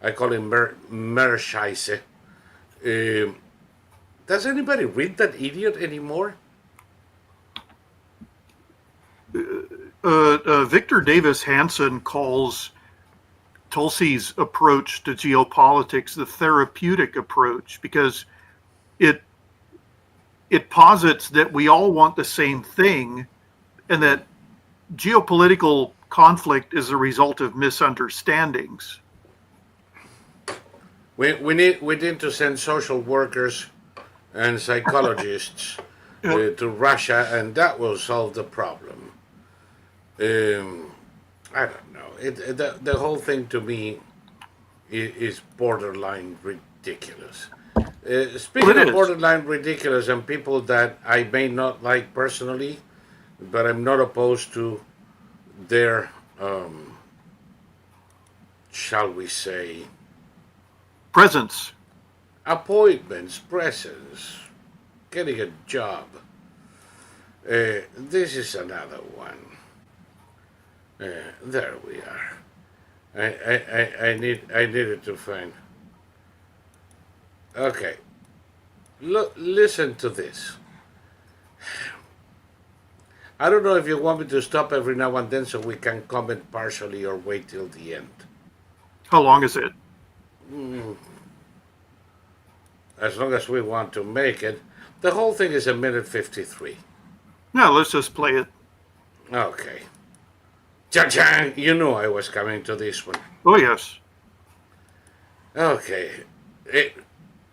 I call him Merscheisse. Does anybody read that idiot anymore? Victor Davis Hanson calls Tulsi's approach to geopolitics the therapeutic approach because it posits that we all want the same thing and that geopolitical conflict is a result of misunderstandings. We need to send social workers and psychologists to Russia, and that will solve the problem. I don't know. The whole thing to me is borderline ridiculous. Speaking of borderline ridiculous and people that I may not like personally, but I'm not opposed to their, shall we say, presence, appointments, presence, getting a job. This is another one. There we are. I needed to find. Okay. Look, listen to this. I don't know if you want me to stop every now and then so we can comment partially or wait till the end. how long is it? As long as we want to make it. The whole thing is 1:53. No, let's just play it. Okay. Cha-chang! You knew I was coming to this one. Oh, yes. Okay.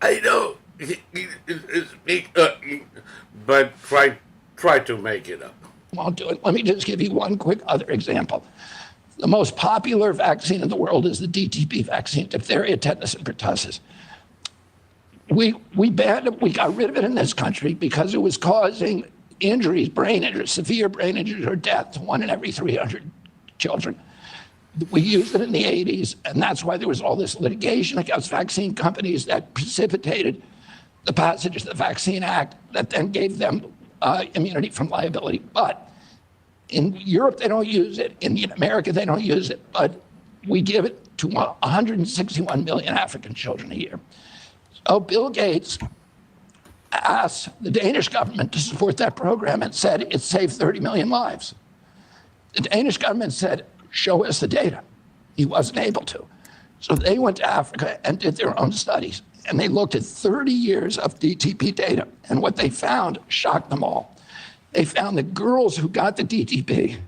I know. But try to make it up. I'll do it. Let me just give you one quick other example. The most popular vaccine in the world is the DTP vaccine, diphtheria, tetanus, and pertussis. We banned it. We got rid of it in this country because it was causing injuries, brain injuries, severe brain injuries, or death to 1 in every 300 children. We used it in the 80s, and that's why there was all this litigation against vaccine companies that precipitated the passage of the Vaccine Act that then gave them immunity from liability. But in Europe, they don't use it. In America, they don't use it. But we give it to 161 million African children a year. So Bill Gates asked the Danish government to support that program and said it saved 30 million lives. The Danish government said, show us the data. He wasn't able to. So they went to Africa and did their own studies. And they looked at 30 years of DTP data. And what they found shocked them all. They found that girls who got the DTP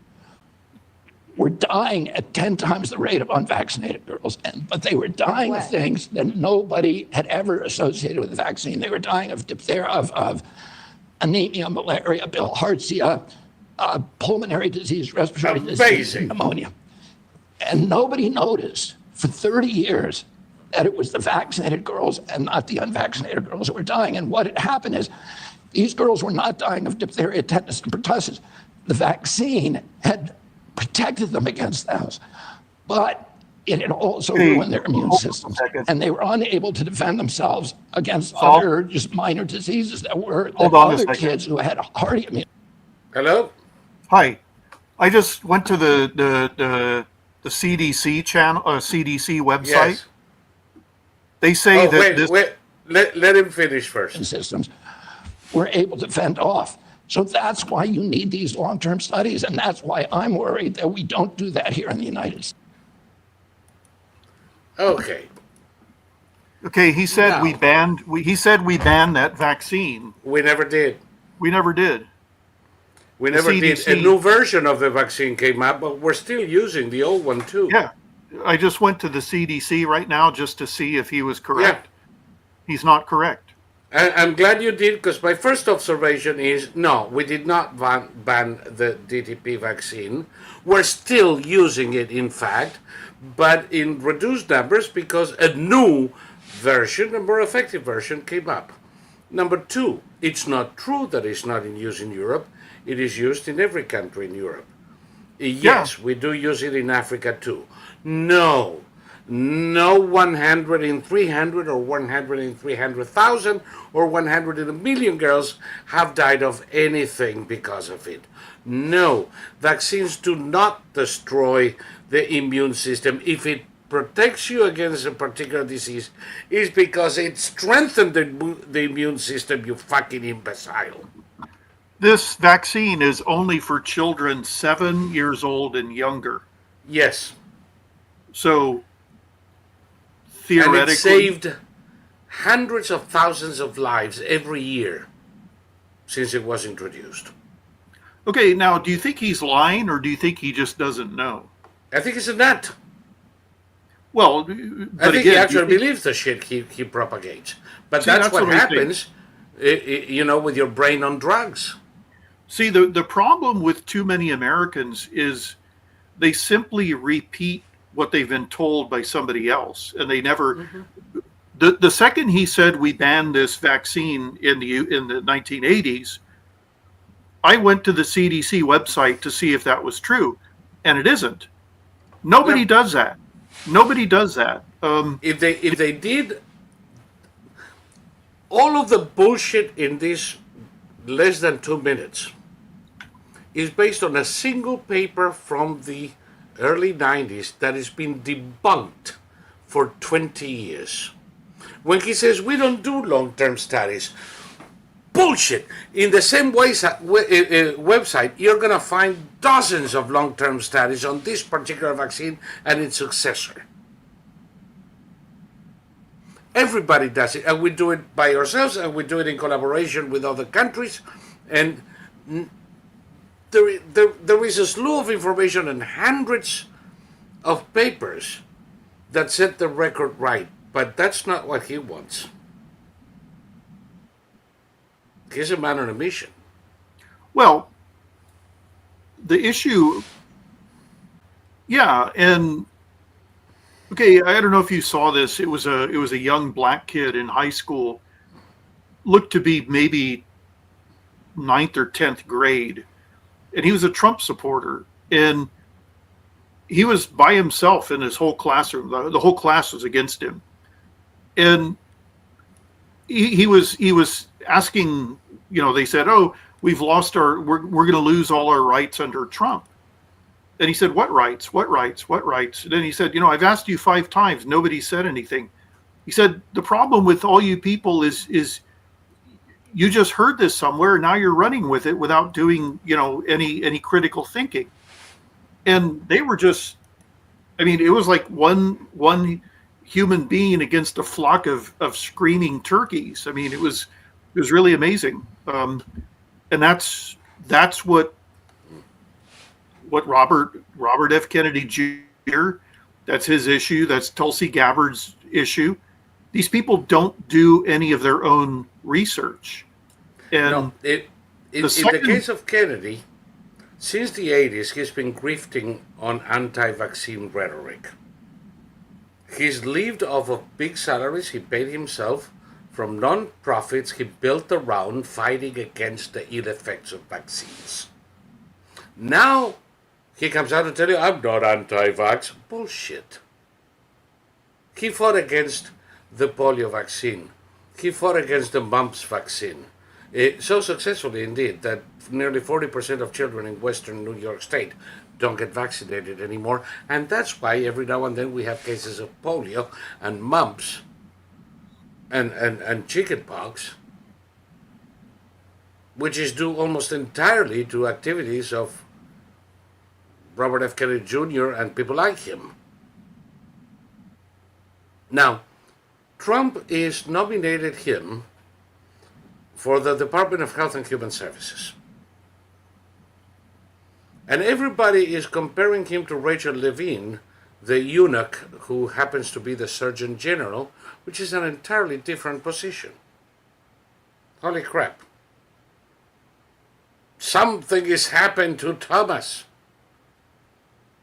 were dying at 10 times the rate of unvaccinated girls. But they were dying of things that nobody had ever associated with the vaccine. They were dying of diphtheria, of anemia, malaria, bilharzia, pulmonary disease, respiratory disease, pneumonia. And nobody noticed for 30 years that it was the vaccinated girls and not the unvaccinated girls that were dying. And what had happened is these girls were not dying of diphtheria, tetanus, and pertussis. The vaccine had protected them against those, but it had also ruined their immune systems. And they were unable to defend themselves against other just minor diseases that were other kids who had hardy immunity. Hello? Hi. I just went to the CDC channel, CDC website. Yes. They say that wait. Let him finish first. Systems were able to fend off. So that's why you need these long-term studies, and that's why I'm worried that we don't do that here in the United States. Okay. Okay, he said we banned. He said we banned that vaccine. We never did. We never did. We never did. A new version of the vaccine came out, but we're still using the old one too. Yeah, I just went to the CDC right now just to see if he was correct. Yeah. He's not correct. I'm glad you did, because my first observation is, no, we did not ban the DTP vaccine. We're still using it, in fact, but in reduced numbers because a new version, a more effective version, came up. Number two, it's not true that it's not in use in Europe. It is used in every country in Europe. Yes, we do use it in Africa too. No, No 100 in 300 or 100 in 300,000 or 100 in a million girls have died of anything because of it. No, vaccines do not destroy the immune system. If it protects you against a particular disease, it's because it strengthened the immune system, you fucking imbecile. This vaccine is only for children 7 years old and younger. Yes. So And it theoretically, saved hundreds of thousands of lives every year since it was introduced. okay, now do you think he's lying or do you think he just doesn't know? I think it's a nut. Well, I but think he again, actually believes the shit he propagates. But See, that's that's what what I think. happens, with your brain on drugs. see, the problem with too many Americans is they simply repeat what they've been told by somebody else, and they never. The second he said we banned this vaccine in the 1980s, I went to the CDC website to see if that was true, and it isn't. Nobody No. does that. Nobody does that. If they did, all of the bullshit in this less than 2 minutes is based on a single paper from the early 90s that has been debunked for 20 years. When he says we don't do long-term studies, bullshit. In the same website, you're going to find dozens of long-term studies on this particular vaccine and its successor. Everybody does it, and we do it by ourselves, and we do it in collaboration with other countries. And there is a slew of information and hundreds of papers that set the record right, but that's not what he wants. He's a man on a mission. Well, the issue, yeah, and okay, I don't know if you saw this. It was a young black kid in high school, looked to be maybe 9th or 10th grade, and he was a Trump supporter, and he was by himself in his whole classroom. The whole class was against him, and he was asking. They said, "Oh, we've lost we're going to lose all our rights under Trump." And he said, "What rights? What rights? What rights?" And then he said, "I've asked you 5 times. Nobody said anything." He said, "The problem with all you people is you just heard this somewhere. Now you're running with it without doing, any critical thinking." And they were just, it was like one human being against a flock of screaming turkeys. It was really amazing. And that's what Robert F. Kennedy Jr., that's his issue. That's Tulsi Gabbard's issue. These people don't do any of their own research. And No, in the case of Kennedy, since the 80s, he's been grifting on anti-vaccine rhetoric. He's lived off of big salaries he paid himself from non-profits he built around fighting against the ill effects of vaccines. Now, he comes out and tells you, I'm not anti-vax. Bullshit. He fought against the polio vaccine. He fought against the mumps vaccine. So successfully indeed that nearly 40% of children in western New York State don't get vaccinated anymore. And that's why every now and then we have cases of polio and mumps and chickenpox, which is due almost entirely to activities of Robert F. Kennedy Jr. and people like him. Now, Trump is nominated him for the Department of Health and Human Services. And everybody is comparing him to Rachel Levine, the eunuch who happens to be the Surgeon General, which is an entirely different position. Holy crap. Something has happened to Thomas.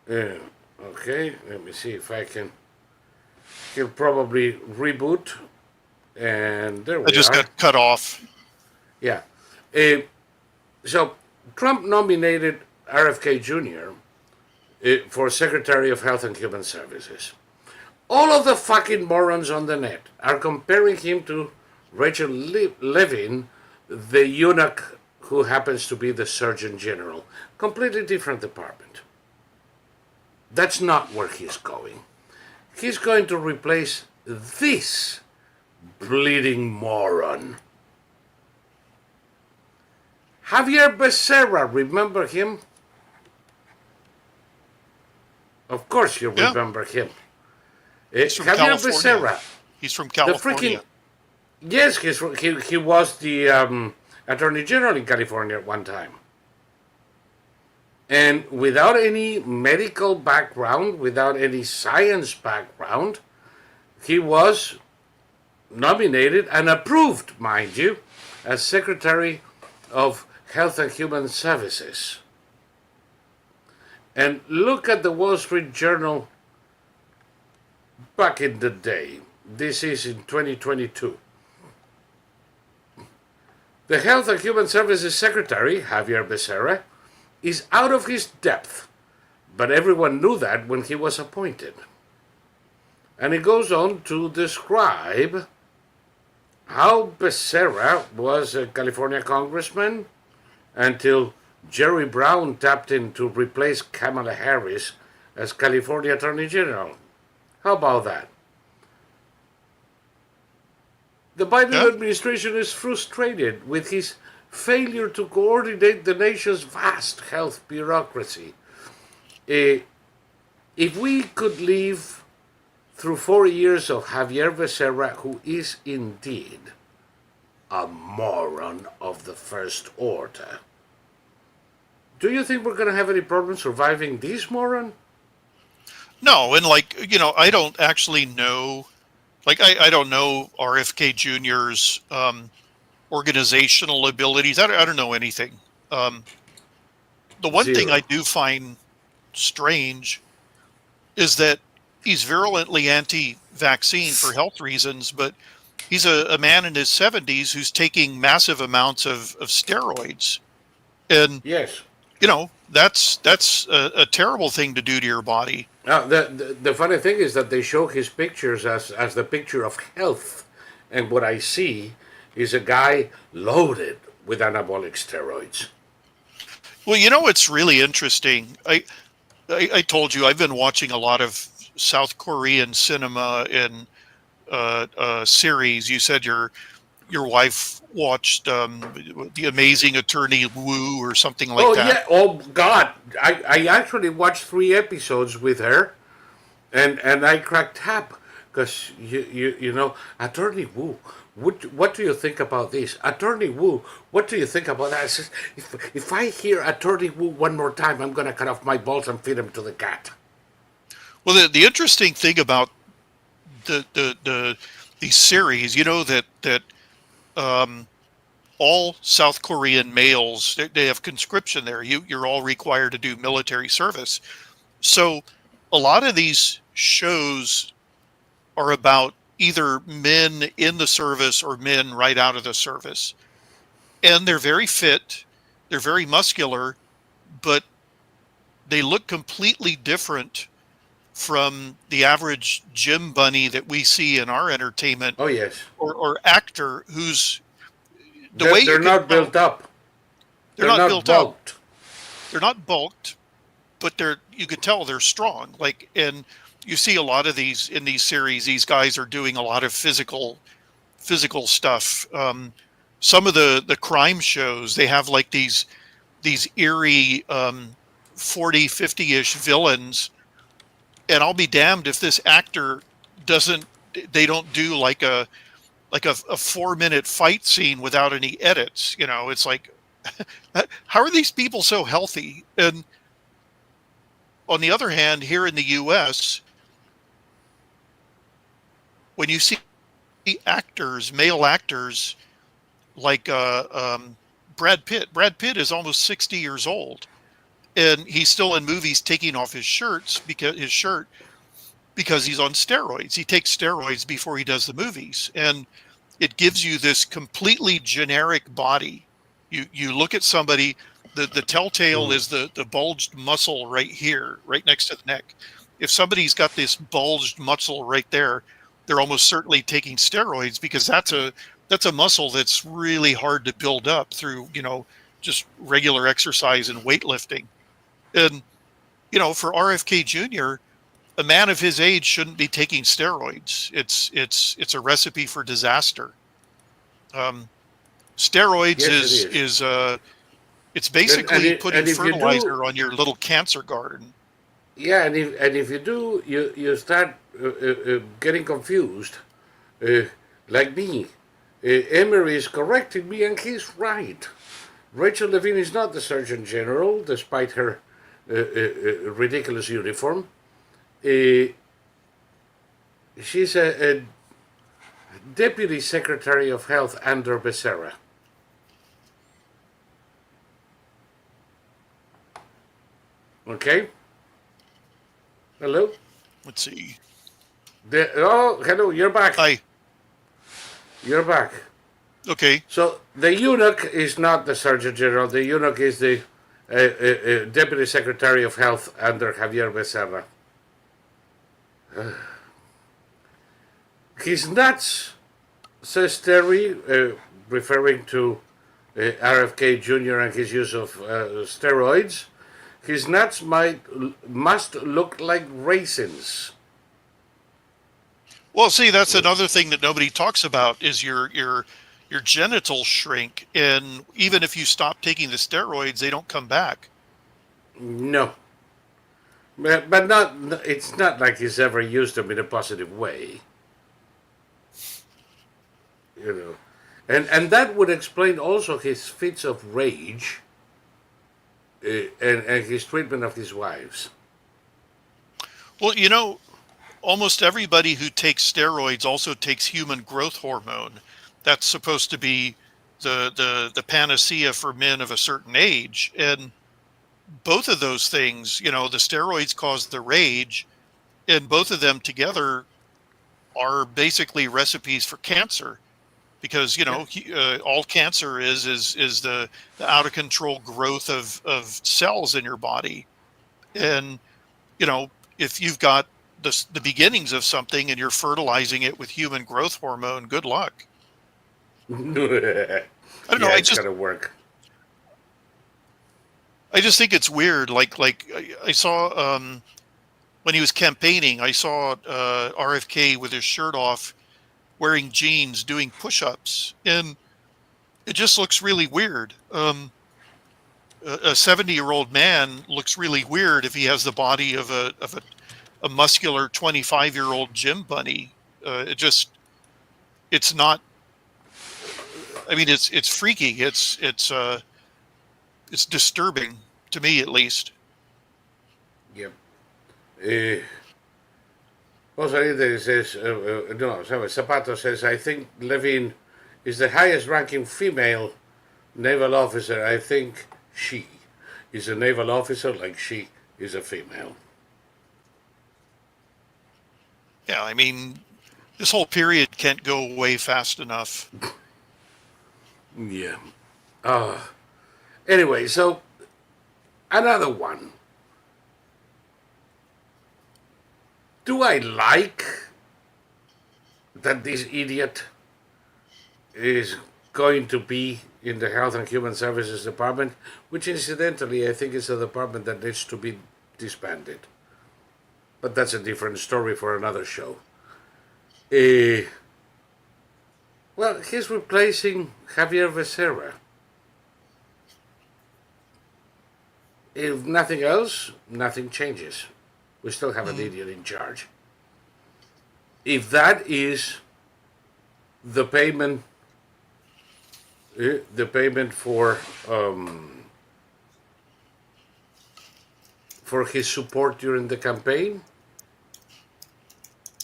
Okay, let me see if I can. He'll probably reboot. And there we are. I just got cut off. Yeah. So Trump nominated RFK Jr. For Secretary of Health and Human Services. All of the fucking morons on the net are comparing him to Rachel Levin, the eunuch who happens to be the Surgeon General. Completely different department. That's not where he's going. He's going to replace this bleeding moron. Javier Becerra, remember him? Of course you remember him. He's from Javier California. Becerra. He's from California. Yes, he was the Attorney General in California at one time. And without any medical background, without any science background, he was nominated and approved, mind you, as Secretary of Health and Human Services. And look at the Wall Street Journal back in the day. This is in 2022. The Health and Human Services Secretary, Javier Becerra, is out of his depth, but everyone knew that when he was appointed. And he goes on to describe how Becerra was a California congressman until Jerry Brown tapped in to replace Kamala Harris as California Attorney General. How about that? The Biden administration is frustrated with his failure to coordinate the nation's vast health bureaucracy. If we could live through 4 years of Javier Becerra, who is indeed a moron of the first order, do you think we're going to have any problem surviving this moron? No, and I don't actually know. I don't know RFK Jr.'s organizational abilities. I don't know anything. The one thing I do find strange is that he's virulently anti-vaccine for health reasons, but he's a man in his 70s who's taking massive amounts of steroids. And yes, that's a terrible thing to do to your body. The funny thing is that they show his pictures as the picture of health, and what I see is a guy loaded with anabolic steroids. Well, it's really interesting. I told you I've been watching a lot of South Korean cinema and series. You said your wife watched The Amazing Attorney Woo or something like that. Yeah. Oh God, I actually watched 3 episodes with her, and I cracked up because you know Attorney Woo. What do you think about this? Attorney Woo, what do you think about that? I says, if I hear Attorney Woo one more time, I'm going to cut off my balls and feed them to the cat. Well, the interesting thing about these series, that all South Korean males, they have conscription there. You're all required to do military service. So a lot of these shows are about either men in the service or men right out of the service. And they're very fit, they're very muscular, but they look completely different from the average gym bunny that we see in our entertainment. Oh, yes. Or actor who's they're not built up. They're not built bulked. up. They're not bulked, but you could tell they're strong. And you see a lot of these in these series. These guys are doing a lot of physical stuff. Some of the crime shows, they have these eerie 40, 50-ish villains. And I'll be damned if this actor they don't do like a 4-minute fight scene without any edits. It's like, how are these people so healthy? And on the other hand, here in the US, when you see male actors like Brad Pitt is almost 60 years old, and he's still in movies taking off his shirt because he's on steroids. He takes steroids before he does the movies, and it gives you this completely generic body. You look at somebody, the telltale is the bulged muscle right here, right next to the neck. if somebody's got this bulged muscle right there, they're almost certainly taking steroids, because that's a muscle that's really hard to build up through, just regular exercise and weightlifting. And, for RFK Jr., a man of his age shouldn't be taking steroids. It's a recipe for disaster. Steroids Yes, it is is. is it's basically putting And if you do, fertilizer on your little cancer garden. yeah, and if you do, you start getting confused, uh, like me. Emery is correcting me, and he's right. Rachel Levine is not the Surgeon General, despite her ridiculous uniform. Uh, she's a Deputy Secretary of Health under Becerra. Okay? Hello? Let's see. Oh, hello, you're back. Hi. You're back. Okay. So the eunuch is not the Surgeon General. The eunuch is the Deputy Secretary of Health under Javier Becerra. He's nuts, says Terry, referring to RFK Jr. and his use of steroids. His nuts must look like raisins. Well, see, that's another thing that nobody talks about is your genitals shrink, and even if you stop taking the steroids, they don't come back. No, but not. It's not like he's ever used them in a positive way. And that would explain also his fits of rage, and his treatment of his wives. Well, almost everybody who takes steroids also takes human growth hormone. That's supposed to be the panacea for men of a certain age. And both of those things, the steroids cause the rage, and both of them together are basically recipes for cancer. Because all cancer is the out of control growth of cells in your body. And if you've got the beginnings of something and you're fertilizing it with human growth hormone, good luck. I don't know. It's gonna work. I just think it's weird. Like I saw when he was campaigning, I saw RFK with his shirt off, wearing jeans, doing push-ups, and it just looks really weird. A 70-year-old man looks really weird if he has the body of a muscular 25-year-old gym bunny. It's not. I mean, it's freaky. It's disturbing to me, at least. Yep. Also, says, no, sorry, Zapato says, I think Levine is the highest ranking female naval officer. I think she is a naval officer like she is a female. Yeah, I mean, this whole period can't go away fast enough. Yeah. Anyway, so another one. Do I like that this idiot is going to be in the Health and Human Services Department, which incidentally I think is a department that needs to be disbanded. But that's a different story for another show. Well, he's replacing Javier Becerra. If nothing else, nothing changes. We still have an idiot in charge. If that is the payment for his support during the campaign,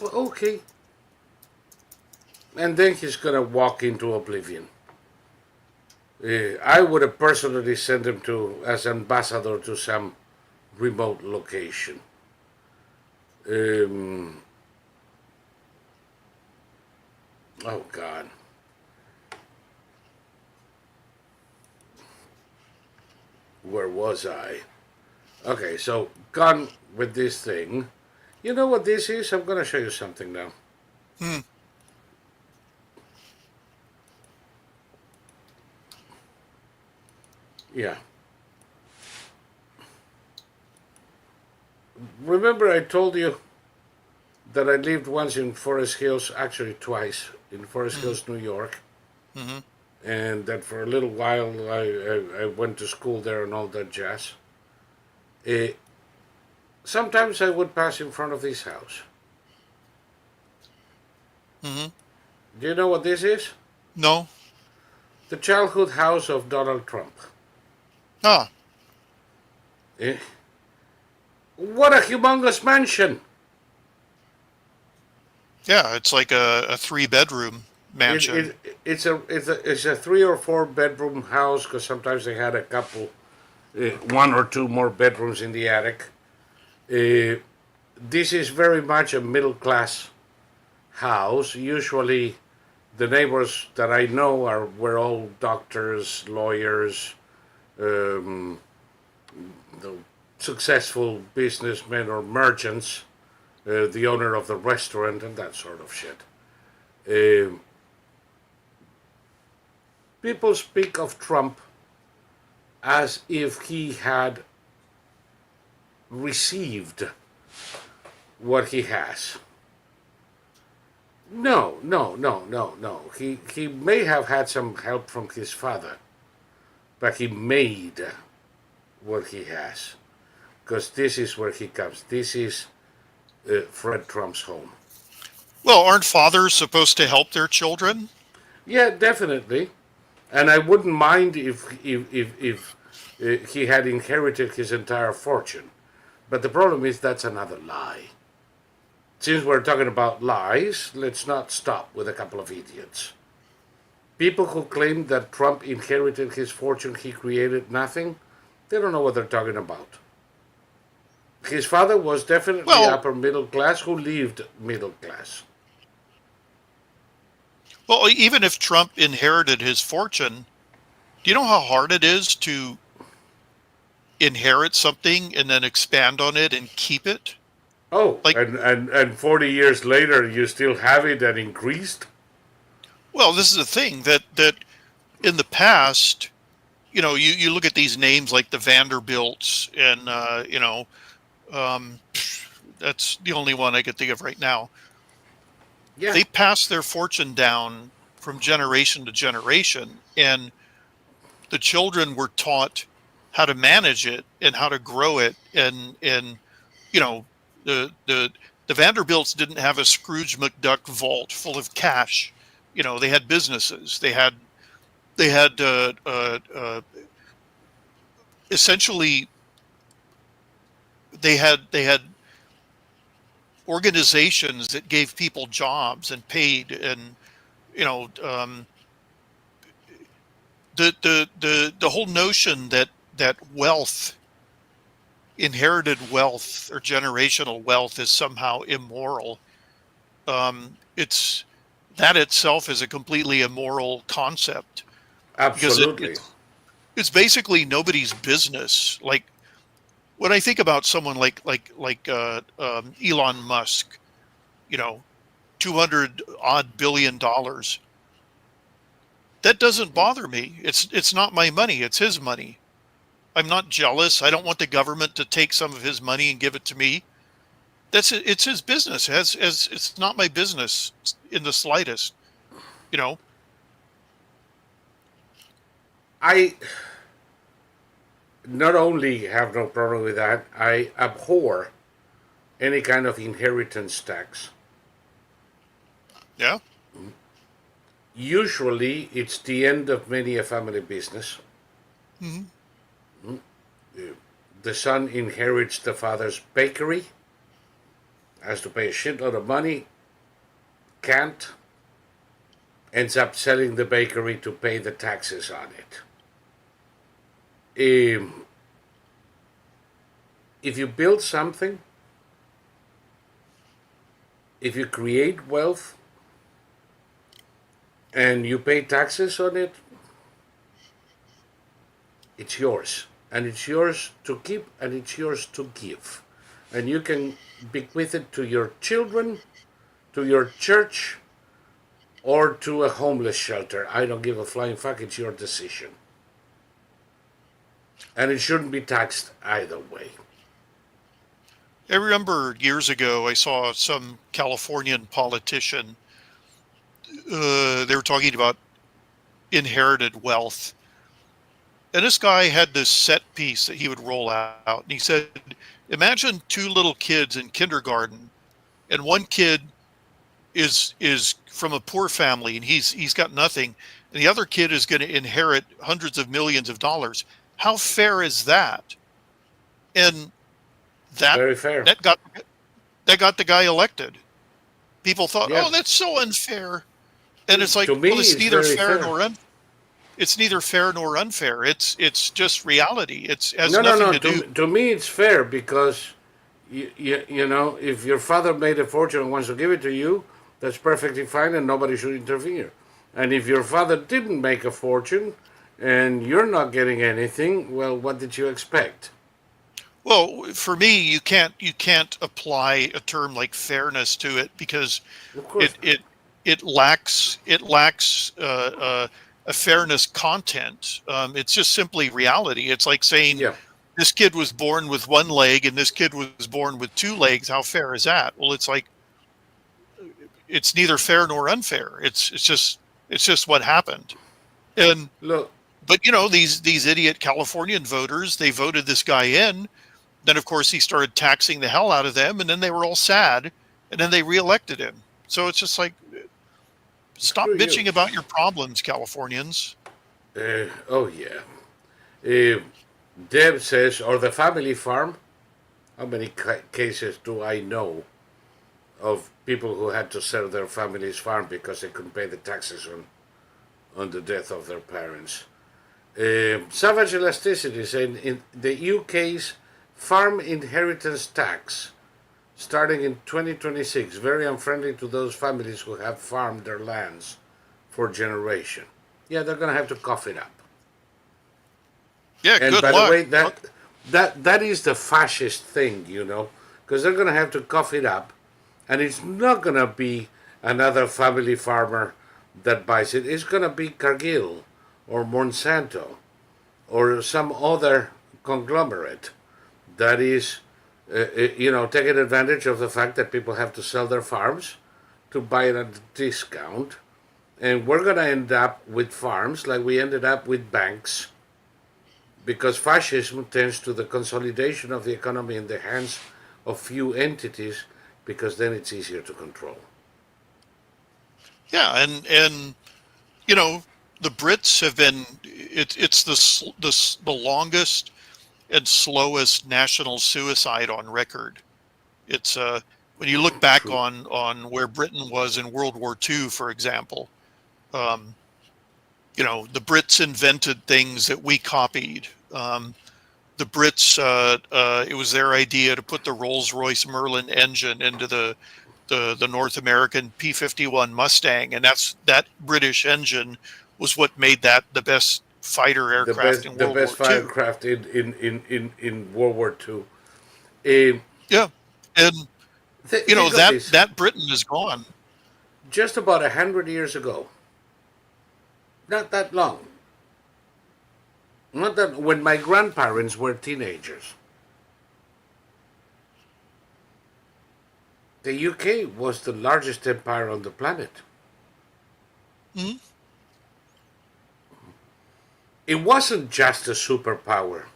well, okay. And then he's gonna walk into oblivion. I would have personally sent him as ambassador to some remote location. Oh God. Where was I? Okay, so gone with this thing. You know what this is? I'm going to show you something now. Hmm. Yeah. Remember I told you that I lived once in Forest Hills, actually twice, in Forest Hmm. Hills, New York, Hmm. and that for a little while I went to school there and all that jazz. Uh, Sometimes I would pass in front of this house. Hmm. Do you know what this is? No. The childhood house of Donald Trump. Ah. Eh? What a humongous mansion! Yeah, it's like a 3-bedroom It, mansion. it's a 3 or 4 bedroom house because sometimes they had a couple, 1 or 2 more bedrooms in the attic. Uh, this is very much a middle class house. Usually, the neighbors that I know were all doctors, lawyers, um, the successful businessmen or merchants, the owner of the restaurant, and that sort of shit. Um People speak of Trump as if he had received what he has. No, no, no, no, no. He may have had some help from his father, but he made what he has. Because this is where he comes. This is Fred Trump's home. Well, aren't fathers supposed to help their children? Yeah, definitely. And I wouldn't mind if he had inherited his entire fortune. But the problem is that's another lie. Since we're talking about lies, let's not stop with a couple of idiots. People who claim that Trump inherited his fortune, he created nothing, they don't know what they're talking about. His father was definitely Well, upper middle class who lived middle class. well, even if Trump inherited his fortune, do you know how hard it is to inherit something and then expand on it and keep it? Oh, Like, and 40 years later, you still have it and increased? well, this is the thing that in the past, you look at these names like the Vanderbilts and um, that's the only one I could think of right now. Yeah, They passed their fortune down from generation to generation, and the children were taught how to manage it and how to grow it, and you know the Vanderbilts didn't have a Scrooge McDuck vault full of cash. They had businesses. They had essentially they had organizations that gave people jobs and paid, and you know the whole notion that wealth, inherited wealth or generational wealth, is somehow immoral. It's that itself is a completely immoral concept, because absolutely. it's basically nobody's business. Like, when I think about someone like Elon Musk, you know, 200 odd billion dollars, that doesn't bother me. It's not my money. It's his money. I'm not jealous. I don't want the government to take some of his money and give it to me. It's his business. As it's not my business in the slightest. You know. I not only have no problem with that, I abhor any kind of inheritance tax. Yeah. Usually, it's the end of many a family business. Hmm. The son inherits the father's bakery, has to pay a shitload of money, can't, ends up selling the bakery to pay the taxes on it. If you build something, if you create wealth, and you pay taxes on it, it's yours. And it's yours to keep and it's yours to give. and you can bequeath it to your children, to your church, or to a homeless shelter. I don't give a flying fuck. It's your decision. And it shouldn't be taxed either way. I remember years ago, I saw some Californian politician. They were talking about inherited wealth. And this guy had this set piece that he would roll out. And he said, imagine two little kids in kindergarten, and one kid is from a poor family and he's got nothing, and the other kid is going to inherit hundreds of millions of dollars. How fair is that? And that Very fair. that got the guy elected. People thought, Yeah. oh, that's so unfair. And it's like, To me, well, it's it's neither very fair fair. nor unfair. It's neither fair nor unfair. It's just reality. It has No, no, nothing no. to do. To me, it's fair because, you know, if your father made a fortune and wants to give it to you, that's perfectly fine and nobody should interfere. And if your father didn't make a fortune and you're not getting anything, well, what did you expect? Well, for me, you can't apply a term like fairness to it because Of course. it lacks a fairness content. It's just simply reality. It's like saying Yeah. this kid was born with one leg and this kid was born with two legs. How fair is that? Well, it's like it's neither fair nor unfair. It's just what happened. And Look, but you know, these idiot Californian voters, they voted this guy in. Then of course he started taxing the hell out of them, and then they were all sad, and then they reelected him. So it's just like, stop Screw you. bitching about your problems, Californians. oh yeah. Deb says, or the family farm. How many cases do I know of people who had to sell their family's farm because they couldn't pay the taxes on the death of their parents? Savage Elasticity saying in the UK's farm inheritance tax starting in 2026, very unfriendly to those families who have farmed their lands for generation. Yeah, they're going to have to cough it up. Yeah, And good by luck. the way, that is the fascist thing, you know, because they're going to have to cough it up, and it's not going to be another family farmer that buys it. It's going to be Cargill or Monsanto or some other conglomerate that is, you know, taking advantage of the fact that people have to sell their farms to buy it at a discount. And we're going to end up with farms like we ended up with banks, because fascism tends to the consolidation of the economy in the hands of few entities, because then it's easier to control. Yeah, and you know, the Brits have been it's the longest and slowest national suicide on record. It's when you look back True. on where Britain was in World War II, for example. You know, the Brits invented things that we copied. The Brits, it was their idea to put the Rolls-Royce Merlin engine into the North American P-51 Mustang, and that British engine was what made that the best fighter The aircraft in best, the World best War II. firecraft in World War II. Uh, Yeah, and you know think of this. that Britain is gone. Just about 100 years ago, not that long, not that when my grandparents were teenagers, the UK was the largest empire on the planet. Mhm. It wasn't just a superpower.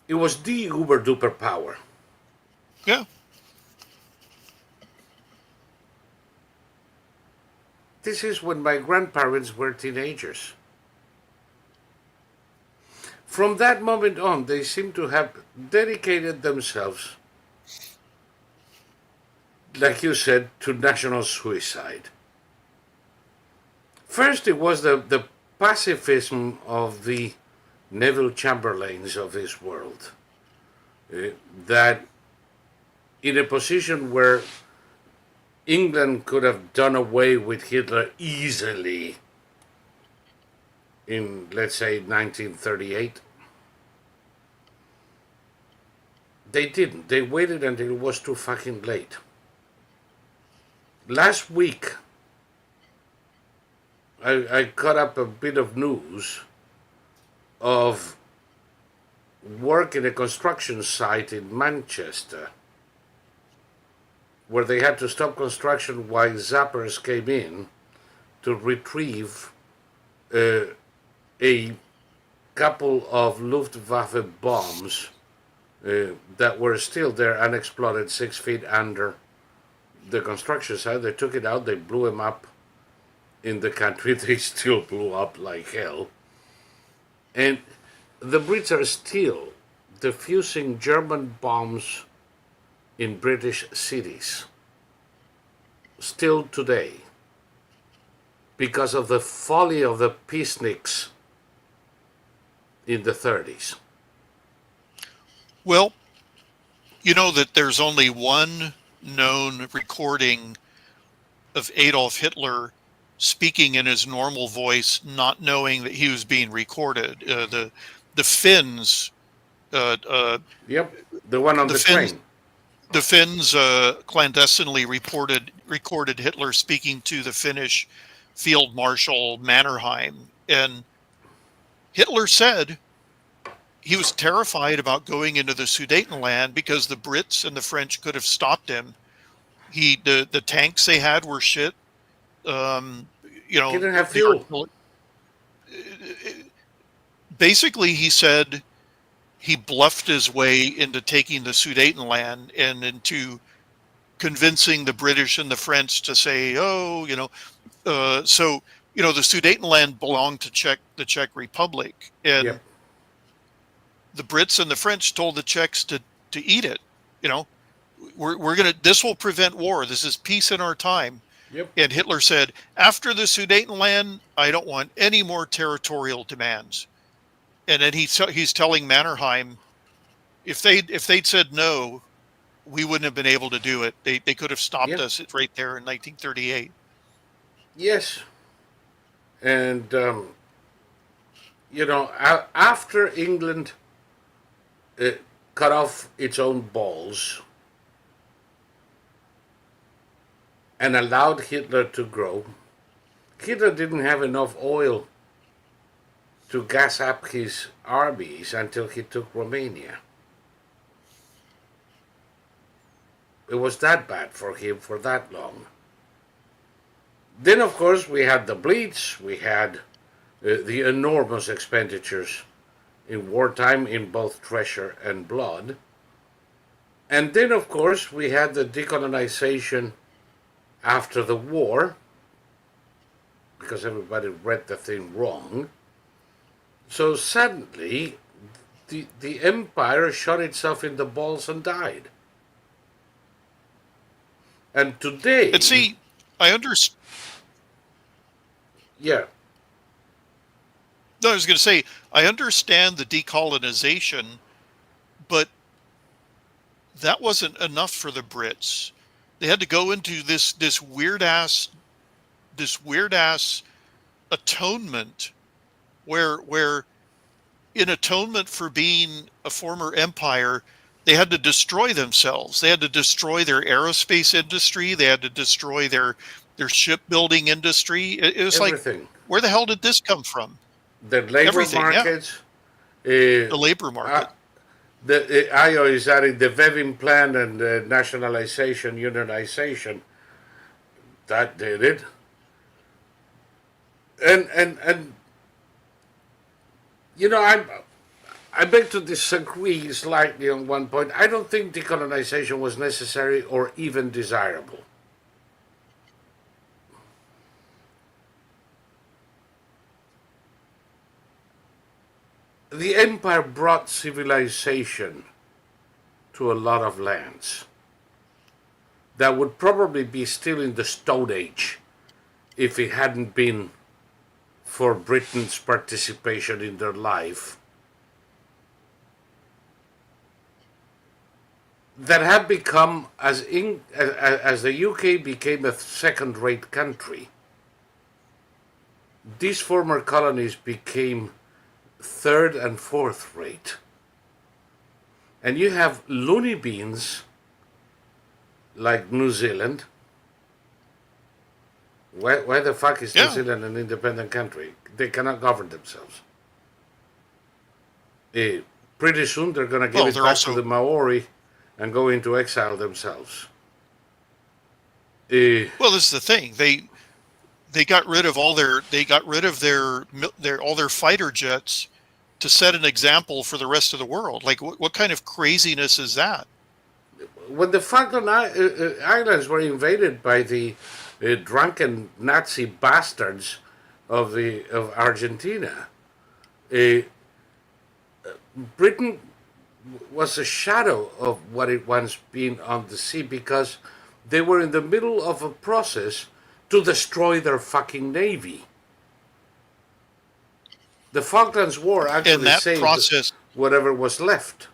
It was the uber duper power. Yeah, This is when my grandparents were teenagers. From that moment on, they seem to have dedicated themselves, like you said, to national suicide. First, it was the pacifism of the Neville Chamberlains of this world, that in a position where England could have done away with Hitler easily in, let's say, 1938, They didn't. They waited until it was too fucking late. Last week, I caught up a bit of news of work in a construction site in Manchester where they had to stop construction while zappers came in to retrieve a couple of Luftwaffe bombs that were still there unexploded 6 feet under the construction site. They took it out, they blew them up in the country. They still blew up like hell. And the Brits are still diffusing German bombs in British cities. Still today. Because of the folly of the peaceniks in the 30s. Well, you know that there's only one known recording of Adolf Hitler speaking in his normal voice, not knowing that he was being recorded. The Finns. Yep, the one on the Finns, train. The Finns clandestinely recorded Hitler speaking to the Finnish Field Marshal Mannerheim, and Hitler said he was terrified about going into the Sudetenland because the Brits and the French could have stopped him. The tanks they had were shit. Didn't have fuel. Basically, he said he bluffed his way into taking the Sudetenland and into convincing the British and the French to say, the Sudetenland belonged to the Czech Republic, and Yep. the Brits and the French told the Czechs to eat it. This will prevent war. This is peace in our time. Yep. And Hitler said, after the Sudetenland, I don't want any more territorial demands. And then he's telling Mannerheim, if they'd said no, we wouldn't have been able to do it. They could have stopped us right there in 1938. Yes. And, after England cut off its own balls and allowed Hitler to grow, Hitler didn't have enough oil to gas up his armies until he took Romania. It was that bad for him for that long. Then, of course, we had the Blitz, we had the enormous expenditures in wartime in both treasure and blood. And then, of course, we had the decolonization after the war, because everybody read the thing wrong. So suddenly, the empire shot itself in the balls and died. And today... And see, I understand. Yeah. No, I was going to say, I understand the decolonization, but that wasn't enough for the Brits. They had to go into this weird ass atonement, where in atonement for being a former empire, they had to destroy themselves. They had to destroy their aerospace industry. They had to destroy their shipbuilding industry. It was Everything. like, where the hell did this come from? The labor markets. The labor market. The IO is adding the Vevin plan and nationalization, unionization. That did it. And I beg to disagree slightly on one point. I don't think decolonization was necessary or even desirable. The empire brought civilization to a lot of lands that would probably be still in the Stone Age if it hadn't been for Britain's participation in their life, that had become, as the UK became a second-rate country, these former colonies became third and fourth rate. and you have loony beans like New Zealand. Why the fuck is New Yeah. Zealand an independent country? They cannot govern themselves. Pretty soon they're going to give Well, it they're back also- to the Maori and go into exile themselves. Well, this is the thing. They got rid of all their all their fighter jets to set an example for the rest of the world. Like, what kind of craziness is that? When the Falkland Islands were invaded by the drunken Nazi bastards of Argentina, Britain was a shadow of what it once been on the sea because they were in the middle of a process to destroy their fucking navy. The Falklands War And actually that saved process, whatever was left.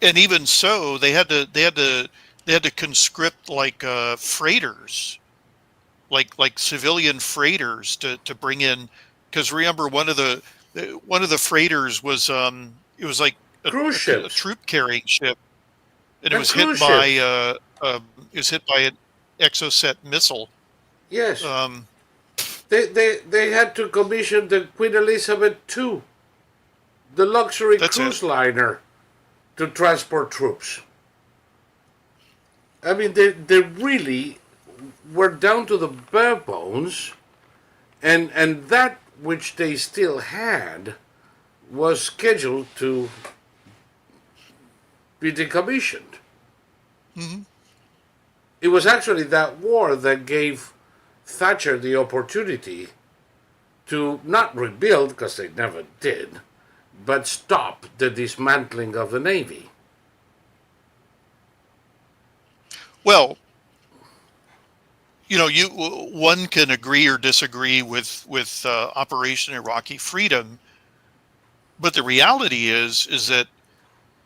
and even so, they had to conscript like freighters, like civilian freighters to bring in, because remember one of the freighters was it was like Cruise a ships. troop carrying ship, and it And was hit cruise by ships. it was hit by an Exocet missile. Yes. Um, They had to commission the Queen Elizabeth II, the luxury That's cruise it. liner, to transport troops. I mean, they really were down to the bare bones, and that which they still had was scheduled to be decommissioned. mhm. It was actually that war that gave Thatcher the opportunity to not rebuild, because they never did, but stop the dismantling of the Navy. Well, one can agree or disagree with Operation Iraqi Freedom, but the reality is that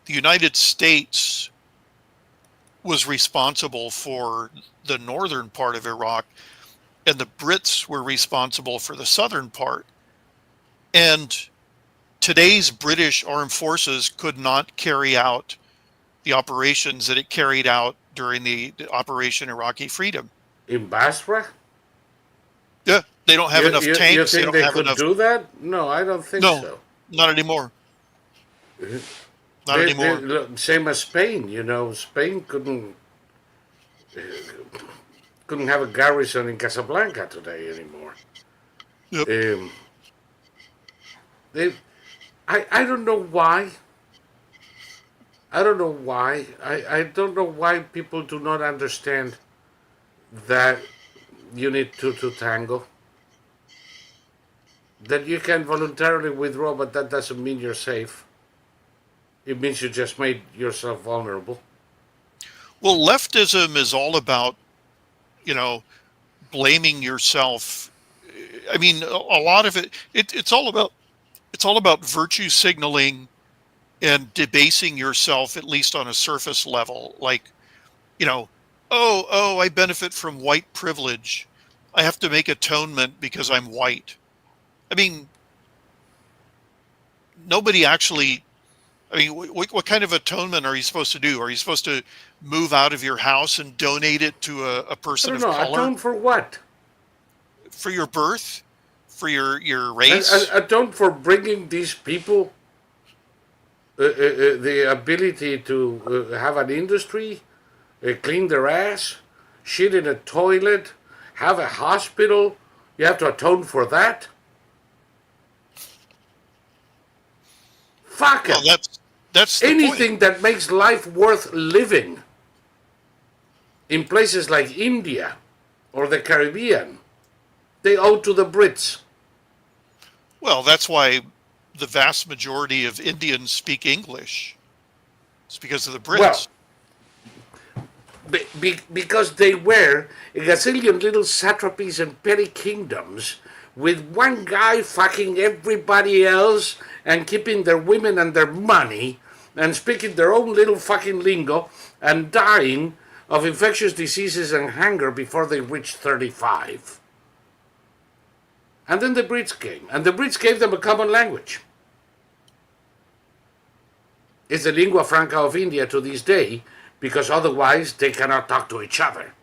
the United States was responsible for the northern part of Iraq, and the Brits were responsible for the southern part. And today's British armed forces could not carry out the operations that it carried out during the Operation Iraqi Freedom. In Basra? Yeah, they don't have enough You tanks. They think don't they have could enough. do that? No, I don't think No, so. not anymore. Not anymore. Look, same as Spain, Spain couldn't have a garrison in Casablanca today anymore. Yep. I don't know why. I don't know why. I don't know why people do not understand that you need two to tango. That you can voluntarily withdraw, but that doesn't mean you're safe. It means you just made yourself vulnerable. Well, leftism is all about, blaming yourself. I mean, a lot of it's all about virtue signaling and debasing yourself, at least on a surface level. Like, I benefit from white privilege. I have to make atonement because I'm white. I mean, nobody actually. I mean, what kind of atonement are you supposed to do? Are you supposed to move out of your house and donate it to a I person don't of know. color Atone for what? for your birth, for your race? Atone for bringing these people the ability to have an industry, clean their ass, shit in a toilet, have a hospital. You have to atone for that? Fuck it. Well, that's the Anything point. that makes life worth living in places like India or the Caribbean, they owe to the Brits. Well, that's why the vast majority of Indians speak English. It's because of the Brits. Because they were a gazillion little satrapies and petty kingdoms with one guy fucking everybody else and keeping their women and their money and speaking their own little fucking lingo and dying of infectious diseases and hunger before they reached 35. And then the Brits came, and the Brits gave them a common language. is the lingua franca of India to this day, because otherwise they cannot talk to each other.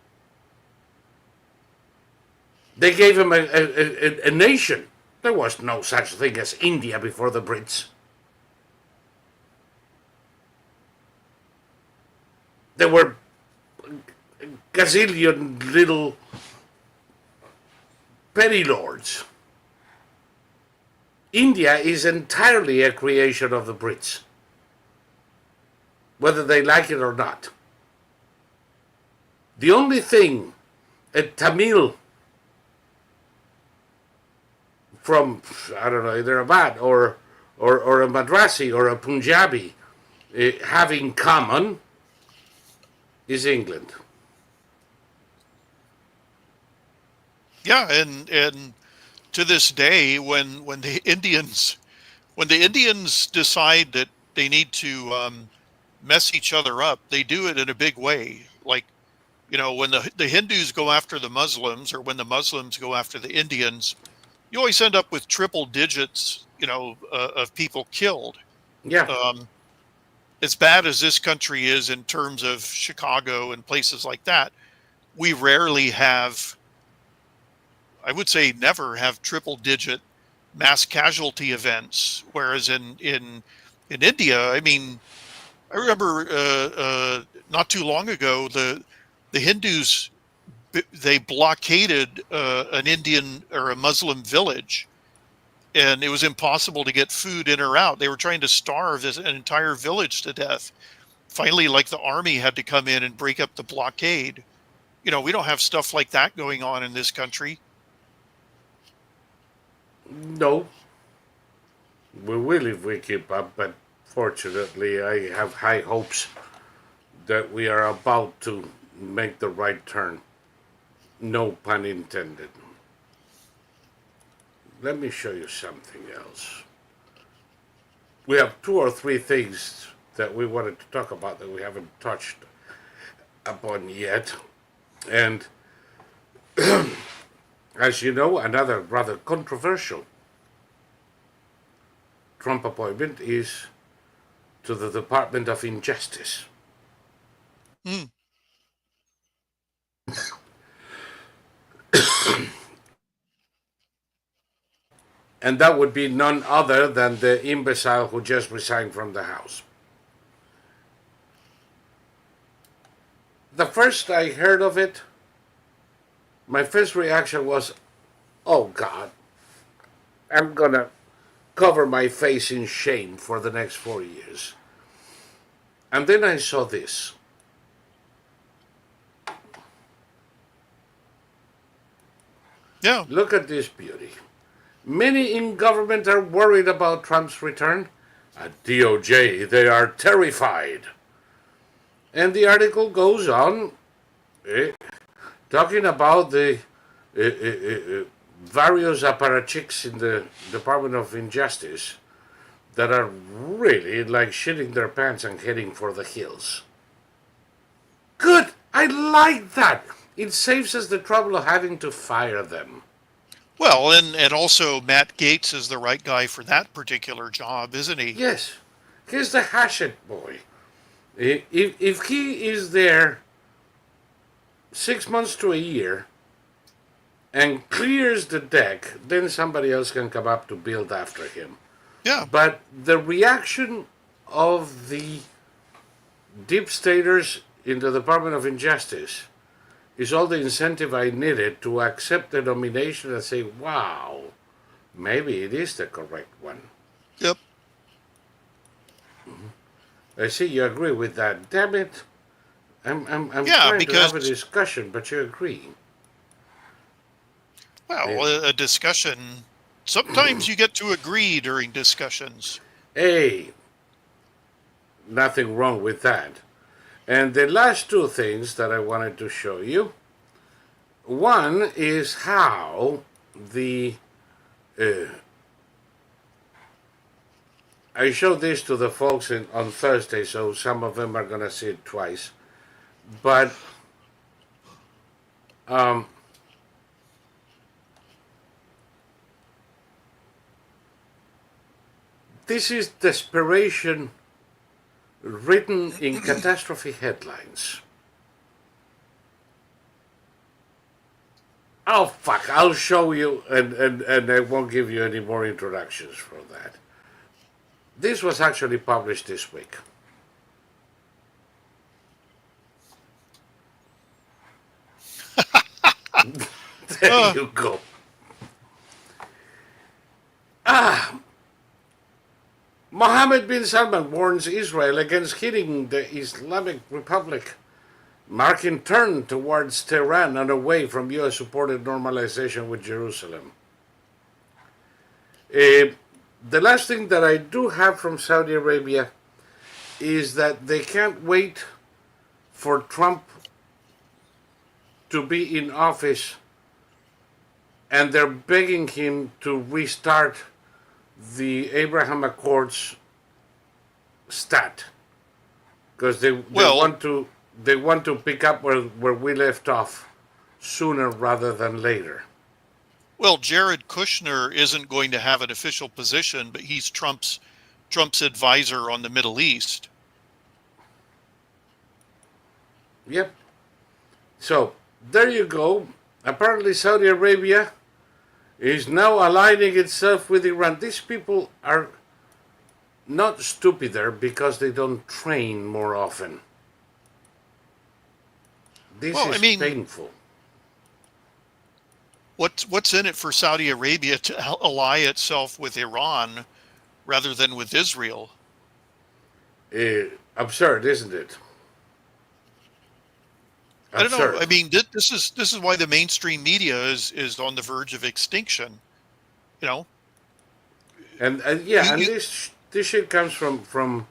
They gave him a nation. There was no such thing as India before the Brits. There were a gazillion little petty lords. India is entirely a creation of the Brits, whether they like it or not. The only thing a Tamil from, I don't know, either a Vat or a Madrasi or a Punjabi have in common is England. Yeah, and to this day, when the Indians decide that they need to mess each other up, they do it in a big way. Like, when the Hindus go after the Muslims, or when the Muslims go after the Indians, you always end up with triple digits, of people killed. Yeah. As bad as this country is in terms of Chicago and places like that, we rarely have, I would say never have, triple digit mass casualty events. Whereas in India, I mean, I remember not too long ago, the Hindus, they blockaded an Indian or a Muslim village, and it was impossible to get food in or out. They were trying to starve an entire village to death. Finally, like, the army had to come in and break up the blockade. We don't have stuff like that going on in this country. No. We will if we keep up, but fortunately I have high hopes that we are about to make the right turn. No pun intended. Let me show you something else. We have 2 or 3 things that we wanted to talk about that we haven't touched upon yet. And as you know, another rather controversial Trump appointment is to the Department of Injustice. Mm. And that would be none other than the imbecile who just resigned from the House. The first I heard of it, my first reaction was, oh God, I'm gonna cover my face in shame for the next 4 years. And then I saw this. Yeah. Look at this beauty. Many in government are worried about Trump's return. At DOJ, they are terrified. And the article goes on talking about the various apparatchiks in the Department of Injustice that are really like shitting their pants and heading for the hills. Good! I like that! It saves us the trouble of having to fire them. Well, and also Matt Gaetz is the right guy for that particular job, isn't he? Yes, he's the hatchet boy. If he is there 6 months to a year and clears the deck, then somebody else can come up to build after him. Yeah. But the reaction of the deep staters in the Department of Injustice is all the incentive I needed to accept the nomination and say, wow, maybe it is the correct one. Yep. I see you agree with that. Damn it. I'm Yeah, trying to have a because, discussion, but you agree. well, a discussion, sometimes you get to agree during discussions. Hey, nothing wrong with that. And the last 2 things that I wanted to show you. One is how the I showed this to the folks on Thursday, so some of them are going to see it twice. But this is desperation written in catastrophe headlines. Oh fuck, I'll show you, and I won't give you any more introductions for that. This was actually published this week. There you go. Mohammed bin Salman warns Israel against hitting the Islamic Republic, marking turn towards Tehran and away from US-supported normalization with Jerusalem. The last thing that I do have from Saudi Arabia is that they can't wait for Trump to be in office, and they're begging him to restart the Abraham Accords stat, because they want to pick up where we left off sooner rather than later. Well, Jared Kushner isn't going to have an official position, but he's Trump's advisor on the Middle East. Yep. So there you go. Apparently Saudi Arabia is now aligning itself with Iran. These people are not stupider because they don't train more often. This is painful. What's in it for Saudi Arabia to ally itself with Iran rather than with Israel? Absurd, isn't it? Absurd. I don't know. I mean, this is why the mainstream media is on the verge of extinction. You know. And this shit comes from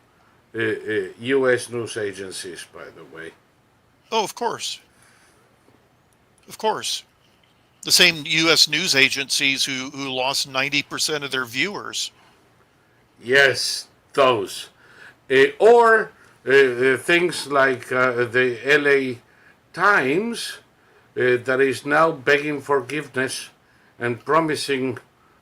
U.S. news agencies, by the way. Oh, of course. Of course. The same U.S. news agencies who lost 90% of their viewers. Yes, those. Or things like the L.A. Times that is now begging forgiveness and promising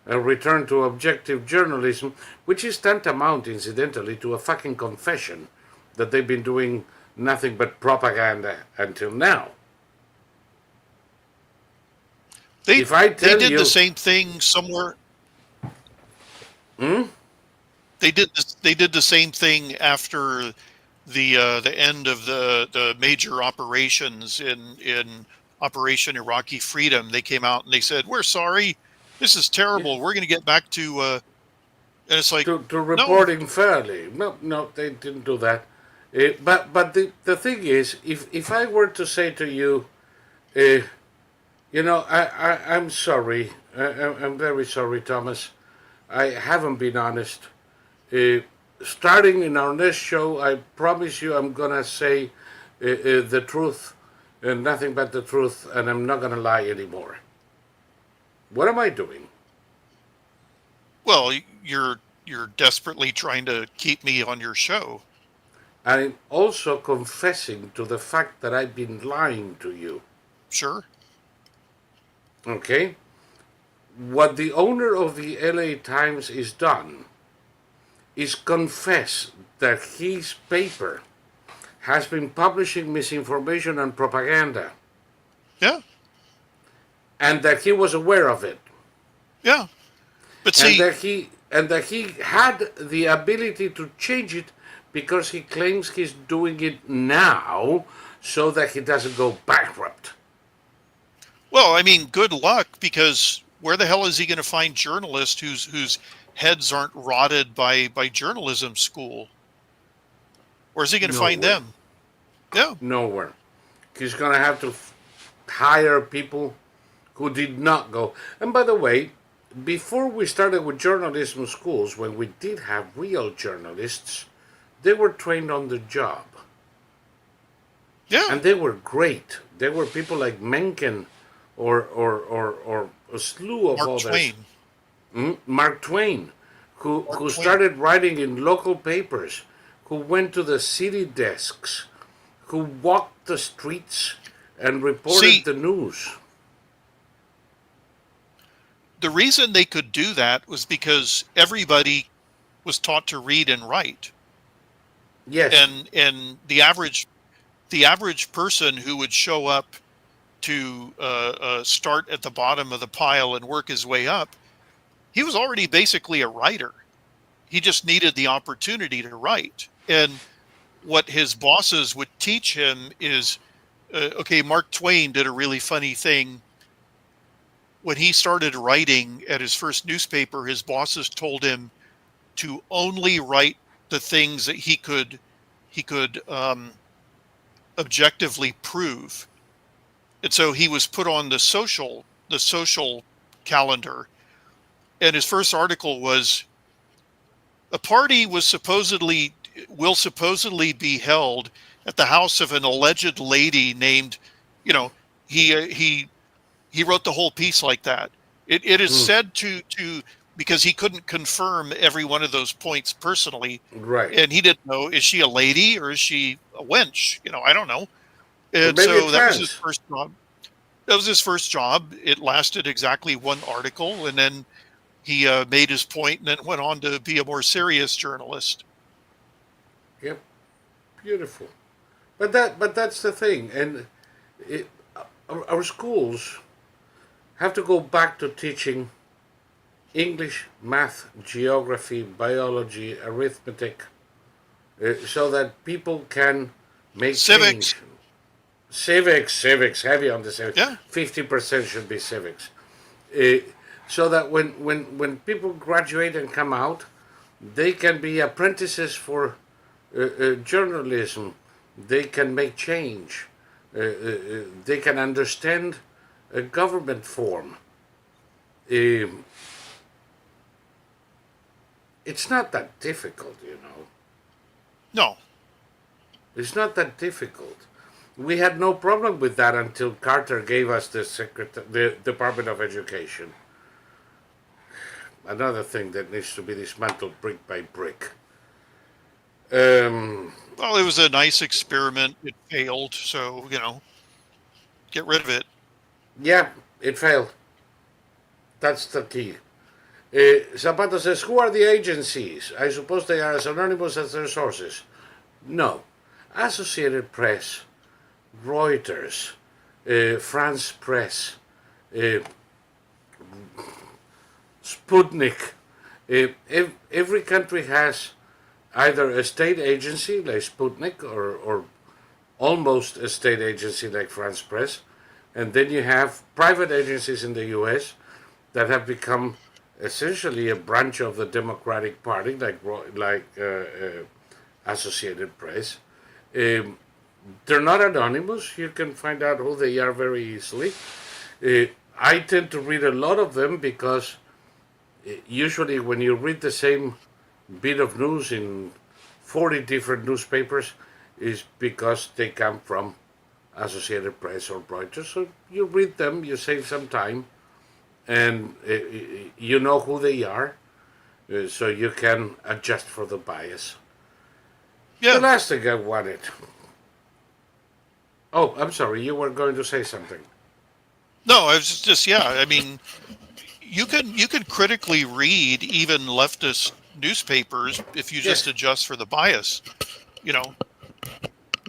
a return to objective journalism, which is tantamount, incidentally, to a fucking confession that they've been doing nothing but propaganda until now. They did the same thing somewhere. They did the same thing after the end of the major operations in Operation Iraqi Freedom. They came out and they said, "We're sorry, this is terrible. We're going to get back to." And it's like to reporting fairly. No, they didn't do that. But the thing is, if I were to say to you, I'm sorry. I'm very sorry, Thomas. I haven't been honest. Starting in our next show, I promise you I'm going to say the truth and nothing but the truth, and I'm not going to lie anymore. What am I doing? Well, you're desperately trying to keep me on your show. I'm also confessing to the fact that I've been lying to you. Sure. Okay? What the owner of the LA Times is done is confess that his paper has been publishing misinformation and propaganda. Yeah. And that he was aware of it. Yeah. But see, and that he had the ability to change it because he claims he's doing it now so that he doesn't go bankrupt. Well, I mean, good luck, because where the hell is he going to find journalists whose heads aren't rotted by journalism school? Where's he going to find them? Yeah. Nowhere. He's going to have to hire people who did not go. And by the way, before we started with journalism schools, when we did have real journalists, they were trained on the job. Yeah. And they were great. They were people like Mencken or a slew of others. Mark Twain, who started writing in local papers, who went to the city desks, who walked the streets and reported the news. The reason they could do that was because everybody was taught to read and write. Yes. And the average person who would show up to start at the bottom of the pile and work his way up, he was already basically a writer. He just needed the opportunity to write. And what his bosses would teach him is, okay, Mark Twain did a really funny thing. When he started writing at his first newspaper, his bosses told him to only write the things that he could objectively prove. And so he was put on the social calendar. And his first article was, a party will supposedly be held at the house of an alleged lady named, you know, he wrote the whole piece like that. It is Mm. said to because he couldn't confirm every one of those points personally, Right. and he didn't know, is she a lady or is she a wench? I don't know. Or And maybe a so that was his trans. first job. That was his first job. It lasted exactly one article, and then he made his point, and then went on to be a more serious journalist. Yep. Beautiful. But that's the thing, and it, our schools have to go back to teaching English, math, geography, biology, arithmetic, so that people can make Civics, change. Civics, heavy on the civics. yeah, 50% should be civics. Uh, so that when people graduate and come out, they can be apprentices for journalism. They can make change. They can understand a government form. Um, it's not that difficult, you know. no, It's not that difficult. We had no problem with that until Carter gave us the Department of Education. Another thing that needs to be dismantled brick by brick. Um, well, it was a nice experiment. It failed, so get rid of it. yeah, it failed. That's the key. Zapato says, who are the agencies? I suppose they are as anonymous as their sources. No. Associated Press, Reuters, France Press, uh, Sputnik. Every country has either a state agency like Sputnik or almost a state agency like France Press, and then you have private agencies in the US that have become essentially a branch of the Democratic Party, like Associated Press. Um, they're not anonymous. You can find out who they are very easily. Uh, I tend to read a lot of them because usually when you read the same bit of news in 40 different newspapers is because they come from Associated Press or Reuters. So you read them, you save some time, and you know who they are, so you can adjust for the bias. The Yeah, last thing I wanted. Oh, I'm sorry, you were going to say something. no, I was just yeah. I mean, you can critically read even leftist newspapers if you just Yes, adjust for the bias. You know,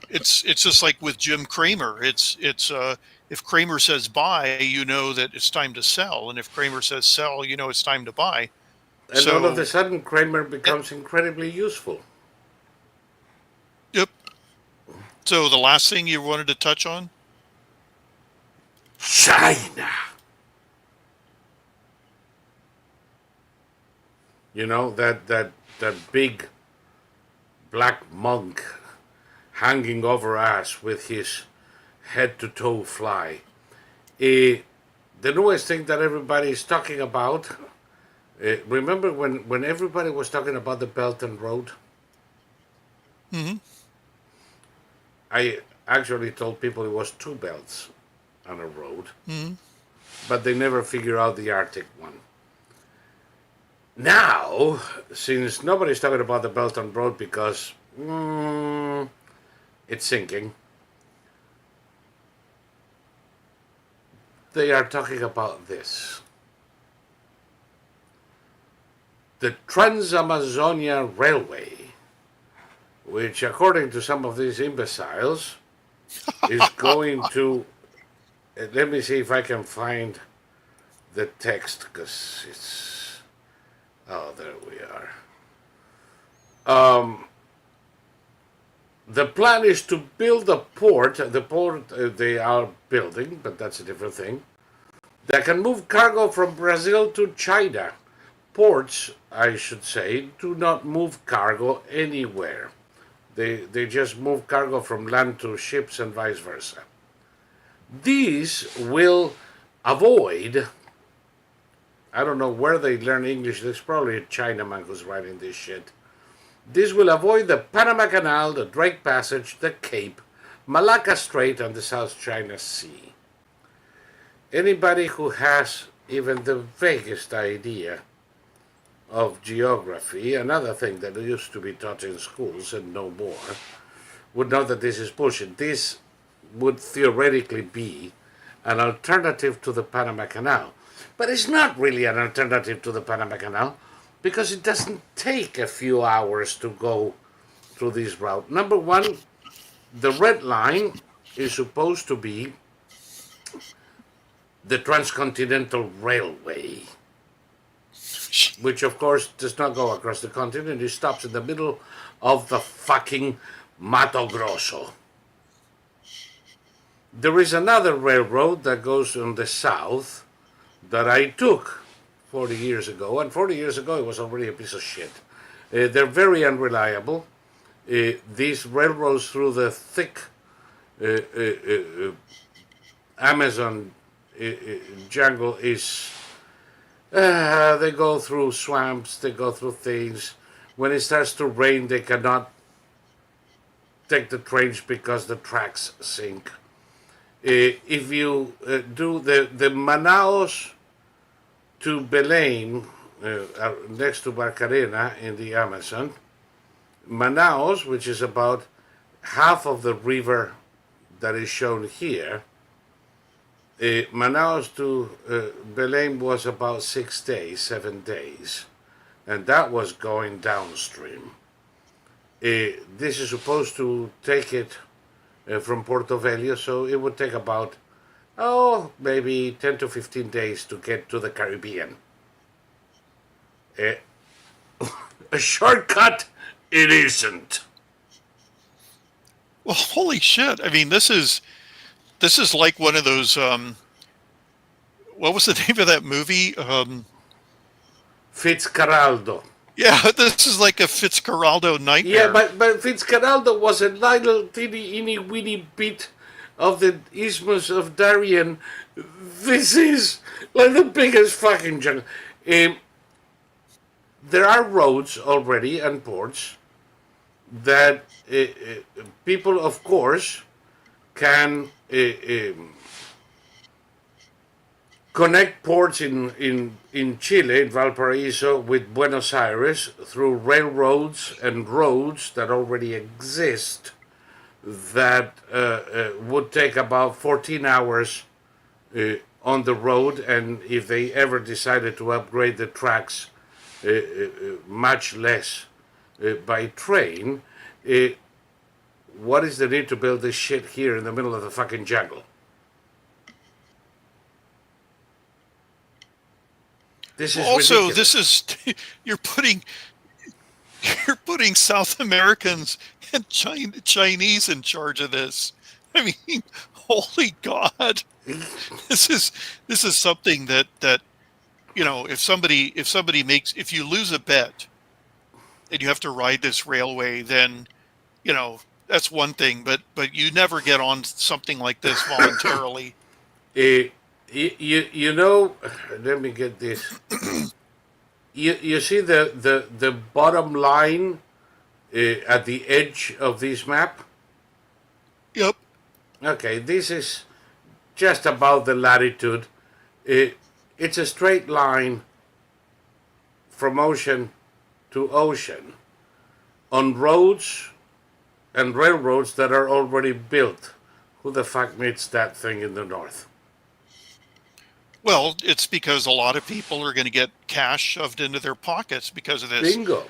it's just like with Jim Cramer. It's if Cramer says buy, you know that it's time to sell, and if Cramer says sell, you know it's time to buy. and all of a So, sudden Kramer eh, becomes incredibly useful. yep. So the last thing you wanted to touch on? China. You know that big black monk hanging over us with his head to toe fly. Eh, the newest thing that everybody is talking about. Remember when everybody was talking about the Belt and Road? Hmm. I actually told people it was two belts on a road, Hmm. but they never figure out the Arctic one. Now, since nobody's talking about the Belt and Road because it's sinking, they are talking about this. The Trans-Amazonia Railway which, according to some of these imbeciles, is going to. Let me see if I can find the text, because it's. Oh, there we are. The plan is to build a port. The port they are building, but that's a different thing. That can move cargo from Brazil to China. Ports, I should say, do not move cargo anywhere. They just move cargo from land to ships and vice versa. These will avoid. I don't know where they learn English. There's probably a Chinaman who's writing this shit. This will avoid the Panama Canal, the Drake Passage, the Cape, Malacca Strait, and the South China Sea. Anybody who has even the vaguest idea of geography, another thing that used to be taught in schools and no more, would know that this is bullshit. This would theoretically be an alternative to the Panama Canal. But it's not really an alternative to the Panama Canal because it doesn't take a few hours to go through this route. Number one, the red line is supposed to be the Transcontinental Railway, which of course does not go across the continent. It stops in the middle of the fucking Mato Grosso. There is another railroad that goes on the south that I took 40 years ago, and 40 years ago it was already a piece of shit. They're very unreliable. These railroads through the thick Amazon jungle is, they go through swamps, they go through things. When it starts to rain, they cannot take the trains because the tracks sink. If you do the Manaus to Belém, next to Barcarena in the Amazon, Manaus, which is about half of the river that is shown here, Manaus to Belém was about 6 days, 7 days, and that was going downstream. This is supposed to take it from Porto Velho, so it would take about, maybe 10 to 15 days to get to the Caribbean. A shortcut, it isn't. Well, holy shit! I mean, this is like one of those. What was the name of that movie? Fitzcarraldo. Yeah, this is like a Fitzcarraldo nightmare. Yeah, but Fitzcarraldo was a little teeny weeny bit of the Isthmus of Darien. This is like the biggest fucking jungle. There are roads already and ports that people, of course, can connect ports in Chile, in Valparaiso, with Buenos Aires through railroads and roads that already exist that would take about 14 hours on the road, and if they ever decided to upgrade the tracks, much less by train. What is the need to build this shit here in the middle of the fucking jungle? This is also ridiculous. this is you're putting South Americans and Chinese in charge of this. I mean, holy God, this is something that if you lose a bet and you have to ride this railway, then that's one thing, but you never get on something like this voluntarily. Let me get this. You see the bottom line at the edge of this map? Yep. Okay, this is just about the latitude. It's a straight line from ocean to ocean on roads and railroads that are already built. Who the fuck needs that thing in the north? Well, it's because a lot of people are going to get cash shoved into their pockets because of this. Bingo.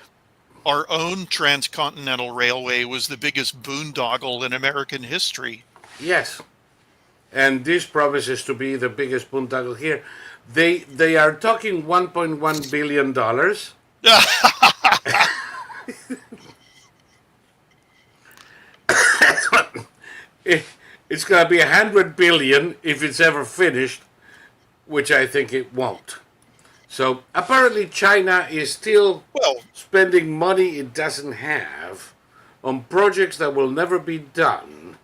our own transcontinental railway was the biggest boondoggle in American history. Yes. And this promises to be the biggest boondoggle here. They are talking $1.1 billion. It's going to be 100 billion if it's ever finished, which I think it won't. So apparently China is still Well, spending money it doesn't have on projects that will never be done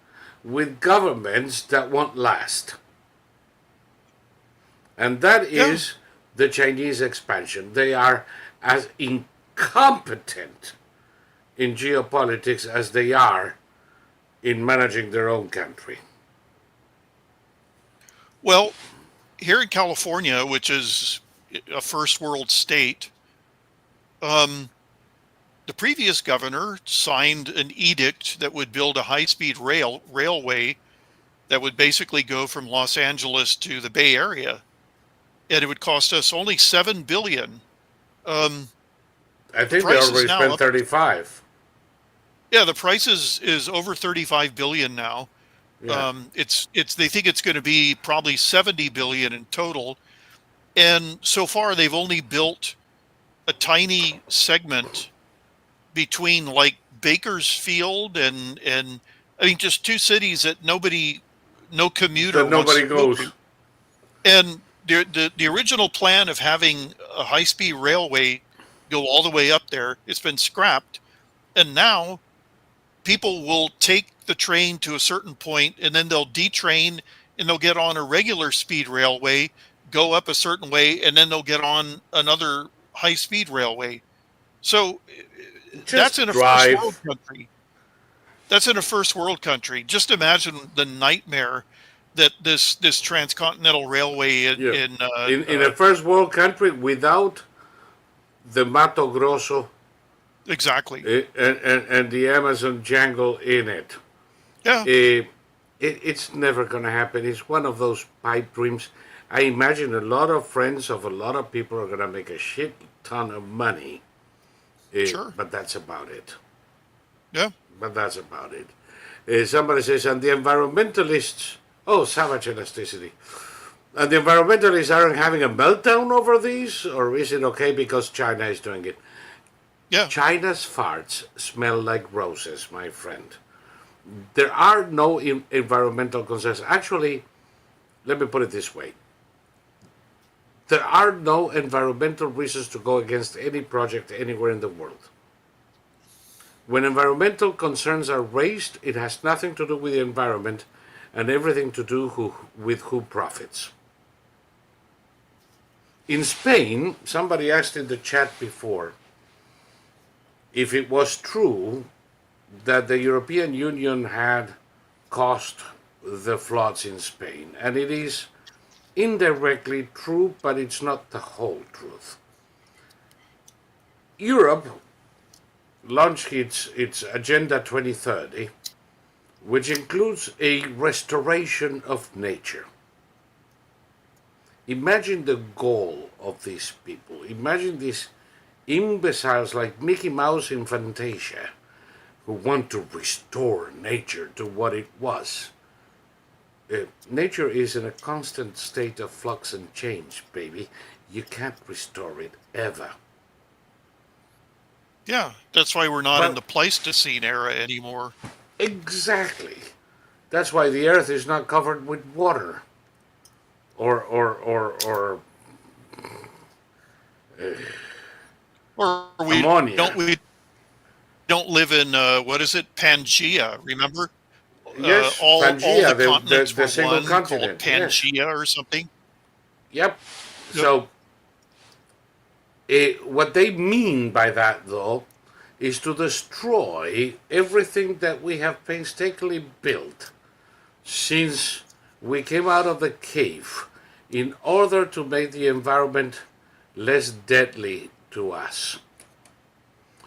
with governments that won't last. And that is the Chinese expansion. They are as incompetent in geopolitics as they are in managing their own country. well, here in California, which is a first world state, the previous governor signed an edict that would build a high-speed railway that would basically go from Los Angeles to the Bay Area, and it would cost us only $7 billion. I think they price is already now spent up- 35. Yeah, the price is over 35 billion now. Yeah. It's they think it's going to be probably 70 billion in total, and so far they've only built a tiny segment between like Bakersfield and I mean just two cities that no commuter That nobody wants to go goes. to. And the original plan of having a high-speed railway go all the way up there, it's been scrapped, and now people will take the train to a certain point and then they'll detrain and they'll get on a regular speed railway, go up a certain way, and then they'll get on another high-speed railway. So that's in a drive. first world country. That's in a first world country. Just imagine the nightmare that this transcontinental railway in a first world country without the Mato Grosso exactly. and the Amazon jungle in it. Yeah. It's never going to happen. It's one of those pipe dreams. I imagine a lot of friends of a lot of people are going to make a shit ton of money. Sure. But that's about it. Yeah. But that's about it. Somebody says, and the environmentalists, savage elasticity. And the environmentalists aren't having a meltdown over these? Or is it okay because China is doing it? Yeah. China's farts smell like roses, my friend. There are no environmental concerns. Actually, let me put it this way. There are no environmental reasons to go against any project anywhere in the world. When environmental concerns are raised, it has nothing to do with the environment and everything to do with who profits. In Spain, somebody asked in the chat before if it was true that the European Union had caused the floods in Spain. And it is indirectly true, but it's not the whole truth. Europe launched its Agenda 2030, which includes a restoration of nature. Imagine the goal of these people. Imagine these imbeciles like Mickey Mouse in Fantasia who want to restore nature to what it was. Nature is in a constant state of flux and change, baby. You can't restore it ever. Yeah. That's why we're not Well- in the Pleistocene era anymore. Exactly. That's why the earth is not covered with water. Or Or ammonia. we don't live in what is it, Pangea? Remember? Yes, all Pangea, the continents the were single one continent, called Pangea or something. Yep. So, what they mean by that, though, is to destroy everything that we have painstakingly built since we came out of the cave in order to make the environment less deadly to us.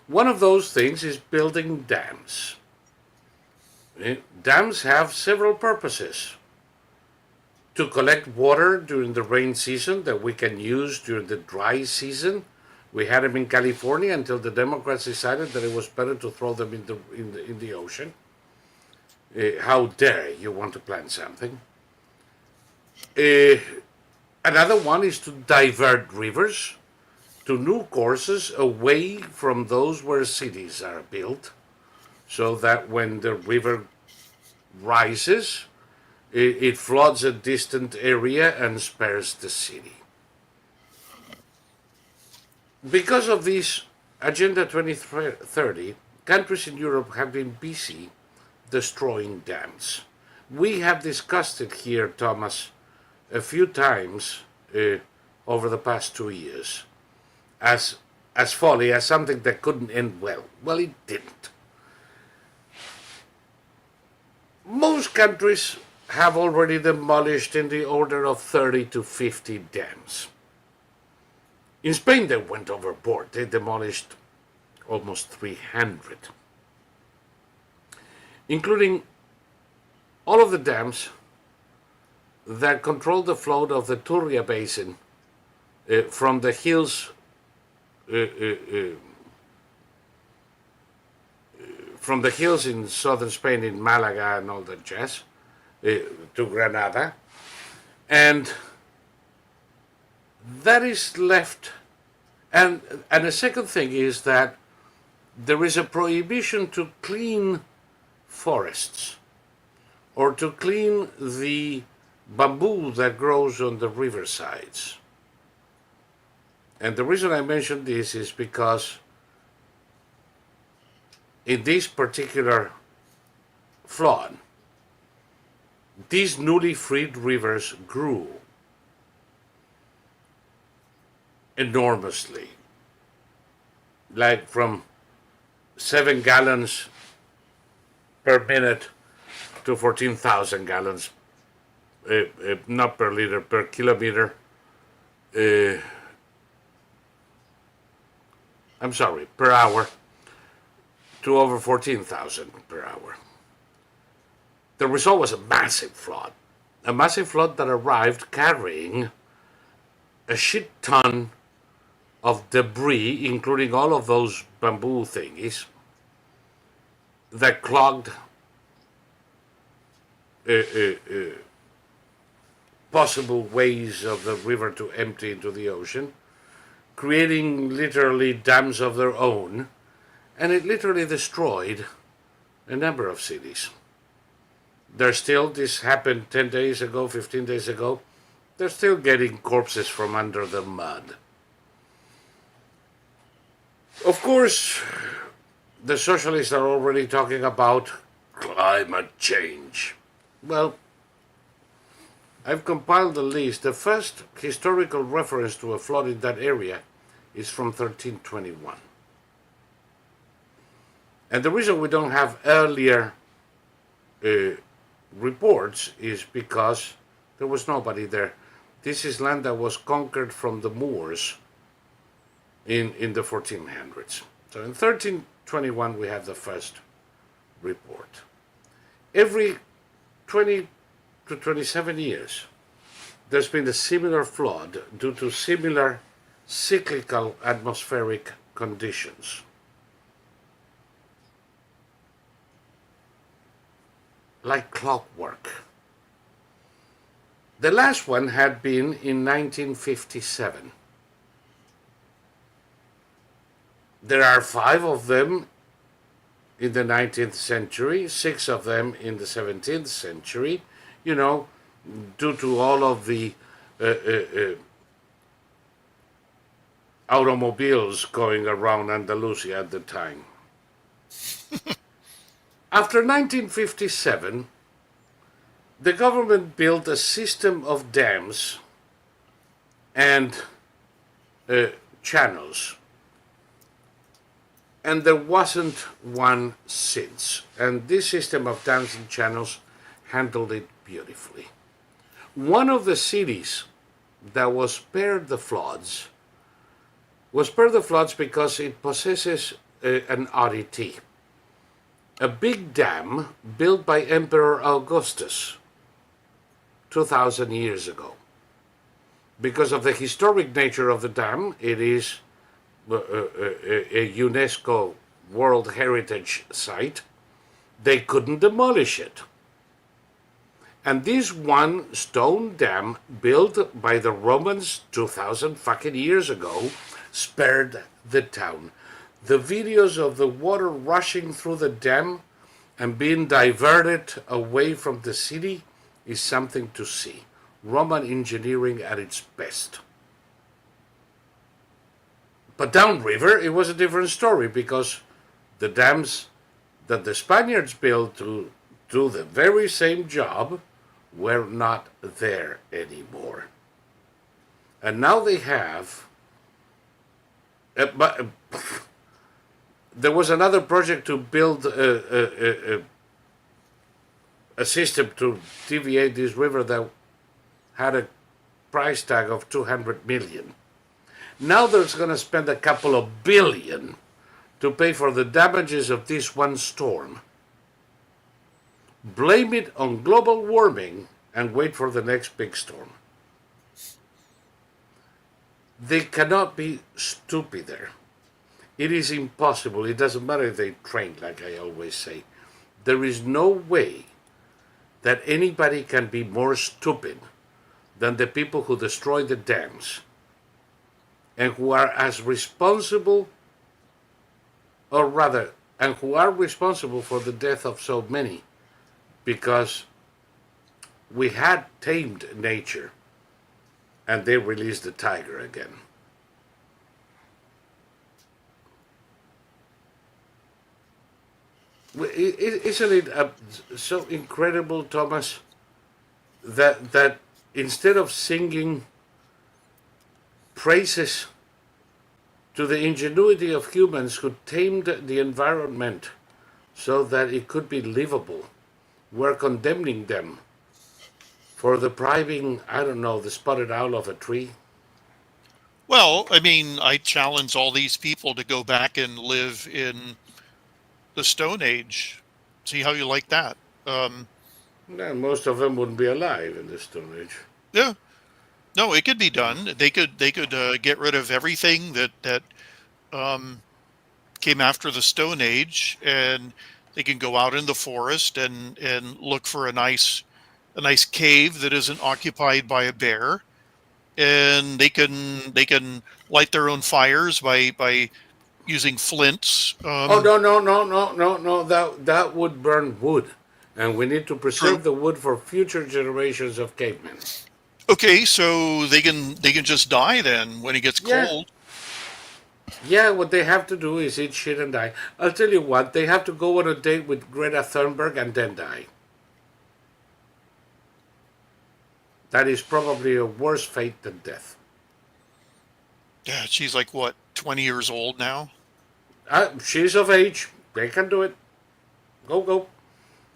One of those things is building dams. Dams have several purposes. To collect water during the rain season that we can use during the dry season We had them in California until the Democrats decided that it was better to throw them in the ocean. How dare you want to plan something? Another one is to divert rivers to new courses away from those where cities are built, so that when the river rises, it floods a distant area and spares the city. Because of this Agenda 2030, countries in Europe have been busy destroying dams. We have discussed it here, Thomas, a few times over the past 2 years as folly, as something that couldn't end well. Well, it didn't. Most countries have already demolished in the order of 30 to 50 dams. In Spain, they went overboard. They demolished almost 300, including all of the dams that control the flow of the Turia Basin from the hills in southern Spain, in Malaga and all that jazz, to Granada, and that is left. And the second thing is that there is a prohibition to clean forests or to clean the bamboo that grows on the riversides. And the reason I mention this is because in this particular flood, these newly freed rivers grew enormously, like from 7 gallons per minute to 14,000 gallons, not per liter, per kilometer. I'm sorry, per hour, to over 14,000 per hour. The result was a massive flood that arrived carrying a shit ton of debris, including all of those bamboo thingies, that clogged possible ways of the river to empty into the ocean, creating literally dams of their own, and it literally destroyed a number of cities. There's still, this happened 10 days ago, 15 days ago, they're still getting corpses from under the mud. Of course, the socialists are already talking about climate change. Well, I've compiled a list. The first historical reference to a flood in that area is from 1321. And the reason we don't have earlier reports is because there was nobody there. This is land that was conquered from the Moors in the 1400s. So in 1321 we have the first report. Every 20 to 27 years there's been a similar flood due to similar cyclical atmospheric conditions. Like clockwork. The last one had been in 1957. There are 5 of them in the 19th century, 6 of them in the 17th century, you know, due to all of the automobiles going around Andalusia at the time. After 1957, the government built a system of dams and channels, and there wasn't one since. And this system of dams and channels handled it beautifully. One of the cities that was spared the floods because it possesses an oddity. A big dam built by Emperor Augustus 2,000 years ago. Because of the historic nature of the dam, it is a UNESCO World Heritage Site, they couldn't demolish it. And this one stone dam built by the Romans 2000 fucking years ago spared the town. The videos of the water rushing through the dam and being diverted away from the city is something to see. Roman engineering at its best. But downriver, it was a different story because the dams that the Spaniards built to do the very same job were not there anymore. And now they have. But there was another project to build a system to deviate this river that had a price tag of 200 million. Now they're going to spend a couple of billion to pay for the damages of this one storm. Blame it on global warming and wait for the next big storm. They cannot be stupider. It is impossible. It doesn't matter if they train, like I always say. There is no way that anybody can be more stupid than the people who destroy the dams and who are as responsible, or rather, and who are responsible for the death of so many, because we had tamed nature and they released the tiger again. Isn't it so incredible, Thomas, that instead of singing praises to the ingenuity of humans who tamed the environment so that it could be livable, we're condemning them for depriving, I don't know, the spotted owl of a tree? Well, I mean, I challenge all these people to go back and live in the Stone Age. See how you like that? No, most of them wouldn't be alive in the Stone Age. Yeah. No, it could be done. They could get rid of everything that came after the Stone Age, and they can go out in the forest and look for a nice cave that isn't occupied by a bear, and they can light their own fires by using flints. Oh no! That would burn wood, and we need to preserve the wood for future generations of cavemen. Okay, so they can just die then when it gets cold. Yeah, what they have to do is eat shit and die. I'll tell you what, they have to go on a date with Greta Thunberg and then die. That is probably a worse fate than death. Yeah, she's like what, 20 years old now? She's of age. They can do it. Go.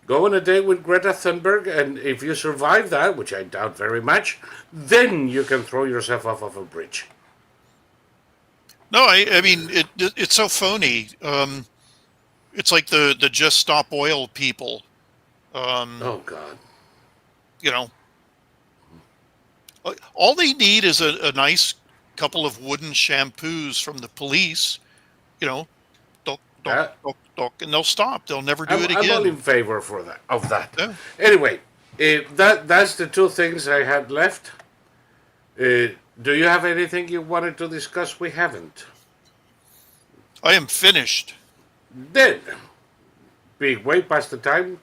Go on a date with Greta Thunberg, and if you survive that, which I doubt very much, then you can throw yourself off of a bridge. No, I mean it's so phony. It's like the Just Stop Oil people. Oh God. You know, all they need is a nice couple of wooden shampoos from the police. You know, and they'll stop. They'll never do it again. I'm all in favor of that. Yeah. Anyway, that's the two things I had left. Do you have anything you wanted to discuss? We haven't. I am finished. Then, being way past the time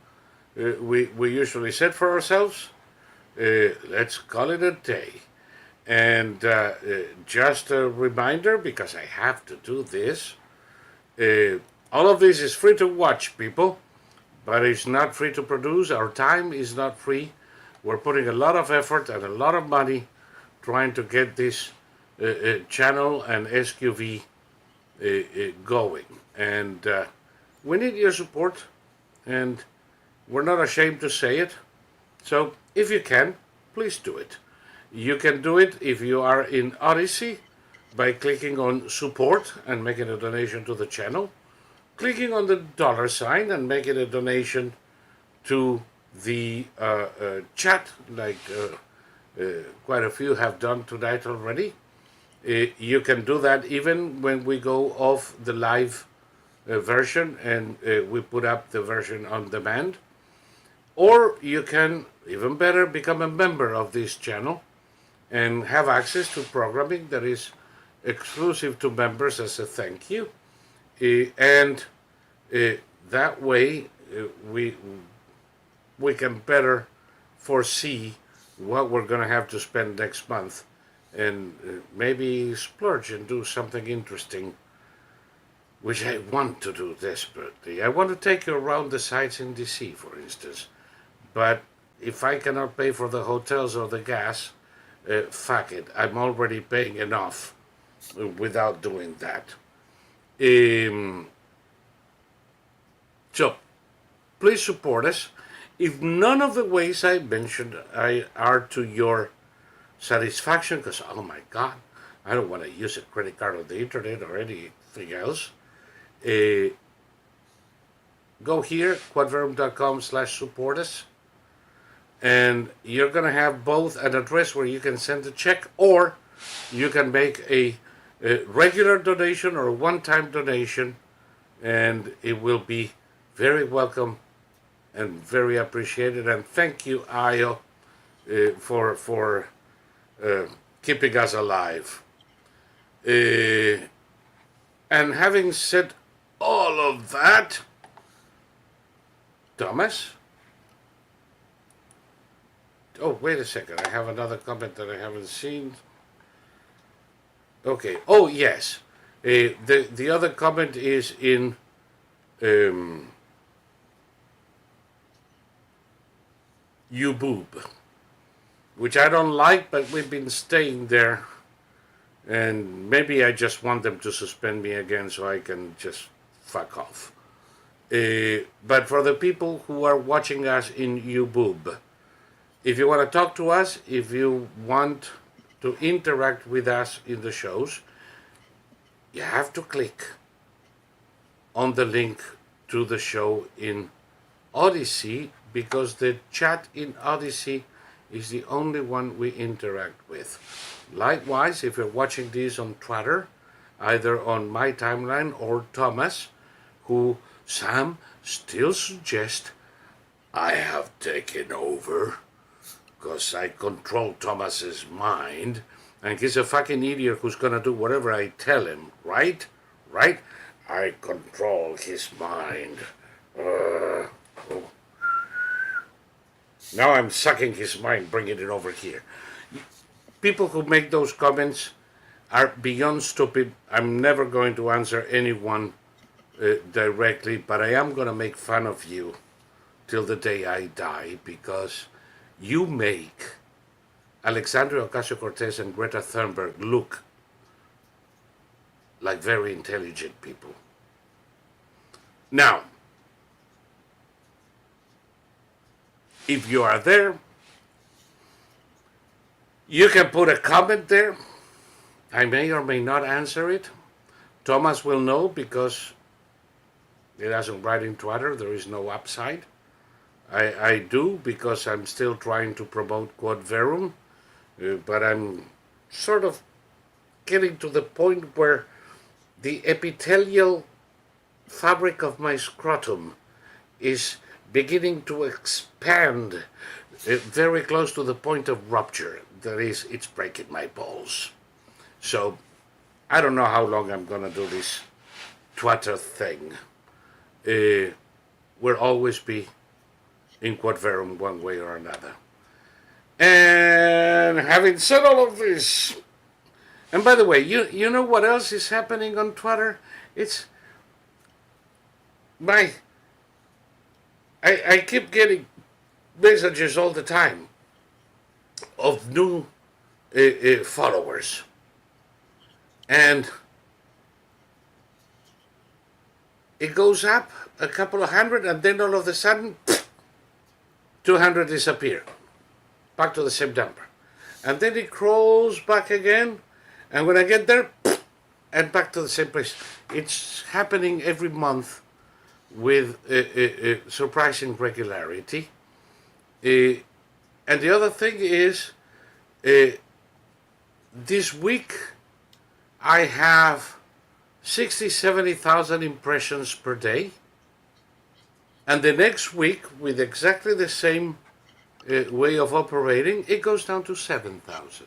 we usually set for ourselves, let's call it a day. And just a reminder, because I have to do this, all of this is free to watch, people, but it's not free to produce. Our time is not free. We're putting a lot of effort and a lot of money trying to get this channel and SQV going. And we need your support, and we're not ashamed to say it. So if you can, please do it. You can do it if you are in Odyssey by clicking on support and making a donation to the channel, clicking on the $ and making a donation to the chat, like quite a few have done tonight already, You can do that even when we go off the live version and we put up the version on demand. Or you can, even better, become a member of this channel and have access to programming that is exclusive to members as a thank you. And that way we can better foresee what we're going to have to spend next month and maybe splurge and do something interesting, which I want to do desperately. I want to take you around the sites in DC, for instance. But if I cannot pay for the hotels or the gas, fuck it. I'm already paying enough without doing that. So, please support us. If none of the ways I mentioned are to your satisfaction, because, oh my God, I don't want to use a credit card on the internet or anything else, go here, quadverum.com/support us, and you're going to have both an address where you can send a check, or you can make a regular donation or a one-time donation, and it will be very welcome and very appreciated. And thank you, Ayo, for keeping us alive. And having said all of that, Thomas? Oh, wait a second. I have another comment that I haven't seen. Okay. Oh, yes. The other comment is in YouBoob, which I don't like, but we've been staying there, and maybe I just want them to suspend me again so I can just fuck off. But for the people who are watching us in YouBoob, if you want to talk to us, if you want to interact with us in the shows, you have to click on the link to the show in Odyssey, because the chat in Odyssey is the only one we interact with. Likewise, if you're watching this on Twitter, either on my timeline or Thomas, who Sam still suggests I have taken over, because I control Thomas's mind, and he's a fucking idiot who's gonna do whatever I tell him, right? Right? I control his mind. Oh. Now I'm sucking his mind, bringing it over here. People who make those comments are beyond stupid. I'm never going to answer anyone directly, but I am going to make fun of you till the day I die, because you make Alexandria Ocasio-Cortez and Greta Thunberg look like very intelligent people. Now, if you are there, you can put a comment there. I may or may not answer it. Thomas will know, because he doesn't write in Twitter. There is no upside. I do, because I'm still trying to promote Quod Verum, but I'm sort of getting to the point where the epithelial fabric of my scrotum is beginning to expand very close to the point of rupture. That is, it's breaking my balls. So I don't know how long I'm going to do this Twitter thing. We'll always be in Quod Verum one way or another. And having said all of this, and by the way, you know what else is happening on Twitter? It's I keep getting messages all the time of new followers, and it goes up a couple of hundred, and then all of a sudden 200 disappear, back to the same number, and then it crawls back again, and when I get there, and back to the same place. It's happening every month with surprising regularity. And the other thing is, this week I have 60, 70,000 impressions per day. And the next week, with exactly the same way of operating, it goes down to 7,000.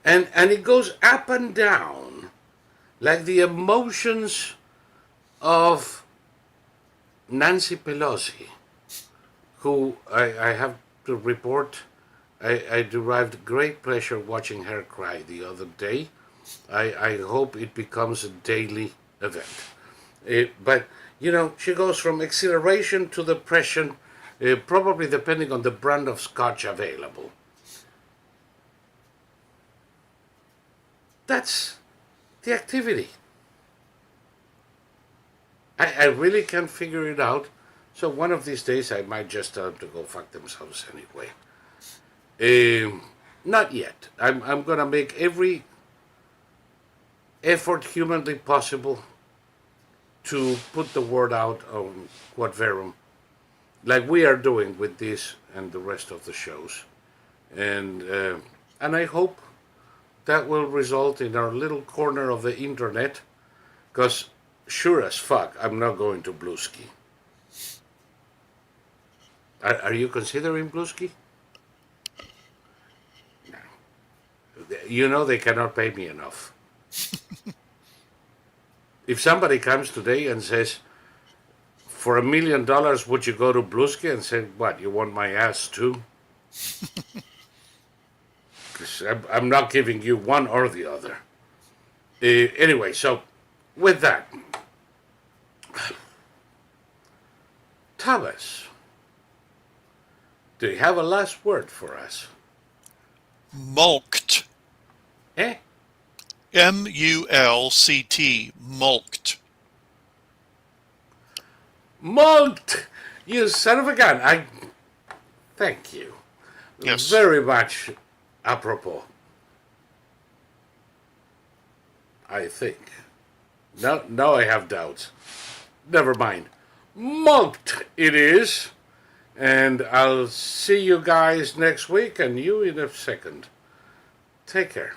And it goes up and down like the emotions of Nancy Pelosi, who I have to report I derived great pleasure watching her cry the other day. I hope it becomes a daily event. But, you know, she goes from exhilaration to depression, probably depending on the brand of scotch available. That's the activity. I really can't figure it out. So one of these days I might just tell them to go fuck themselves anyway. Not yet. I'm gonna make every effort humanly possible to put the word out on Quod Verum, like we are doing with this and the rest of the shows, and I hope that will result in our little corner of the internet, because sure as fuck I'm not going to Bluesky. Are you considering Bluesky? No. You know they cannot pay me enough. If somebody comes today and says, for $1 million, would you go to Bluesky? And say, what, you want my ass too? Because I'm not giving you one or the other. Anyway, so with that, Thomas, do you have a last word for us? Mulct. Eh? M-U-L-C-T. Mulct. Mulct! You son of a gun. Thank you. Yes. Very much apropos. I think. Now I have doubts. Never mind. Mulct it is. And I'll see you guys next week and you in a second. Take care.